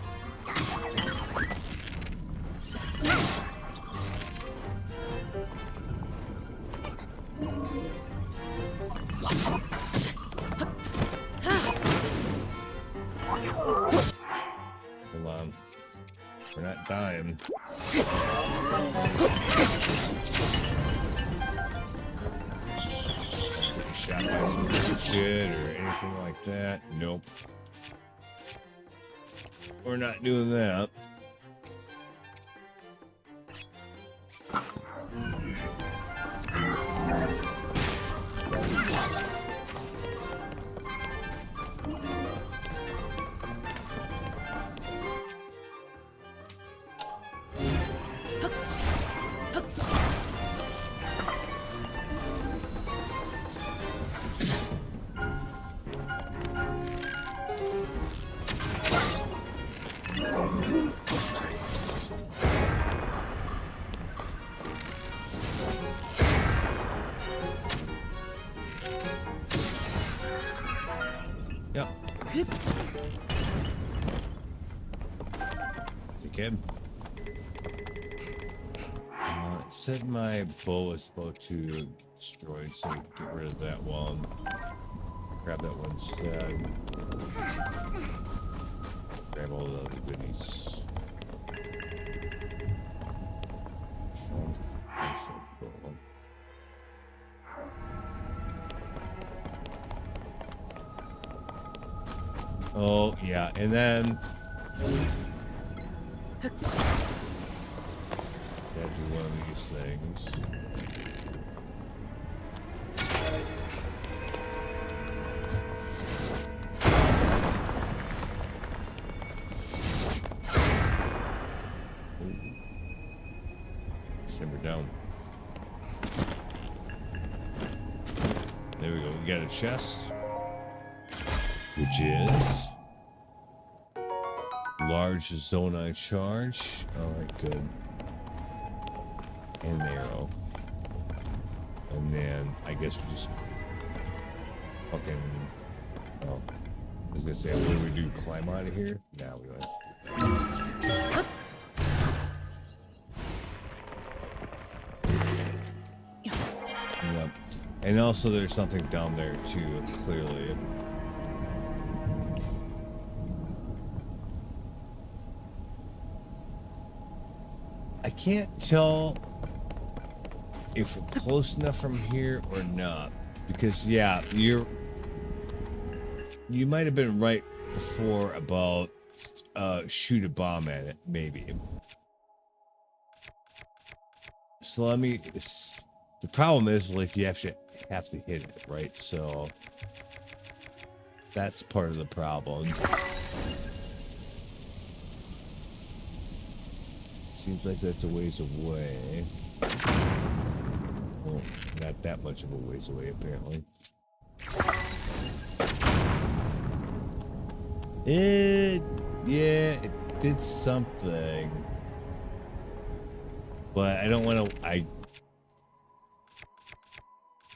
Hold on. We're not dying. Getting shot by some shit or anything like that. Nope. We're not doing that. Yep. The kid. It said my bow was about to get destroyed, so get rid of that one. Grab that one instead. Grab all the other goodies. Trunk. Bow. Oh, yeah, and then gotta do one of these things. Ooh. Simmer down. There we go. We got a chest, which is large Zonai charge. Alright, good. And an arrow. And then I guess we just fucking, oh, I was gonna say, what do we do? Climb out of here? Nah, we don't have to do that. Yep. And also there's something down there too, clearly. I can't tell if we're close enough from here or not, because yeah, you might have been right before about shoot a bomb at it, maybe. So let me. The problem is, like, you actually have to hit it, right? So that's part of the problem. Seems like that's a ways away. Well, not that much of a ways away, apparently. Yeah, it did something. But I don't want to. I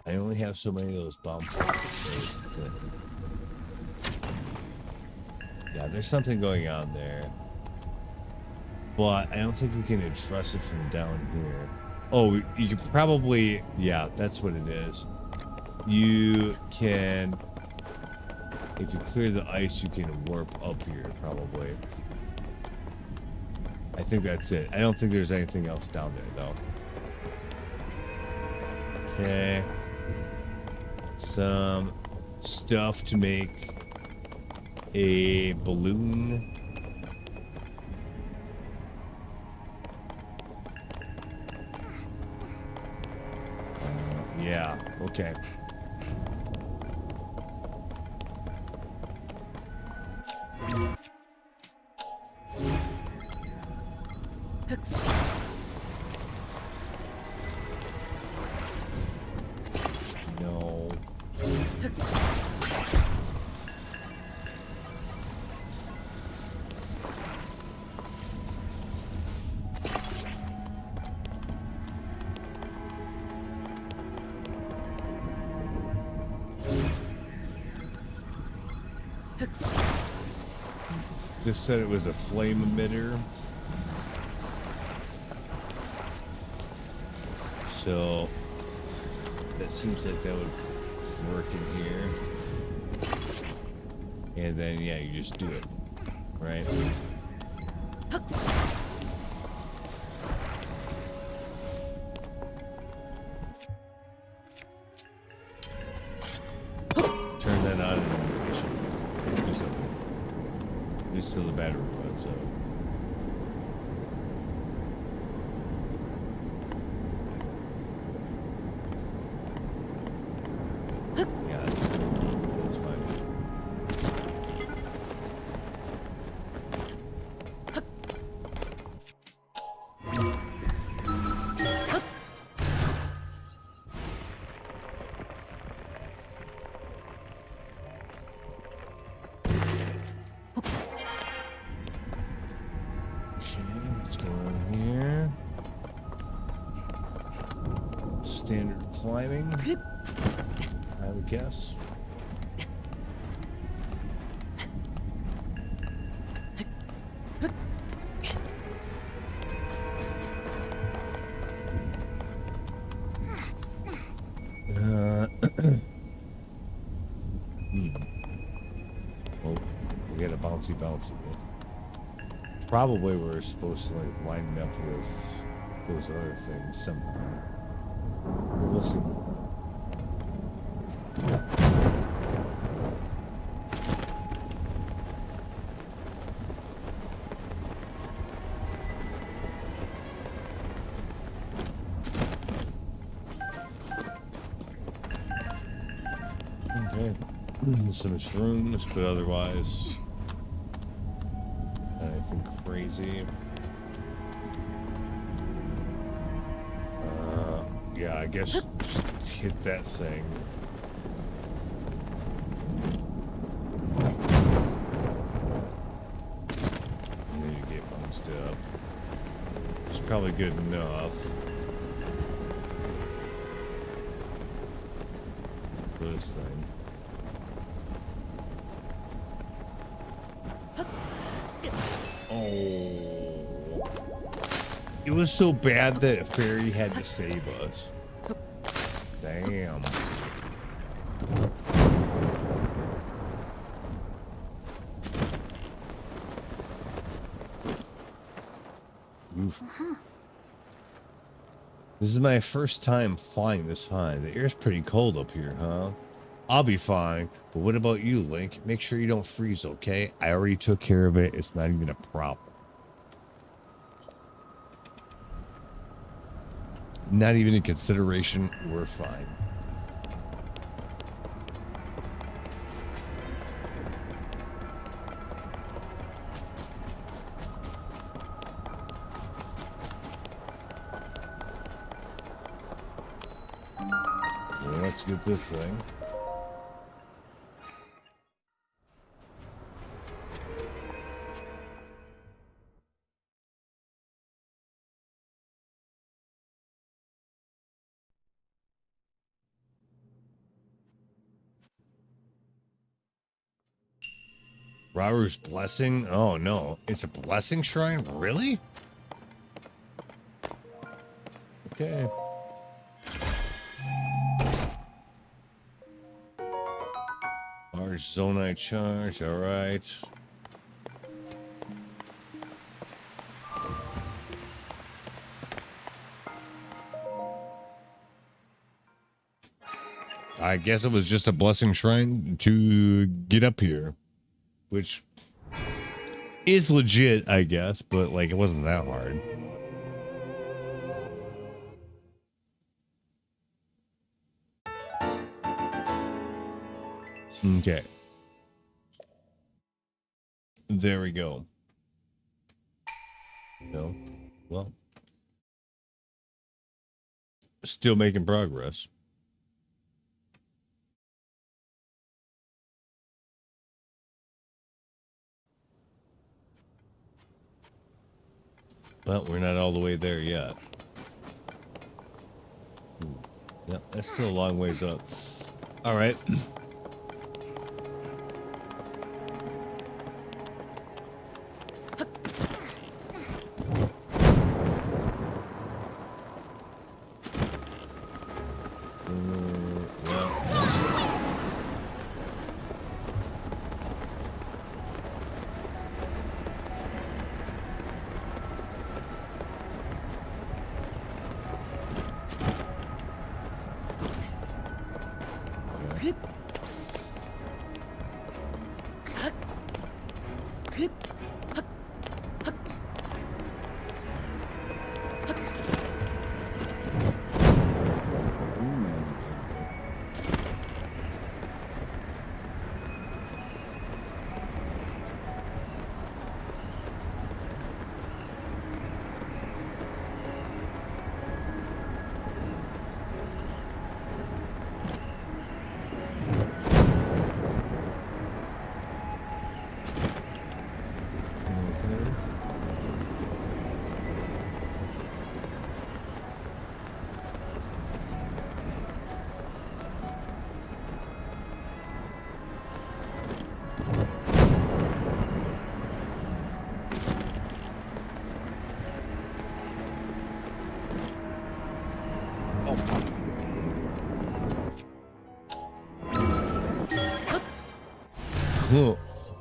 only have so many of those bomb pockets. So yeah, there's something going on there. But I don't think we can address it from down here. Oh, you can probably... Yeah, that's what it is. You can... If you clear the ice, you can warp up here, probably. I think that's it. I don't think there's anything else down there, though. Okay. Some stuff to make a balloon. Yeah, okay. No. This said it was a flame emitter. So that seems like that would work in here. And then yeah, you just do it. Right? Turn that on and it should do something. It's still the battery run, so. Yeah, that's fine. Let's go in here. Standard climbing, I would guess. Oh, we got a bouncy. Probably we're supposed to like line up with those other things somehow. We'll see. Okay. Some shrooms, but otherwise anything crazy. Yeah, I guess just hit that thing. And then you get bounced up. It's probably good enough. For this thing. Oh. It was so bad that a fairy had to save us. Damn. Oof. This is my first time flying this high. The air's pretty cold up here, huh? I'll be fine, but what about you, Link? Make sure you don't freeze, okay? I already took care of it. It's not even a problem. Not even in consideration. We're fine. Yeah, let's get this thing. Raru's blessing? Oh no, it's a blessing shrine? Really? Okay. Large Zonite charge, alright. I guess it was just a blessing shrine to get up here, which is legit, I guess, but like it wasn't that hard. Okay. There we go. No. Well. Still making progress. But we're not all the way there yet. Yeah, that's still a long ways up. All right.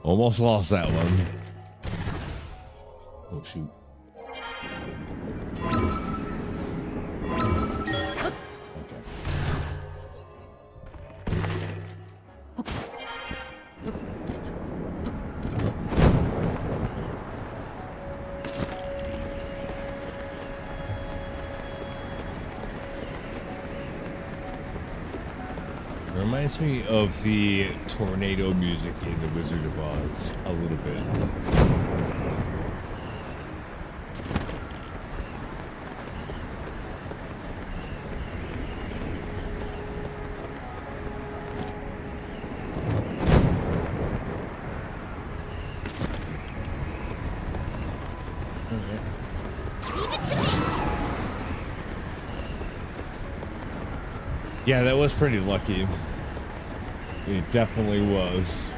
Almost lost that one. Oh shoot. Reminds me of the tornado music in The Wizard of Oz a little bit. Yeah, that was pretty lucky. It definitely was.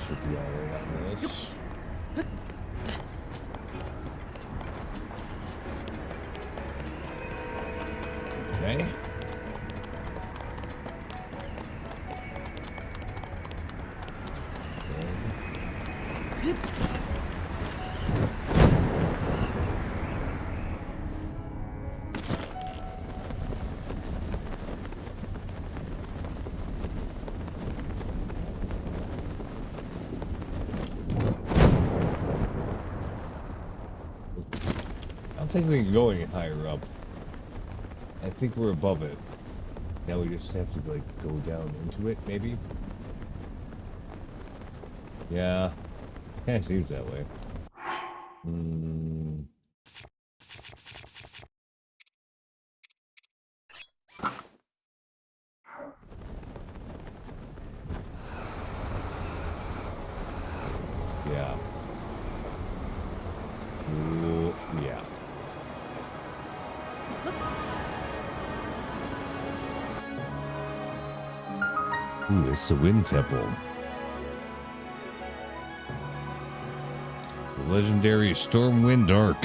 Should be all right on this. Okay. I don't think we can go any higher up. I think we're above it. Now we just have to like go down into it, maybe? Yeah. Kinda seems that way. Yeah. Ooh, yeah. Ooh, it's the Wind Temple. The legendary Stormwind Arc.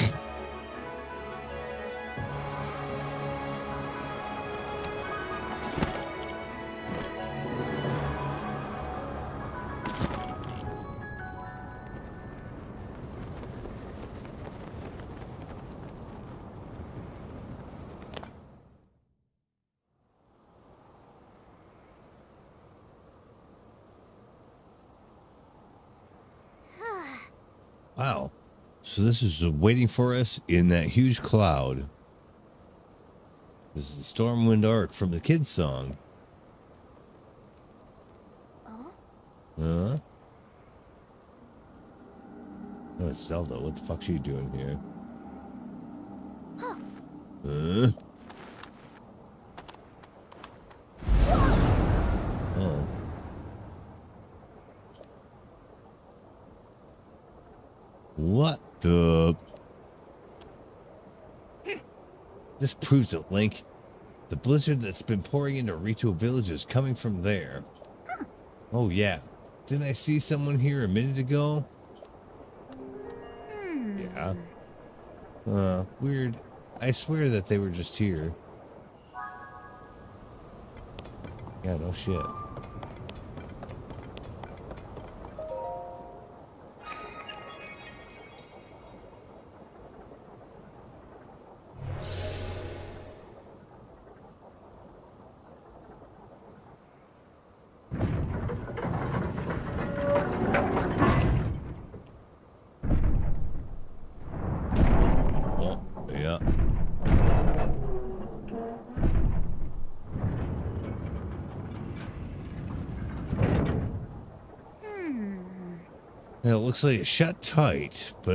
Wow. So this is waiting for us in that huge cloud. This is the Stormwind Arc from the kids' song. Oh? Huh? Oh, it's Zelda. What the fuck's she doing here? Huh? Oh. What the? This proves it, Link. The blizzard that's been pouring into Rito Village is coming from there. Oh, yeah. Didn't I see someone here a minute ago? Yeah. Weird. I swear that they were just here. Yeah, no shit. Oh, yeah. Now, it looks like it's shut tight, but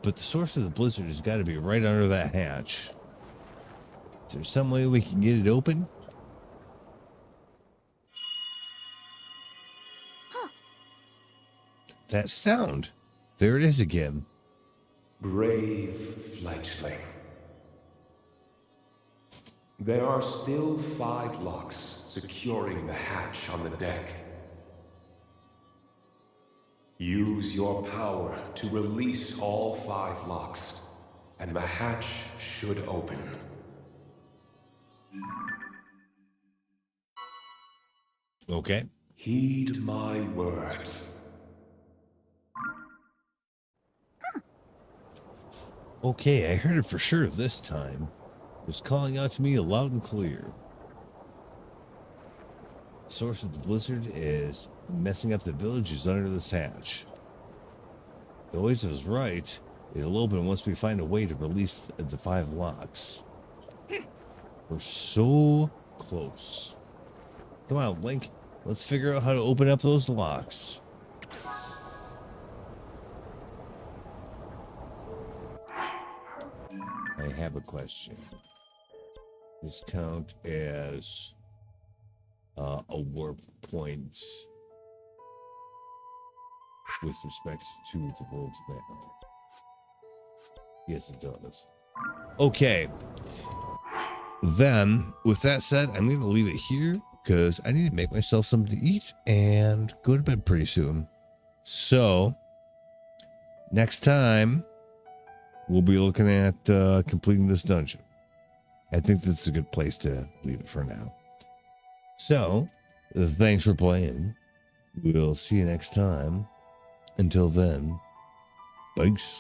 but the source of the blizzard has got to be right under that hatch. Is there some way we can get it open? That sound. There it is again. Brave fledgling. There are still 5 locks securing the hatch on the deck. Use your power to release all 5 locks, and the hatch should open. Okay. Heed my words. Okay, I heard it for sure this time. It was calling out to me loud and clear. The source of the blizzard is messing up the villages under this hatch. The Oasis was right. It'll open once we find a way to release the 5 locks. We're so close. Come on, Link. Let's figure out how to open up those locks. I have a question. This count as a warp point with respect to the world's map. Yes, it does. Okay. Then, with that said, I'm going to leave it here because I need to make myself something to eat and go to bed pretty soon. So, next time, we'll be looking at completing this dungeon. I think this is a good place to leave it for now. So, thanks for playing. We'll see you next time. Until then, thanks.